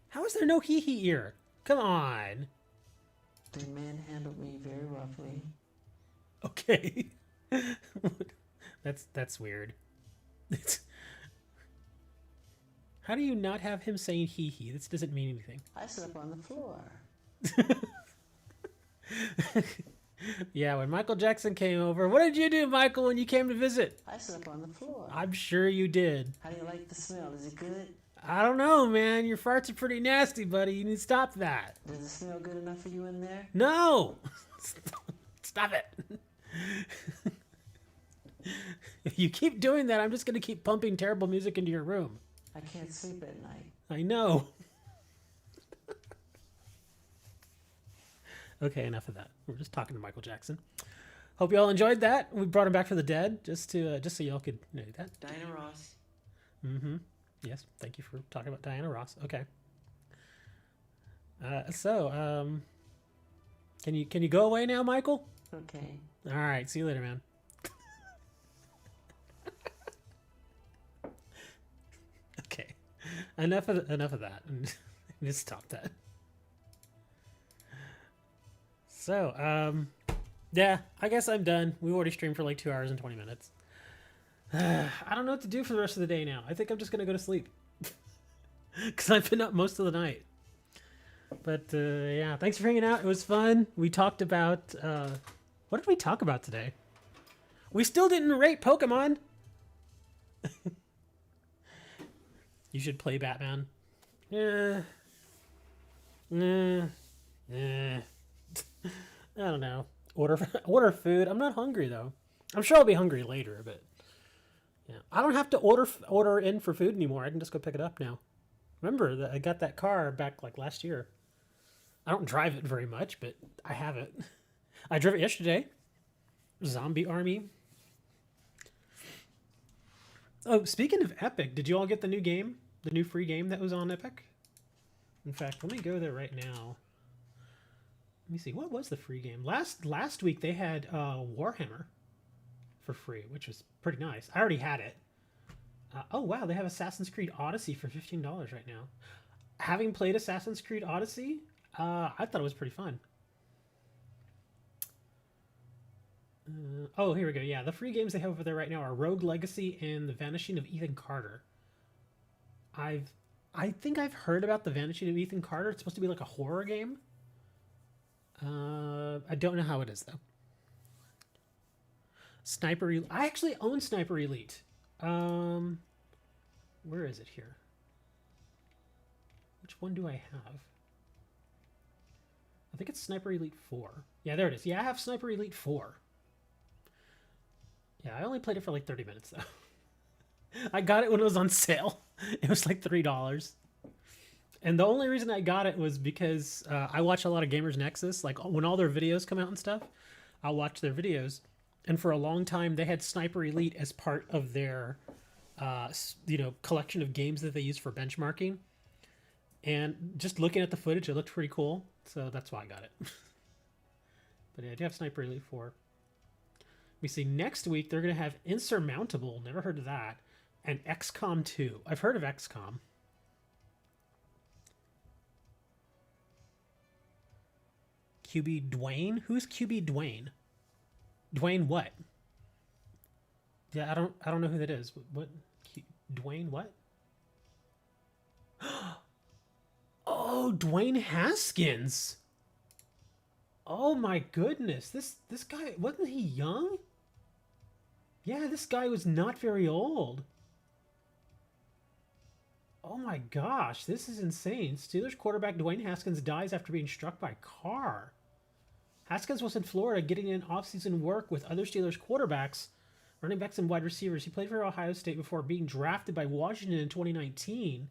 A: How is there no hee hee here? Come on.
B: The man handled me very roughly.
A: Okay. That's weird. How do you not have him saying hee hee? This doesn't mean anything.
B: I slept on the floor.
A: Yeah, when Michael Jackson came over, what did you do, Michael, when you came to visit?
B: I slept on the floor.
A: I'm sure you did.
B: How do you like the smell? Is it good?
A: I don't know, man. Your farts are pretty nasty, buddy. You need to stop that.
B: Does it smell good enough for you in there?
A: No! Stop it. If you keep doing that, I'm just going to keep pumping terrible music into your room.
B: I can't sleep at night.
A: I know. Okay, enough of that. We're just talking to Michael Jackson. Hope you all enjoyed that. We brought him back for the dead, just so y'all could know that.
B: Diana Ross.
A: Mm-hmm. Yes, thank you for talking about Diana Ross. Okay. Can you go away now, Michael?
B: Okay.
A: All right. See you later, man. Okay. Enough of that. Just stop that. So, yeah, I guess I'm done. We already streamed for like 2 hours and 20 minutes. I don't know what to do for the rest of the day now. I think I'm just going to go to sleep. Because I've been up most of the night. But, yeah, thanks for hanging out. It was fun. We talked about, what did we talk about today? We still didn't rate Pokemon. You should play Batman. I don't know. Order food. I'm not hungry though. I'm sure I'll be hungry later, but yeah, I don't have to order in for food anymore. I can just go pick it up now. Remember that I got that car back like last year. I don't drive it very much, but I have it. I drove it yesterday. Zombie Army. Oh, speaking of Epic, did you all get the new game? The new free game that was on Epic? In fact, let me go there right now. Let me see. What was the free game? Last week they had Warhammer for free, which was pretty nice. I already had it. Oh wow, they have Assassin's Creed Odyssey for $15 right now. Having played Assassin's Creed Odyssey, I thought it was pretty fun. Oh, here we go. Yeah, the free games they have over there right now are Rogue Legacy and The Vanishing of Ethan Carter. I think I've heard about The Vanishing of Ethan Carter. It's supposed to be like a horror game. I don't know how it is though. Sniper Elite. I actually own Sniper Elite. Where is it here? Which one do I have? I think it's Sniper Elite 4. Yeah, there it is. Yeah, I have Sniper Elite 4. Yeah, I only played it for like 30 minutes though. I got it when it was on sale. It was like $3. And the only reason I got it was because I watch a lot of Gamers Nexus. Like when all their videos come out and stuff, I'll watch their videos. And for a long time, they had Sniper Elite as part of their, collection of games that they use for benchmarking. And just looking at the footage, it looked pretty cool. So that's why I got it. But yeah, I do have Sniper Elite 4. We see next week they're going to have Insurmountable. Never heard of that. And XCOM 2. I've heard of XCOM. QB Dwayne? Who's QB Dwayne? Dwayne what? Yeah, I don't know who that is. What? Dwayne what? Oh, Dwayne Haskins. Oh my goodness. This guy, wasn't he young? Yeah, this guy was not very old. Oh my gosh, this is insane. Steelers quarterback Dwayne Haskins dies after being struck by a car. Haskins was in Florida getting in off-season work with other Steelers quarterbacks, running backs, and wide receivers. He played for Ohio State before being drafted by Washington in 2019.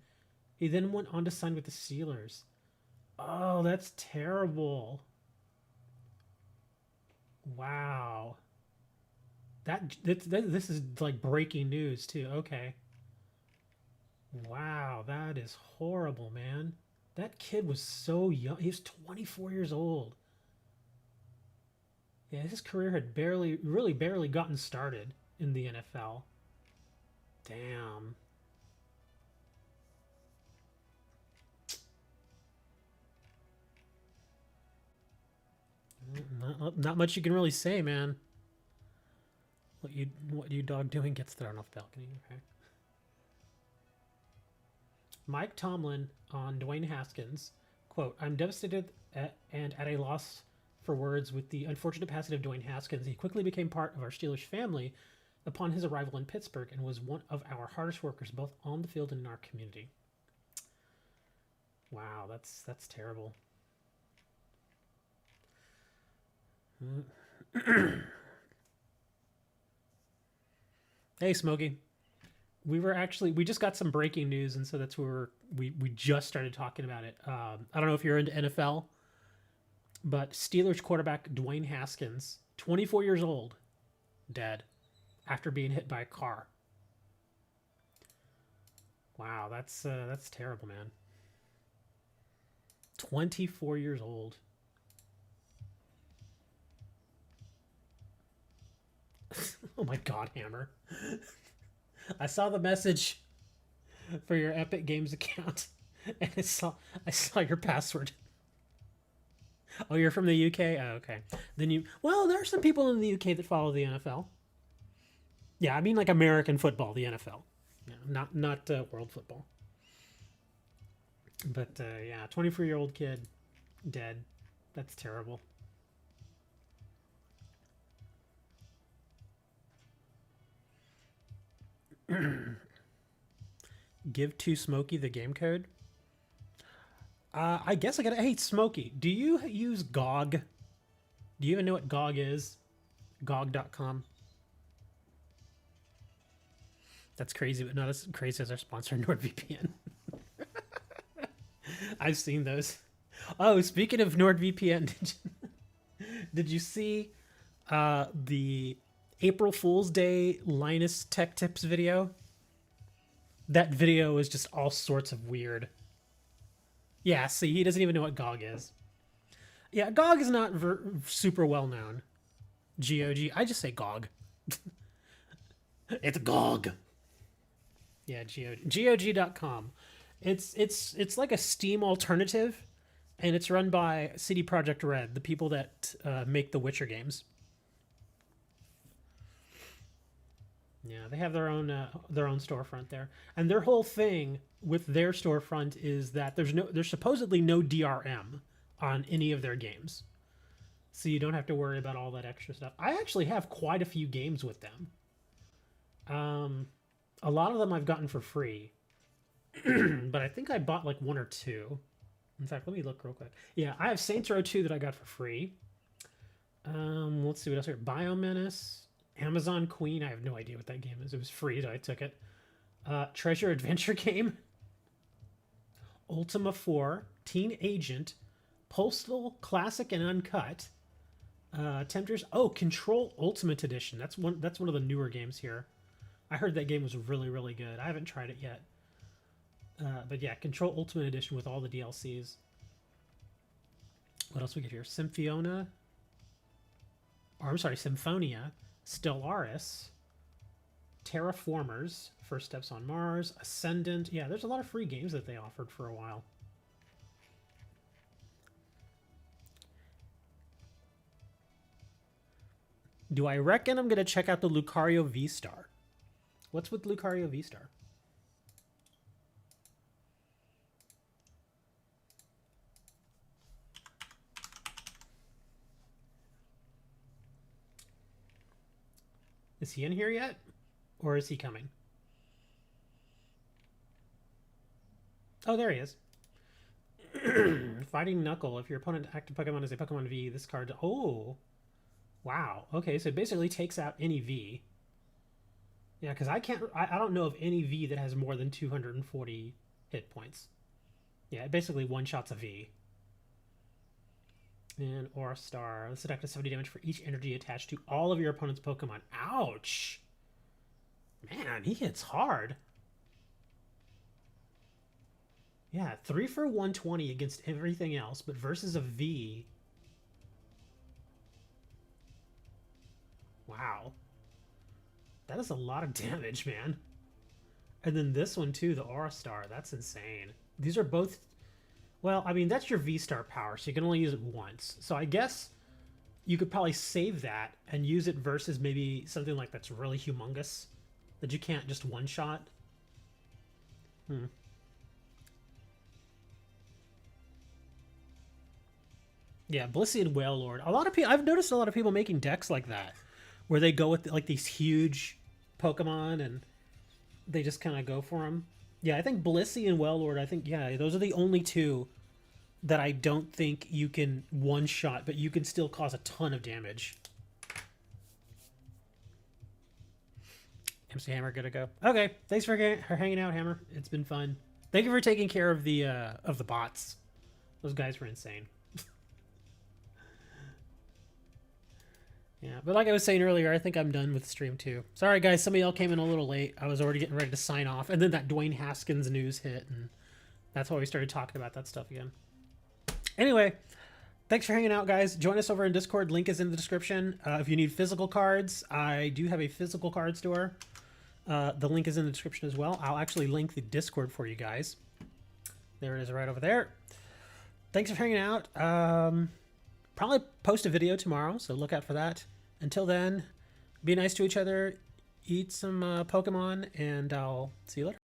A: He then went on to sign with the Steelers. Oh, that's terrible. Wow. This is like breaking news too. Okay. Wow, that is horrible, man. That kid was so young. He was 24 years old. Yeah, his career had really barely gotten started in the NFL. Damn. Not much you can really say, man. What you dog doing gets thrown off the balcony. Okay. Mike Tomlin on Dwayne Haskins, quote, I'm devastated and at a loss for words with the unfortunate passing of Dwayne Haskins. He quickly became part of our Steelers family upon his arrival in Pittsburgh and was one of our hardest workers both on the field and in our community. Wow, that's terrible. Hey, Smokey. We just got some breaking news, and so that's where we just started talking about it. I don't know if you're into NFL, but Steelers quarterback Dwayne Haskins, 24 years old, dead after being hit by a car. Wow, that's terrible, man. 24 years old. Oh my God, Hammer. I saw the message for your Epic Games account, and I saw your password. Oh, you're from the UK? Oh, okay. Then well, there are some people in the UK that follow the NFL. Yeah, I mean like American football, the NFL. Yeah, not world football. But yeah, 24-year-old kid, dead. That's terrible. Give to Smokey the game code. I guess I gotta. Hey, Smokey, do you use GOG? Do you even know what GOG is? GOG.com. That's crazy, but not as crazy as our sponsor, NordVPN. I've seen those. Oh, speaking of NordVPN, did you see the April Fool's Day Linus Tech Tips video? That video is just all sorts of weird. Yeah, see, he doesn't even know what GOG is. Yeah, GOG is not super well known. GOG. I just say GOG. It's GOG. Yeah, GOG. GOG.com. It's like a Steam alternative, and it's run by CD Projekt Red, the people that make the Witcher games. Yeah, they have their own storefront there, and their whole thing with their storefront is that there's supposedly no DRM on any of their games, so you don't have to worry about all that extra stuff. I actually have quite a few games with them. A lot of them I've gotten for free, but I think I bought like one or two. In fact, let me look real quick. Yeah, I have Saints Row 2 that I got for free. Let's see what else here. Biomenace. Amazon Queen. I have no idea what that game is. It was free, so I took it. Treasure Adventure Game. Ultima 4. Teen Agent. Postal Classic and Uncut. Tempters. Oh, Control Ultimate Edition. That's one of the newer games here. I heard that game was really, really good. I haven't tried it yet. But yeah, Control Ultimate Edition with all the DLCs. What else we get here? Symphonia. Or I'm sorry, Symphonia. Stellaris, Terraformers, First Steps on Mars, Ascendant. Yeah, there's a lot of free games that they offered for a while. Do I reckon I'm going to check out the Lucario V-Star? What's with Lucario V-Star? Is he in here yet? Or is he coming? Oh, there he is. Fighting Knuckle. If your opponent active Pokemon is a Pokemon V, this card... Oh! Wow. Okay, so it basically takes out any V. Yeah, because I don't know of any V that has more than 240 hit points. Yeah, it basically one-shots a V. And Aura Star. This attack does 70 damage for each energy attached to all of your opponent's Pokemon. Ouch! Man, he hits hard. Yeah, 3 for 120 against everything else, but versus a V. Wow. That is a lot of damage, man. And then this one too, the Aura Star. That's insane. These are both... Well, I mean, that's your V-Star power, so you can only use it once. So I guess you could probably save that and use it versus maybe something like that's really humongous that you can't just one-shot. Yeah, Blissey Whale Lord. A lot of people, I've noticed a lot of people making decks like that, where they go with like these huge Pokemon and they just kind of go for them. Yeah, I think Blissey and Whale Lord, I think, yeah, those are the only two that I don't think you can one-shot, but you can still cause a ton of damage. MC Hammer, good to go. Okay, thanks for hanging out, Hammer. It's been fun. Thank you for taking care of the bots. Those guys were insane. Yeah, but like I was saying earlier, I think I'm done with stream 2. Sorry, guys, some of y'all came in a little late. I was already getting ready to sign off, and then that Dwayne Haskins news hit, and that's why we started talking about that stuff again. Anyway, thanks for hanging out, guys. Join us over in Discord. Link is in the description. If you need physical cards, I do have a physical card store. The link is in the description as well. I'll actually link the Discord for you guys. There it is right over there. Thanks for hanging out. Probably post a video tomorrow, so look out for that. Until then, be nice to each other, eat some Pokemon, and I'll see you later.